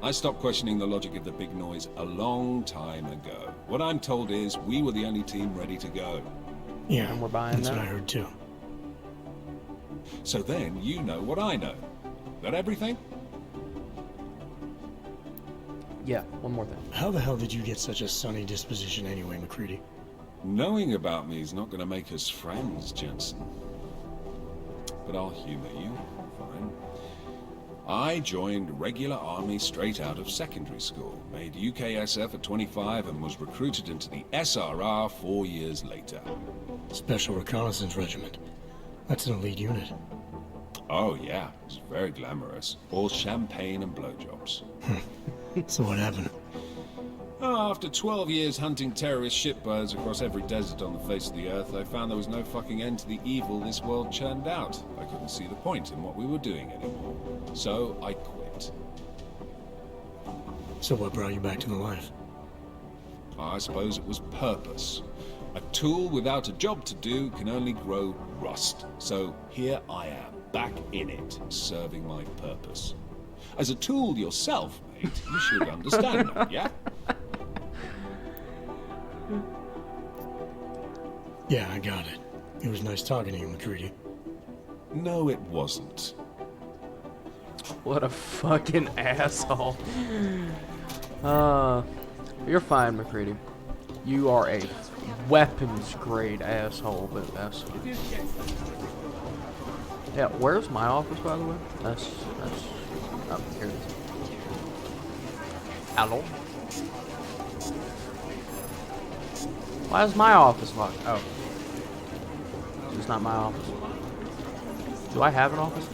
I stopped questioning the logic of the big noise a long time ago. What I'm told is we were the only team ready to go. Yeah, And we're buying that's that. what I heard too. So then you know what I know. That everything? Yeah, one more thing. How the hell did you get such a sunny disposition anyway, McCready? Knowing about me is not going to make us friends, Jensen. But I'll humor you. Fine. I joined regular army straight out of secondary school, made UKSF at 25 and was recruited into the SRR 4 years later. Special Reconnaissance Regiment. That's an elite unit. Oh yeah, it's very glamorous. All champagne and blowjobs. So what happened? After 12 years hunting terrorist shitbirds across every desert on the face of the earth, I found there was no fucking end to the evil this world churned out. I couldn't see the point in what we were doing anymore. So I quit. So what brought you back to the life? I suppose it was purpose. A tool without a job to do can only grow rust. So here I am, back in it, serving my purpose. As a tool yourself, mate, you should understand that, yeah? Yeah, I got it. It was nice talking to you, McCready. No, it wasn't. What a fucking asshole. You're fine, McCready. You are a weapons grade asshole, but that's... Yeah, where's my office, by the way? That's... Oh, here it is. Hello? Why is my office locked? Oh. It's not my office. Do I have an office?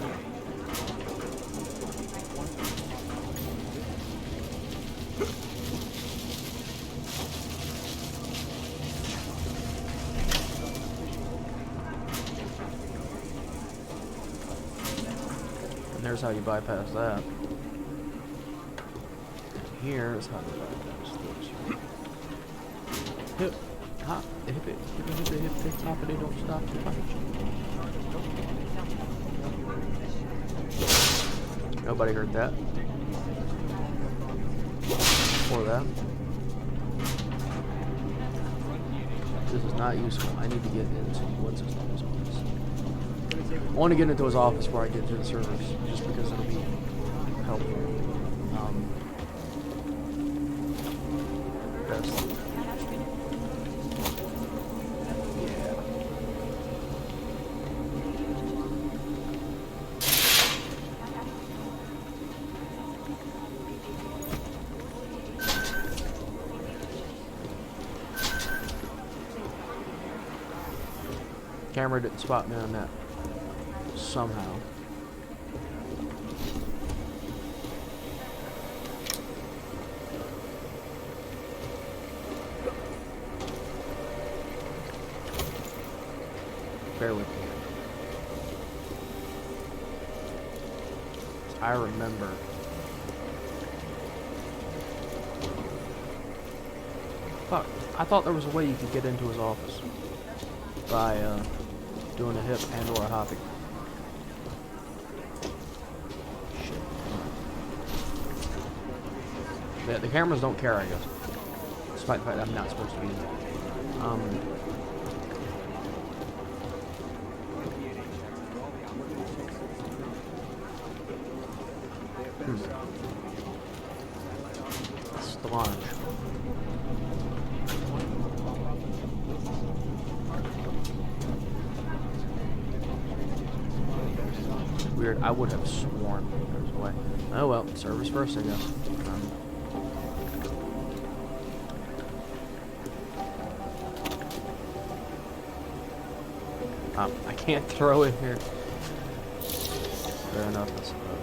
And there's how you bypass that. And here is how you bypass this. Hip, hop, hip it, hoppity, don't stop the punch. Nobody heard that. Or that. This is not useful. I need to get into what's his name's office. I want to get into his office before I get to the servers, just because it'll be helpful. Best. Camera didn't spot me on that. Somehow. Bear with me. I remember. Fuck. I thought there was a way you could get into his office. By, doing a hip and or a hopping. Shit. Yeah, the cameras don't care, I guess. Despite the fact that I'm not supposed to be in there. It's the launch. Weird. I would have sworn there was a way. Oh well, service first, I guess. I can't throw it here. Fair enough, I suppose.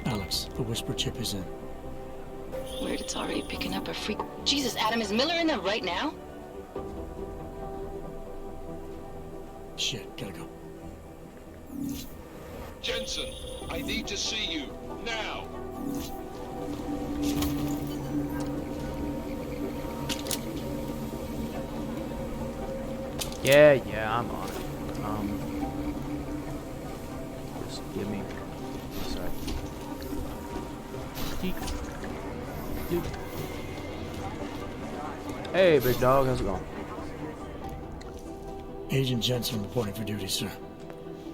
Alex, the whisper chip is in. Weird, it's already picking up a freak. Jesus, Adam, is Miller in there right now? Shit, gotta go. Jensen, I need to see you, now! Yeah, I'm on it. Just give me a sec. Dude. Hey, big dog, how's it going? Agent Jensen reporting for duty, sir.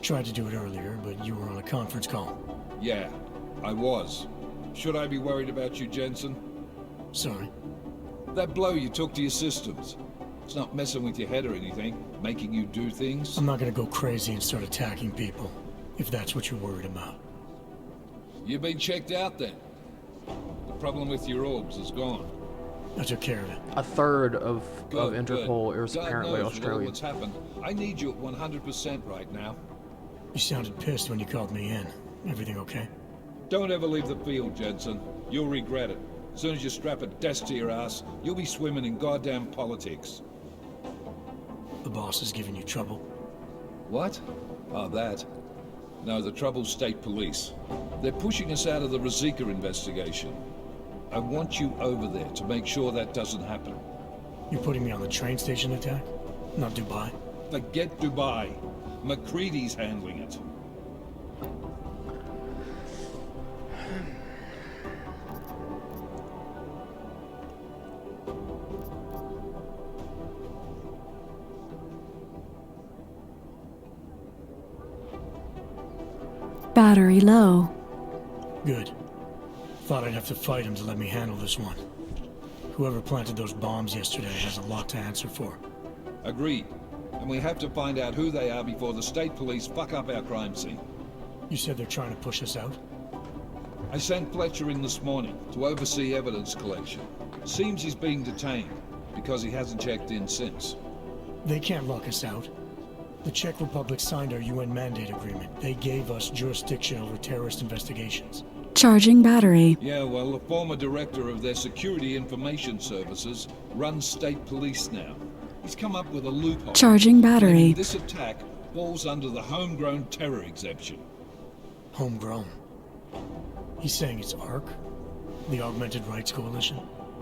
Tried to do it earlier, but you were on a conference call. Yeah, I was. Should I be worried about you, Jensen? Sorry. That blow you took to your systems. It's not messing with your head or anything, making you do things. I'm not gonna go crazy and start attacking people, if that's what you're worried about. You've been checked out then. The problem with your orbs is gone. I took care of it. A third of Good, Interpol good. is God apparently knows with all Australian. what's happened. I need you at 100% right now. You sounded pissed when you called me in. Everything okay? Don't ever leave the field, Jensen. You'll regret it. As soon as you strap a desk to your ass, you'll be swimming in goddamn politics. The boss is giving you trouble? What? Oh, that. No, the trouble's state police. They're pushing us out of the Rosika investigation. I want you over there to make sure that doesn't happen. You're putting me on the train station attack? Not Dubai? Forget Dubai. McCready's handling it. Battery low. Good. Thought I'd have to fight him to let me handle this one. Whoever planted those bombs yesterday has a lot to answer for. Agreed. And we have to find out who they are before the state police fuck up our crime scene. You said they're trying to push us out? I sent Fletcher in this morning to oversee evidence collection. Seems he's being detained, because he hasn't checked in since. They can't lock us out. The Czech Republic signed our UN mandate agreement. They gave us jurisdiction over terrorist investigations. Charging battery. Yeah, well, the former director of their security information services runs state police now. He's come up with a loophole. Charging battery. Claiming this attack falls under the homegrown terror exemption. Homegrown? He's saying it's ARC? The Augmented Rights Coalition?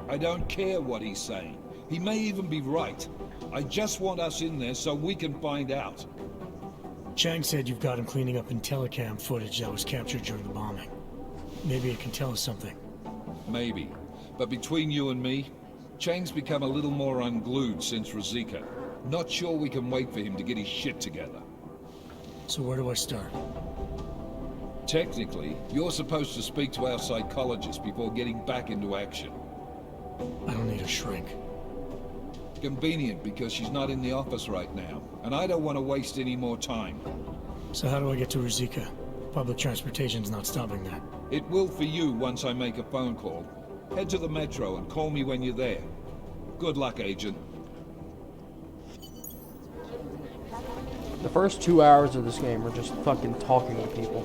I don't care what he's saying. He may even be right. I just want us in there so we can find out. Chang said you've got him cleaning up Intellicam footage that was captured during the bombing. Maybe it can tell us something. Maybe. But between you and me, Chang's become a little more unglued since Rosika. Not sure we can wait for him to get his shit together. So where do I start? Technically, you're supposed to speak to our psychologist before getting back into action. I don't need a shrink. Convenient, because she's not in the office right now, and I don't want to waste any more time. So how do I get to Rosika? Public transportation's not stopping that. It will for you once I make a phone call. Head to the metro and call me when you're there. Good luck, Agent. The first 2 hours of this game are just fucking talking with people.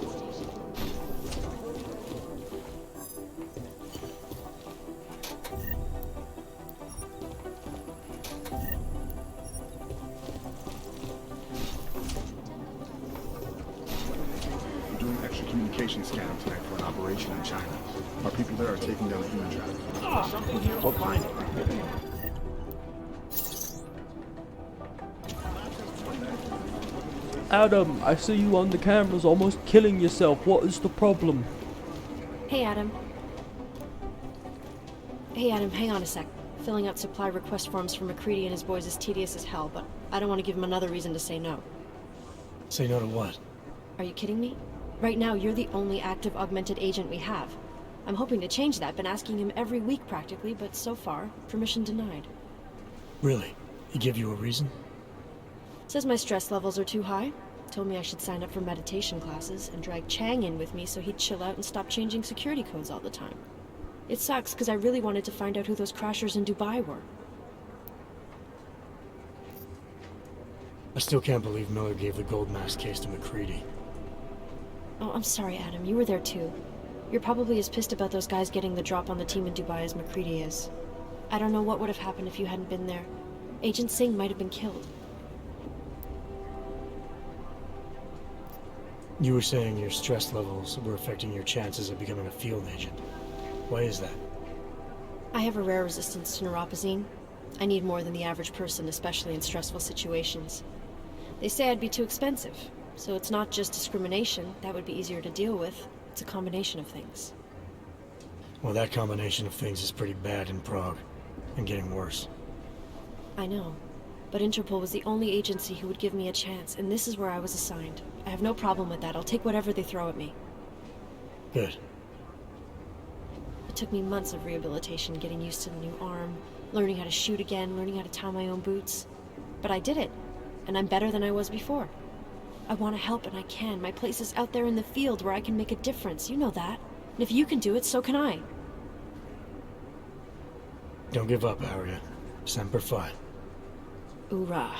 We're doing extra communication scanning tonight for an operation in China. Our people there are taking down human trafficking. Something here will find it. Adam, I see you on the cameras almost killing yourself. What is the problem? Hey, Adam. Hey, Adam, hang on a sec. Filling out supply request forms for McCready and his boys is tedious as hell, but I don't want to give him another reason to say no. Say no to what? Are you kidding me? Right now, you're the only active augmented agent we have. I'm hoping to change that, been asking him every week practically, but so far, permission denied. Really? He gave you a reason? Says my stress levels are too high. Told me I should sign up for meditation classes and drag Chang in with me so he'd chill out and stop changing security codes all the time. It sucks because I really wanted to find out who those crashers in Dubai were. I still can't believe Miller gave the gold mask case to McCready. Oh, I'm sorry, Adam. You were there too. You're probably as pissed about those guys getting the drop on the team in Dubai as McCready is. I don't know what would have happened if you hadn't been there. Agent Singh might have been killed. You were saying your stress levels were affecting your chances of becoming a field agent. Why is that? I have a rare resistance to neuropazine. I need more than the average person, especially in stressful situations. They say I'd be too expensive, so it's not just discrimination. That would be easier to deal with. It's a combination of things. Well, that combination of things is pretty bad in Prague, and getting worse. I know, but Interpol was the only agency who would give me a chance, and this is where I was assigned. I have no problem with that. I'll take whatever they throw at me. Good. It took me months of rehabilitation, getting used to the new arm, learning how to shoot again, learning how to tie my own boots. But I did it, and I'm better than I was before. I want to help, and I can. My place is out there in the field where I can make a difference. You know that. And if you can do it, so can I. Don't give up, Harriet. Semper Fi. Hoorah.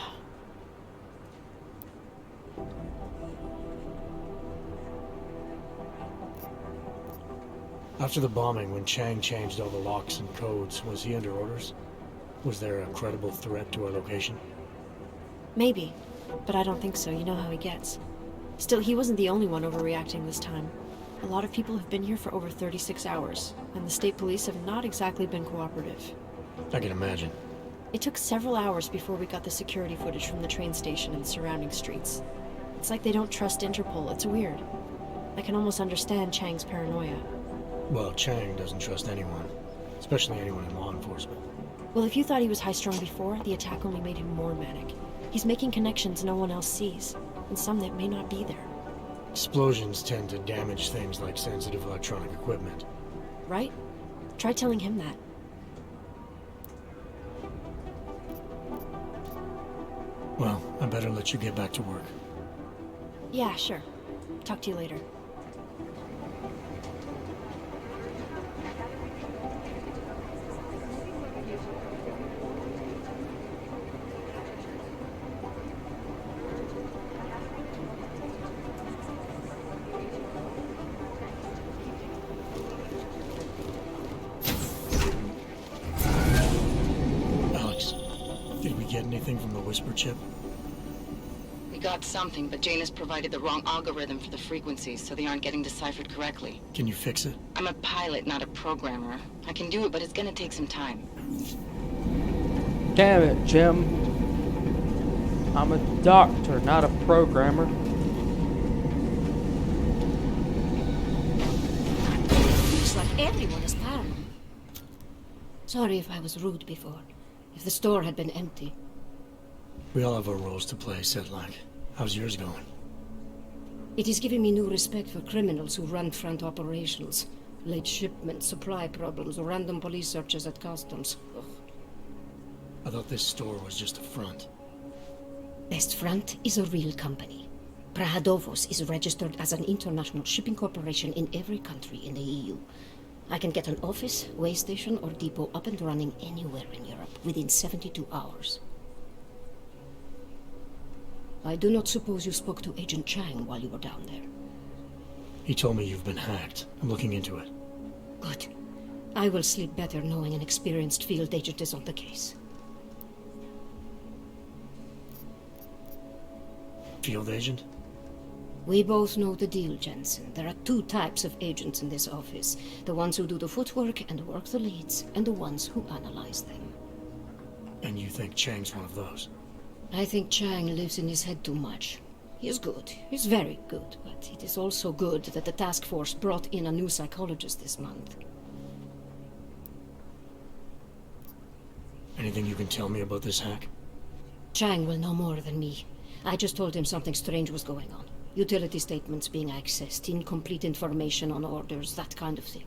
After the bombing, when Chang changed all the locks and codes, was he under orders? Was there a credible threat to our location? Maybe, but I don't think so. You know how he gets. Still, he wasn't the only one overreacting this time. A lot of people have been here for over 36 hours, and the state police have not exactly been cooperative. I can imagine. It took several hours before we got the security footage from the train station and the surrounding streets. It's like they don't trust Interpol. It's weird. I can almost understand Chang's paranoia. Well, Chang doesn't trust anyone, especially anyone in law enforcement. Well, if you thought he was high-strung before, the attack only made him more manic. He's making connections no one else sees, and some that may not be there. Explosions tend to damage things like sensitive electronic equipment. Right? Try telling him that. Well, I better let you get back to work. Yeah, sure. Talk to you later. Anything from the Whisper chip? We got something, but Jane has provided the wrong algorithm for the frequencies, so they aren't getting deciphered correctly. Can you fix it? I'm a pilot, not a programmer. I can do it, but it's gonna take some time. Damn it, Jim. I'm a doctor, not a programmer. Looks like everyone is paranoid. Sorry if I was rude before. If the store had been empty. We all have our roles to play, Sedlak. How's yours going? It is giving me new respect for criminals who run front operations. Late shipments, supply problems, or random police searches at customs. Ugh. I thought this store was just a front. Best Front is a real company. Prahadovos is registered as an international shipping corporation in every country in the EU. I can get an office, way station, or depot up and running anywhere in Europe within 72 hours. I do not suppose you spoke to Agent Chang while you were down there. He told me you've been hacked. I'm looking into it. Good. I will sleep better knowing an experienced field agent is on the case. Field agent? We both know the deal, Jensen. There are two types of agents in this office. The ones who do the footwork and work the leads, and the ones who analyze them. And you think Chang's one of those? I think Chang lives in his head too much. He is good. He's very good. But it is also good that the task force brought in a new psychologist this month. Anything you can tell me about this hack? Chang will know more than me. I just told him something strange was going on. Utility statements being accessed, incomplete information on orders, that kind of thing.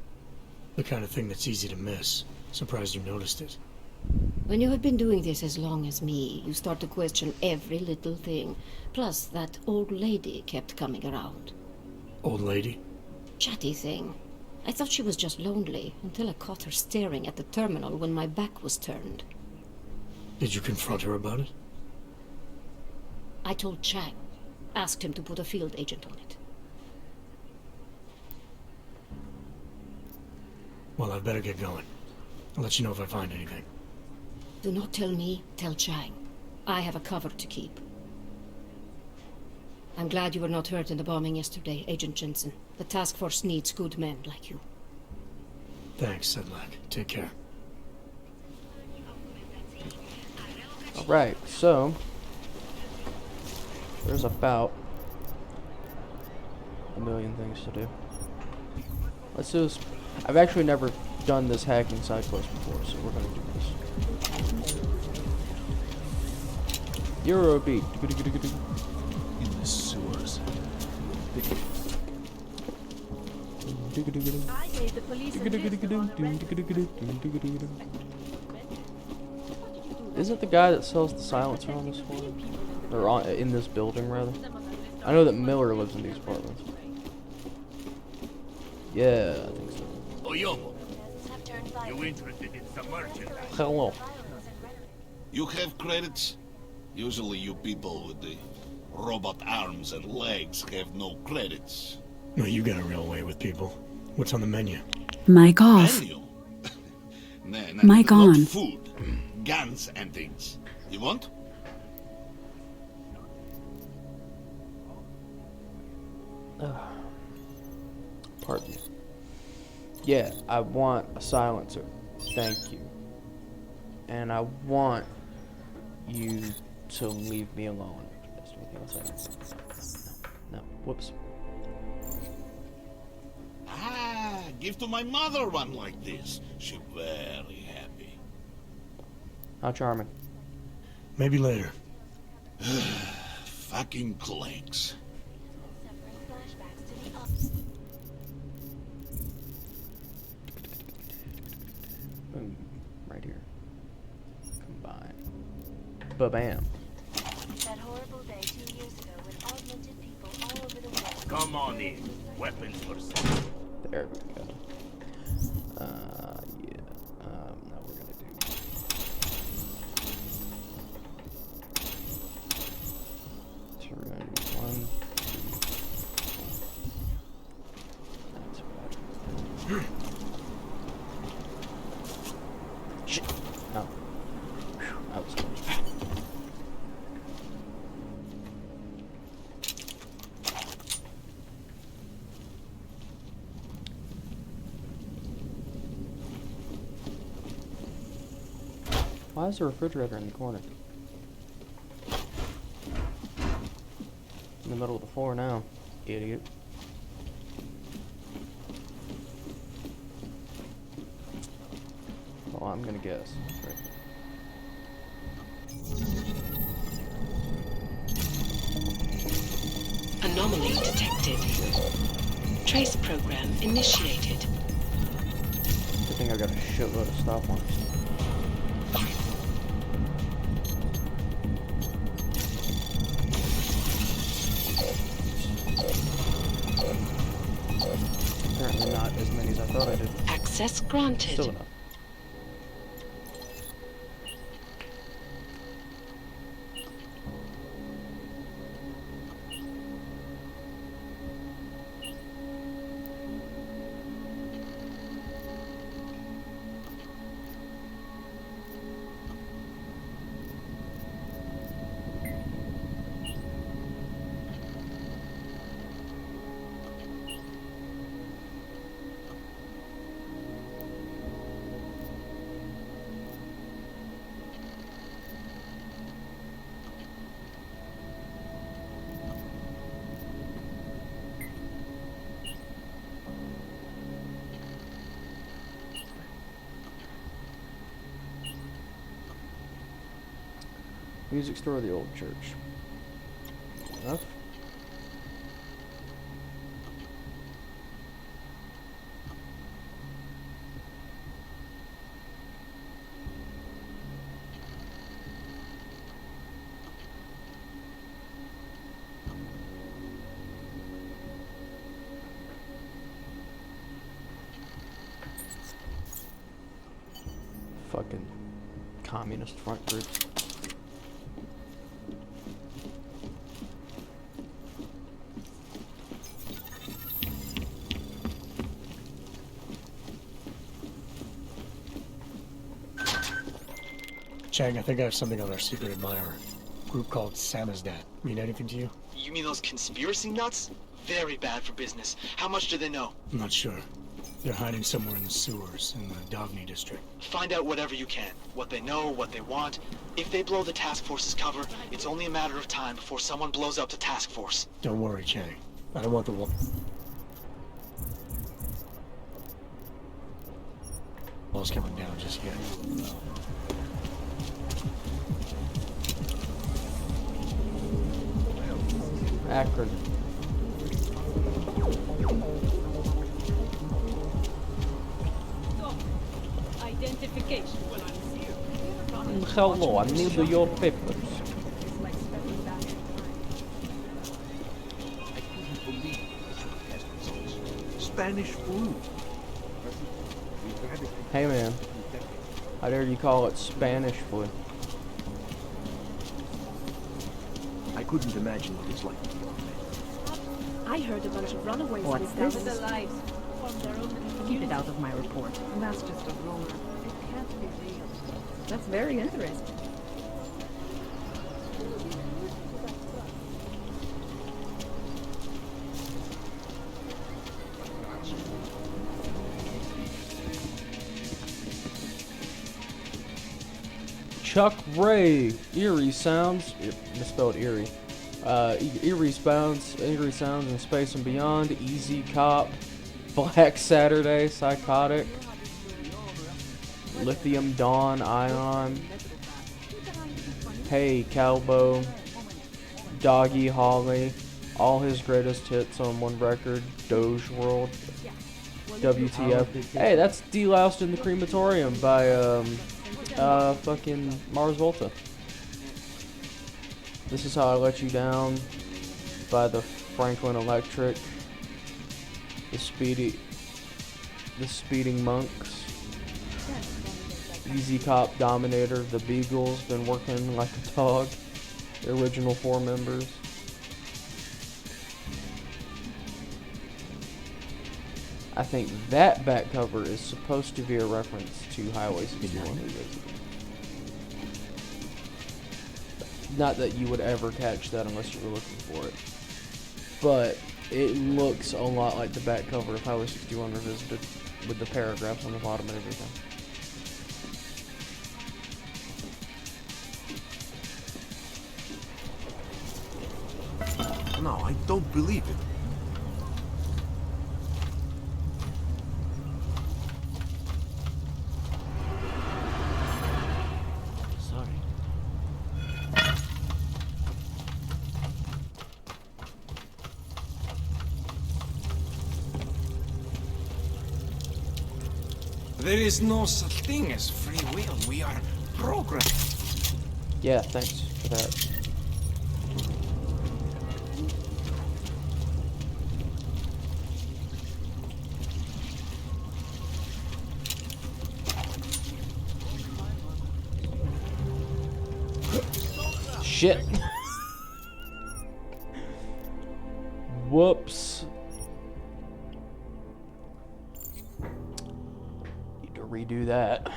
The kind of thing that's easy to miss. Surprised you noticed it. When you have been doing this as long as me, you start to question every little thing. Plus, that old lady kept coming around. Old lady? Chatty thing. I thought she was just lonely, until I caught her staring at the terminal when my back was turned. Did you confront her about it? I told Chang. Asked him to put a field agent on it. Well, I'd better get going. I'll let you know if I find anything. Do not tell me, tell Chang. I have a cover to keep. I'm glad you were not hurt in the bombing yesterday, Agent Jensen. The task force needs good men like you. Thanks, Sedlak. Take care. Right, so there's about a million things to do. Let's do this. I've actually never done this hacking side quest before, so we're gonna do this. Eurobeat. In the sewers. I gave the police a Isn't the guy that sells the silencer on this one? Or on, in this building, rather? I know that Miller lives in these apartments. Yeah, I think so. Oyomo, you interested in some merchandise? Hello. You have credits? Usually you people with the robot arms and legs have no credits. No, you got a real way with people. What's on the menu? Mic off. Mic not on. Food, guns and things. You want? Pardon me. Yeah, I want a silencer. Thank you. And I want you to leave me alone. No. Whoops. Ah, give to my mother one like this. She's very happy. How charming. Maybe later. Fucking clicks. Boom. Right here. Combine. Ba-bam. That horrible day 2 years ago when augmented people all over the world. Come on in. Weapons for sale. There we go. Yeah. Now we're gonna do. So we're gonna do 1, 2, 4. That's better. Shit. Oh. That was close. Why is the refrigerator in the corner? In the middle of the floor now, idiot. Well, I'm gonna guess. Right. Anomaly detected. Trace program initiated. Good thing I got a shitload of stop ones. Apparently not as many as I thought I did. Access granted. Still enough. Music store or the old church? Enough? Fucking communist front groups. Chang, I think I have something on our secret admirer. Group called Samizdat. Mean anything to you? You mean those conspiracy nuts? Very bad for business. How much do they know? I'm not sure. They're hiding somewhere in the sewers in the Davni district. Find out whatever you can. What they know, what they want. If they blow the task force's cover, it's only a matter of time before someone blows up the task force. Don't worry, Chang. I don't want the wall's coming down just yet. Akron. Identification. Hello, I need your papers. Spanish flu. Hey man, how dare you call it Spanish flu? I couldn't imagine what it's like. I heard a bunch of runaways. What's this? With their lives. Keep it out of my report. That's just a rumor. It can't be real. That's very interesting. Chuck Ray, Eerie Sounds, misspelled Eerie. Eerie Sounds in Space and Beyond, Easy Cop, Black Saturday, Psychotic, Lithium Dawn, Ion, Hey Calbo, Doggy Holly, all his greatest hits on one record, Doge World, WTF. Hey, that's Deloused in the Crematorium by fucking Mars Volta. This Is How I Let You Down by the Franklin Electric. The Speeding Monks. Easy Cop Dominator, The Beagles, Been Working Like a Dog. The original 4 members. I think that back cover is supposed to be a reference to Highway 61. Not that you would ever catch that unless you were looking for it. But it looks a lot like the back cover of Highway 61 Revisited with the paragraphs on the bottom and everything. No, I don't believe it. There is no such thing as free will. We are programmed. Yeah, thanks for that. Shit. Whoops. Need to redo that.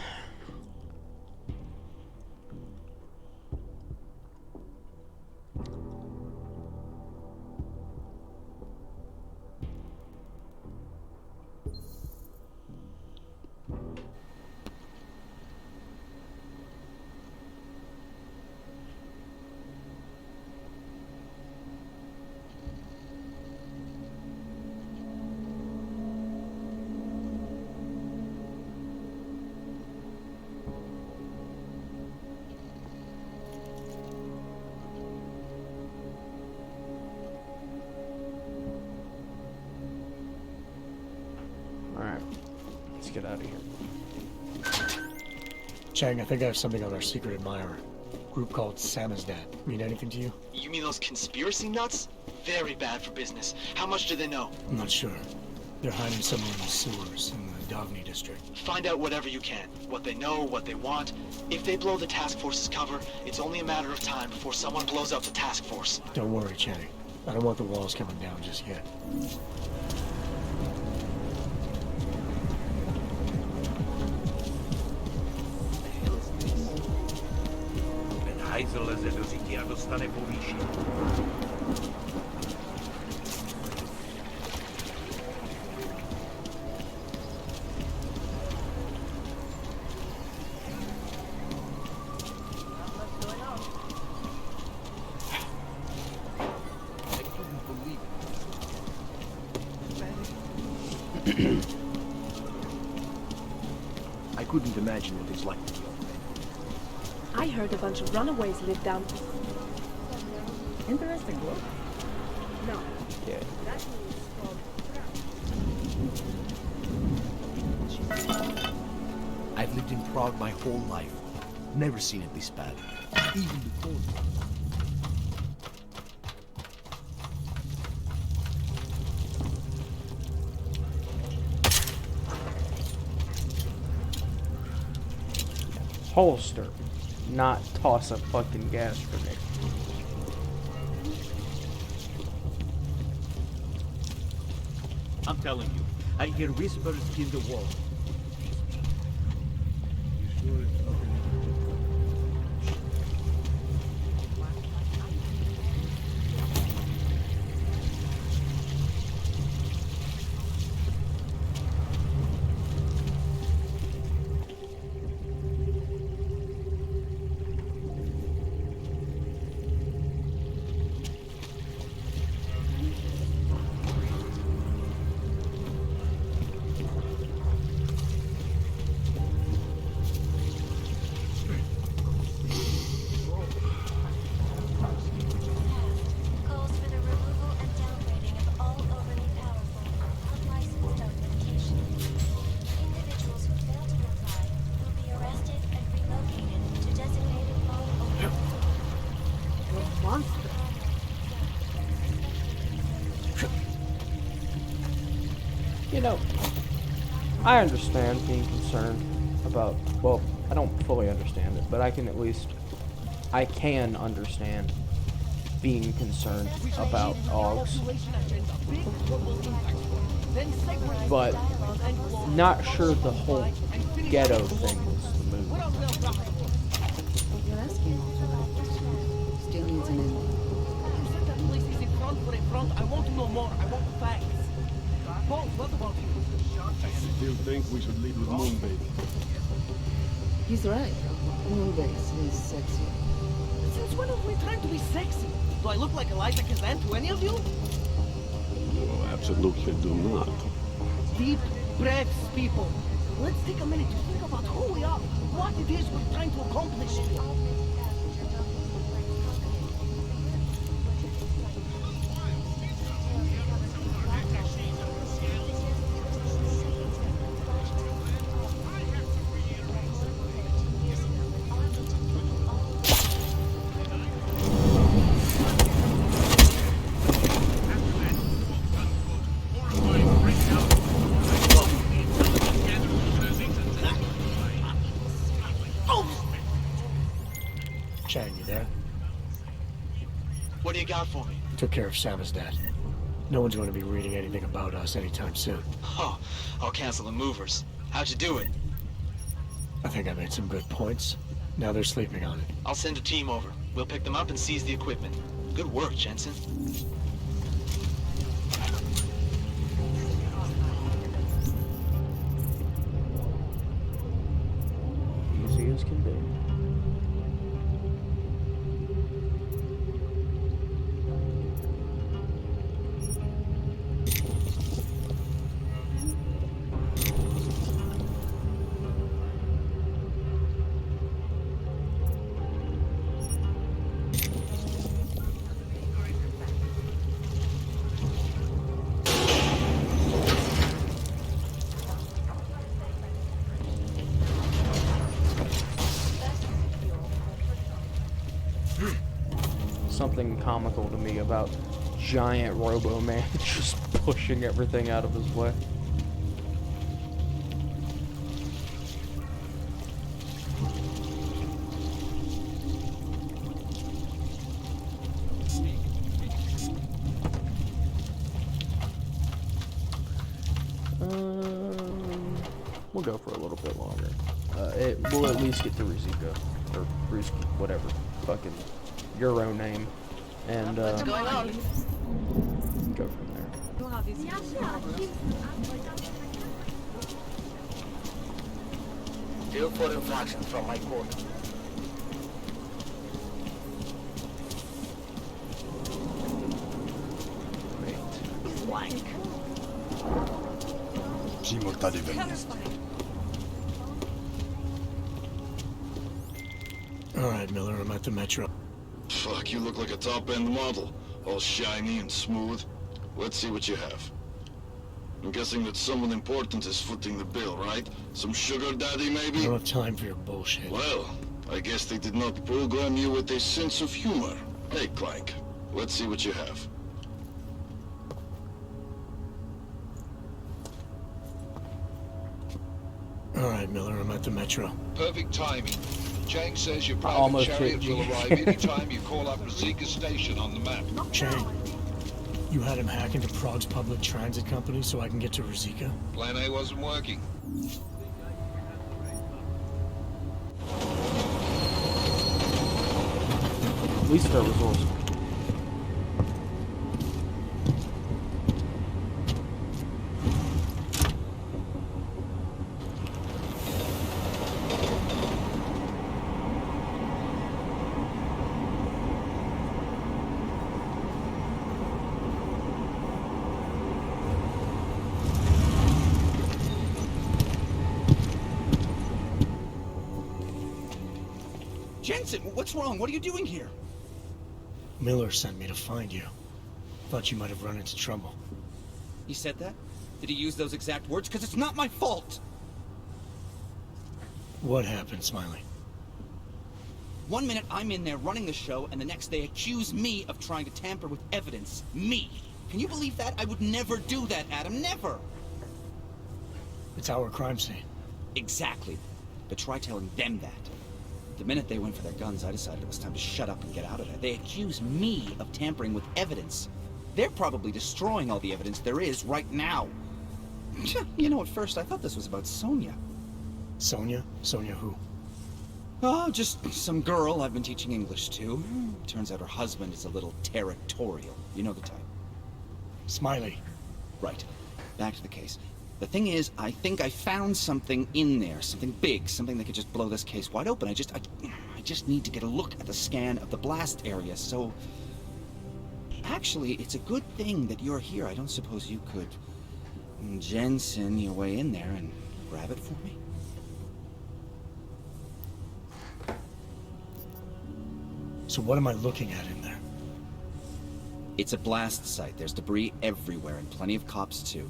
Alright, let's get out of here. Chang, I think I have something on our secret admirer. Group called Samizdat. Mean anything to you? You mean those conspiracy nuts? Very bad for business. How much do they know? I'm not sure. They're hiding somewhere in the sewers in the Davni district. Find out whatever you can. What they know, what they want. If they blow the task force's cover, it's only a matter of time before someone blows up the task force. Don't worry, Chang. I don't want the walls coming down just yet. Hajzel ze dozykia dostane povýšení. I couldn't imagine what it's like to be old. I heard a bunch of runaways live down. Interesting book. No. Yeah. That means I've lived in Prague my whole life. Never seen it this bad. Even before. Holster, not toss a fucking gas grenade. I'm telling you, I hear whispers in the wall. Calls for the removal and downgrading of all overly powerful, unlicensed drug medication. Individuals who fail to comply will be arrested and relocated to designated all monster. You know, I understand being concerned about, well, I don't fully understand it, but I can understand being concerned about dogs. But not sure the whole ghetto thing was the move. You're asking. Still needs an end. You said that place is a front for a front. I want to know more. I want the facts. Paul, what about you? I still think we should lead with Moonbase. He's right. Moonbase is sexy. Since when have we tried to be sexy? Do I look like Eliza Kazan to any of you? No, absolutely do not. Deep breaths, people. Let's take a minute to think about who we are, what it is we're trying to accomplish here. Chang, you there? What do you got for me? Took care of Sama's dad. No one's going to be reading anything about us anytime soon. Oh, I'll cancel the movers. How'd you do it? I think I made some good points. Now they're sleeping on it. I'll send a team over. We'll pick them up and seize the equipment. Good work, Jensen. Easy as can be. Something comical to me about giant Robo-Man just pushing everything out of his way. We'll go for a little bit longer. We'll at least get to Rizika, or Rizki, whatever, fucking Euro name, and What's going on? go from there. Deal for infraction from my court. Wait. Blank. Alright, Miller, I'm at the Metro. Fuck, you look like a top-end model. All shiny and smooth. Let's see what you have. I'm guessing that someone important is footing the bill, right? Some sugar daddy, I maybe? don't have time for your bullshit. Well, I guess they did not program you with a sense of humor. Hey, Clank, let's see what you have. Alright, Miller, I'm at the Metro. Perfect timing. Chang says your private Almost chariot hit will you. arrive anytime you call up Rosika Station on the map. Chang, you had him hack into Prague's public transit company so I can get to Rosika? Plan A wasn't working. At least they're resourceful. Jensen, what's wrong? What are you doing here? Miller sent me to find you. Thought you might have run into trouble. He said that? Did he use those exact words? Because it's not my fault! What happened, Smiley? 1 minute I'm in there running the show, and the next they accuse me of trying to tamper with evidence. Me! Can you believe that? I would never do that, Adam. Never! It's our crime scene. Exactly. But try telling them that. The minute they went for their guns, I decided it was time to shut up and get out of there. They accuse me of tampering with evidence. They're probably destroying all the evidence there is right now. You know, at first I thought this was about Sonia. Sonia? Sonia who? Oh, just some girl I've been teaching English to. Turns out her husband is a little territorial. You know the type. Smiley. Right. Back to the case. The thing is, I think I found something in there. Something big. Something that could just blow this case wide open. I just need to get a look at the scan of the blast area, so... Actually, it's a good thing that you're here. I don't suppose you could... Jensen your way in there and grab it for me? So what am I looking at in there? It's a blast site. There's debris everywhere, and plenty of cops, too.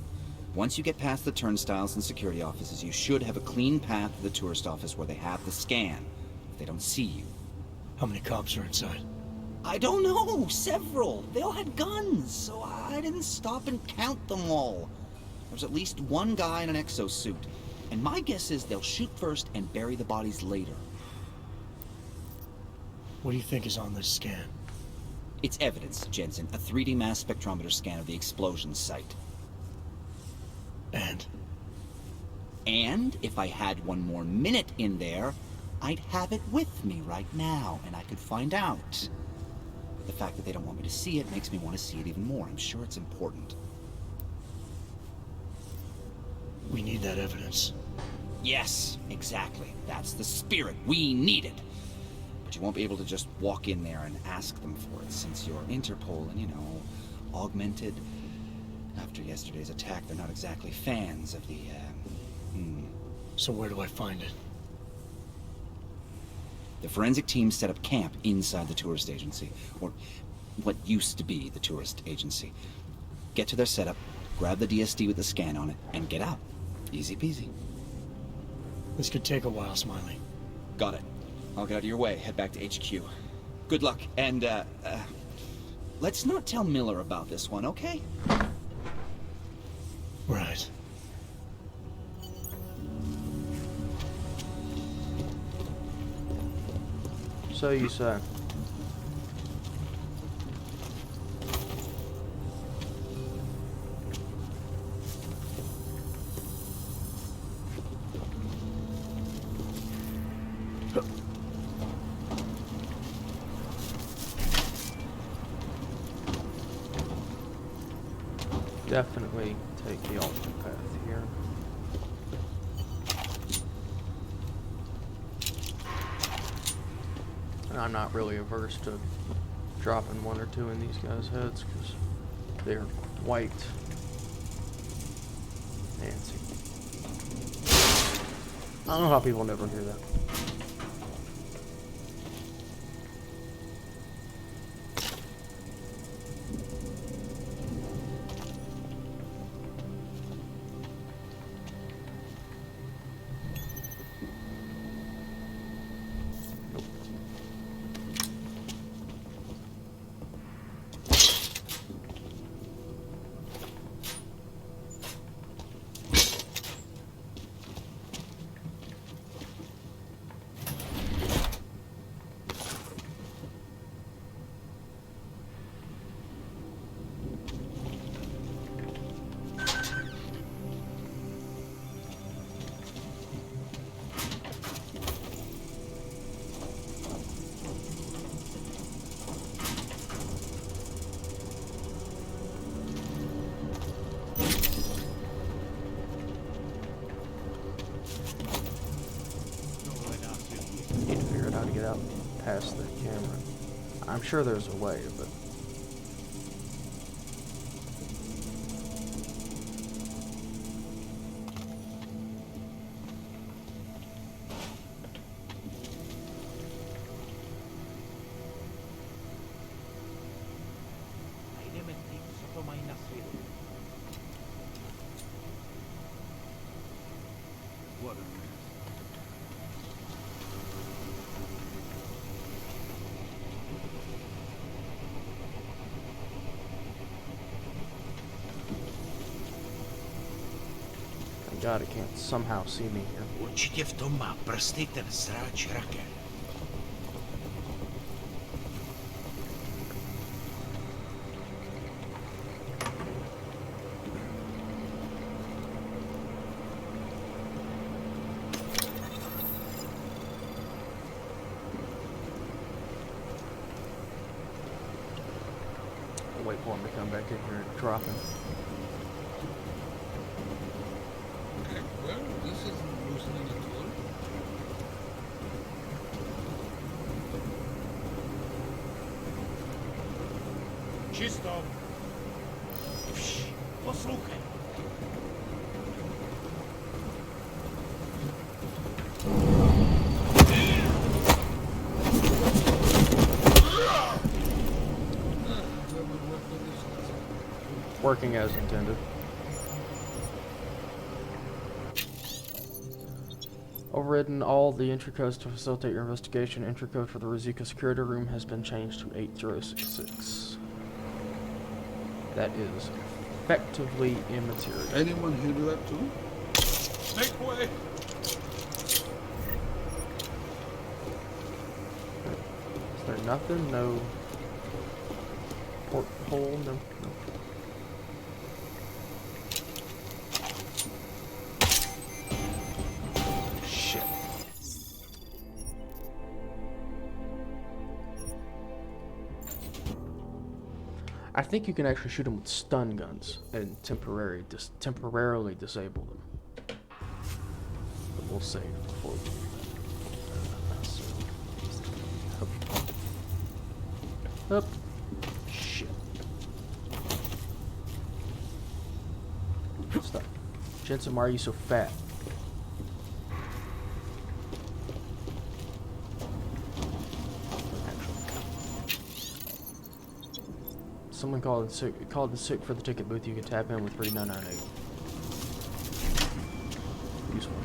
Once you get past the turnstiles and security offices, you should have a clean path to the tourist office where they have the scan, if they don't see you. How many cops are inside? I don't know! Several! They all had guns, so I didn't stop and count them all. There's at least one guy in an exosuit, and my guess is they'll shoot first and bury the bodies later. What do you think is on this scan? It's evidence, Jensen. A 3D mass spectrometer scan of the explosion site. And if I had one more minute in there, I'd have it with me right now, and I could find out. The fact that they don't want me to see it makes me want to see it even more. I'm sure it's important. We need that evidence. Yes, exactly. That's the spirit. We need it. But you won't be able to just walk in there and ask them for it, since you're Interpol and, you know, augmented. After yesterday's attack, they're not exactly fans of the, So where do I find it? The forensic team set up camp inside the tourist agency, or what used to be the tourist agency. Get to their setup, grab the DSD with the scan on it, and get out. Easy peasy. This could take a while, Smiley. Got it. I'll get out of your way, head back to HQ. Good luck, and, let's not tell Miller about this one, okay? Right. So you say. Definitely take the alternate path here. And I'm not really averse to dropping one or two in these guys' heads because they're white. Nancy. I don't know how people never hear that. Need to figure out how to get out past the camera. I'm sure there's a way, but... What a mess. Thank God it can't somehow see me here. Určitě v tom má prsty ten sráč raket. Wait for him to come back in here and drop him. Okay, well, this isn't loosening at all. Czysto. Posłuchaj. Working as intended. Overridden all the entry codes to facilitate your investigation. Entry code for the Ruzicka security room has been changed to 8066. That is effectively immaterial. Anyone here with that too? Make way. Is there nothing? No porthole? No. Shit. I think you can actually shoot them with stun guns and temporarily disable them. But we'll save before we Up. Shit. Stop. Jensen, why are you so fat? Someone called in sick for the ticket booth. You can tap in with 3998. Useful.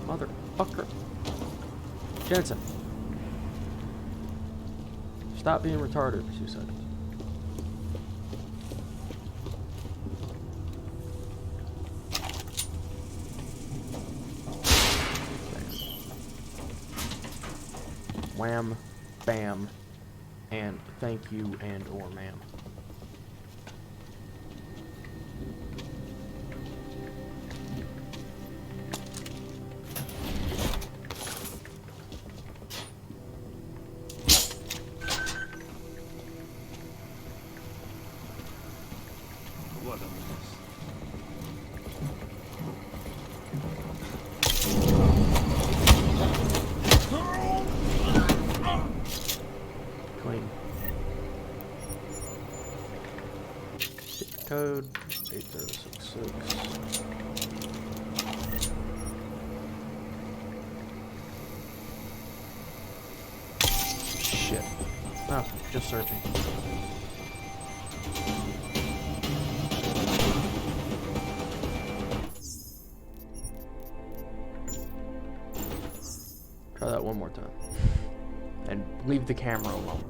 Motherfucker. Jensen. Stop being retarded for 2 seconds. Wham, bam, and thank you and or ma'am. What a mess. Clean. Get the code. 8066. Shit. Oh, just searching. Try that one more time. And leave the camera alone.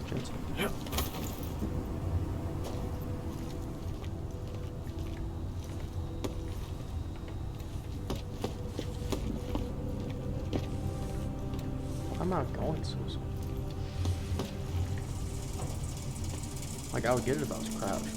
Jensen. I'm not going, Susan. Like, I would get it if I was crouched.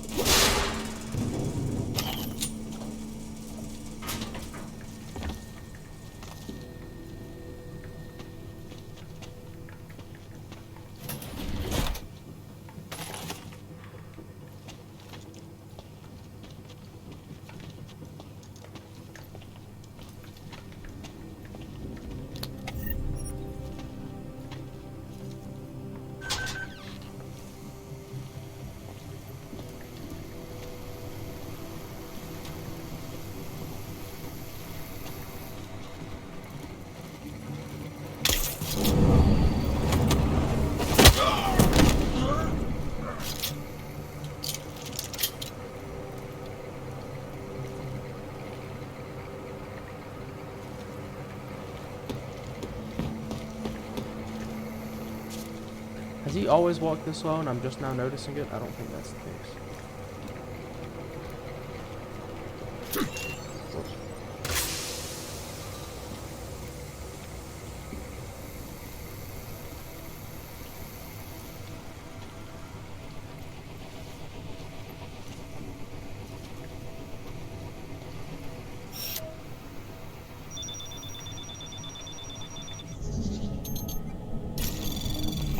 Has he always walked this slow and I'm just now noticing it? I don't think that's the case.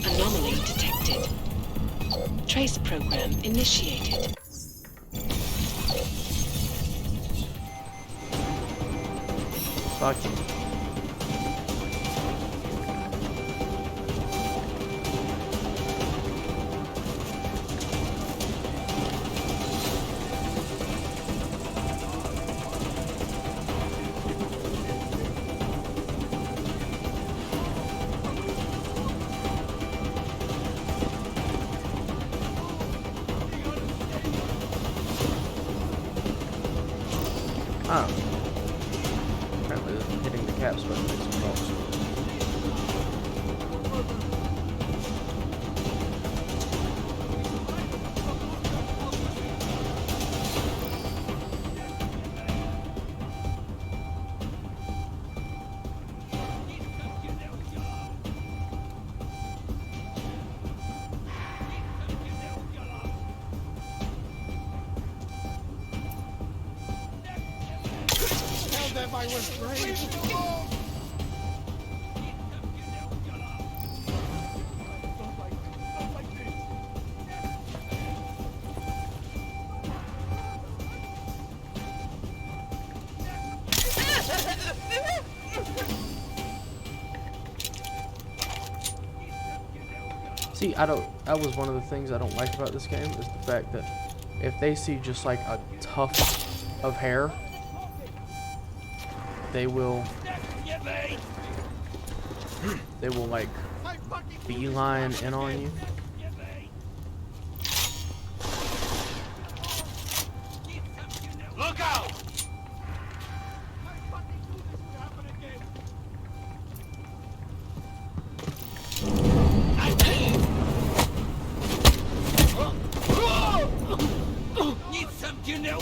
Anomaly detected. Trace program initiated. Fuck you. Oh. Apparently hitting the caps button makes them false. Them I was brave. See, that was one of the things I don't like about this game, is the fact that if they see just like a tuft of hair, they will like beeline in on you. Look out! Need some Ginel.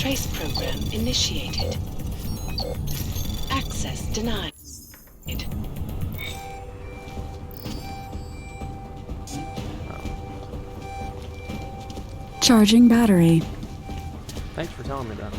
Trace program initiated. Access denied. Charging battery. Thanks for telling me that.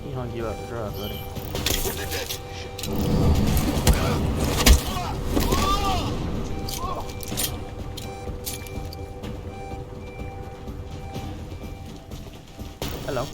He hung you out to dry, buddy. Hello.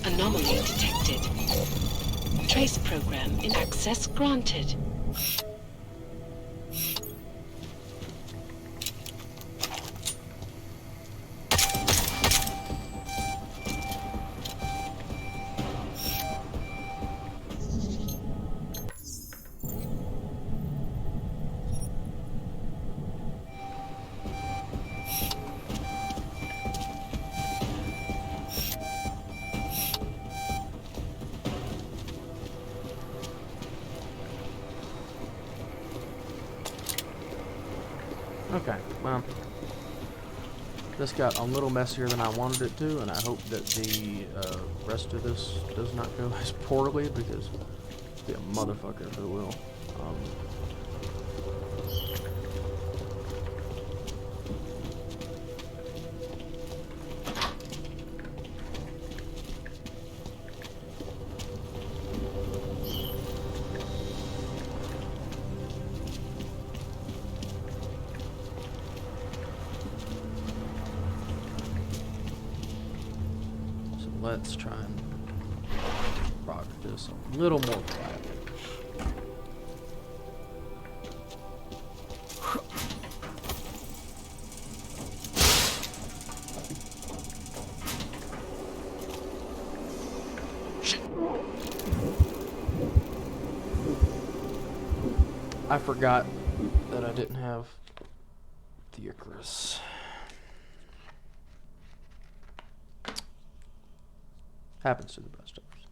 Anomaly detected. Trace program in access granted. Okay, well, this got a little messier than I wanted it to, and I hope that the rest of this does not go as poorly, because it'll be a motherfucker if it will. Let's try and rock this a little more quietly. I forgot that I didn't have the Icarus. Happens to the best of us.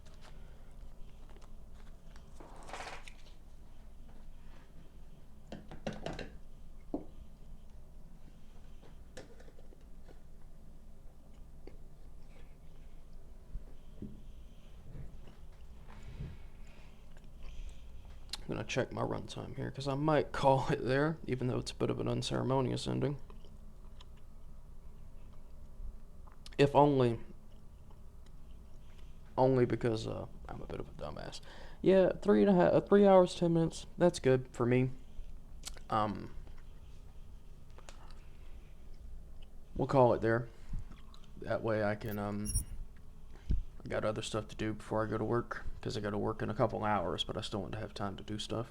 I'm gonna check my runtime here, because I might call it there, even though it's a bit of an unceremonious ending. If only only because I'm a bit of a dumbass. Yeah, 3 hours, 10 minutes. That's good for me. We'll call it there. That way I can I got other stuff to do before I go to work, because I go to work in a couple hours, but I still want to have time to do stuff.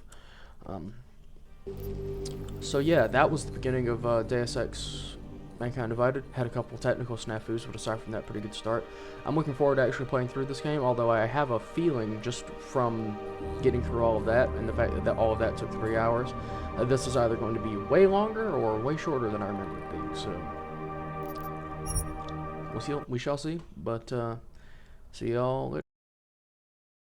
So yeah, that was the beginning of Deus Ex Mankind Divided. Had a couple technical snafus, but aside from that, pretty good start. I'm looking forward to actually playing through this game, although I have a feeling, just from getting through all of that, and the fact that all of that took 3 hours, this is either going to be way longer or way shorter than I remember it being, so we shall see, but see y'all later.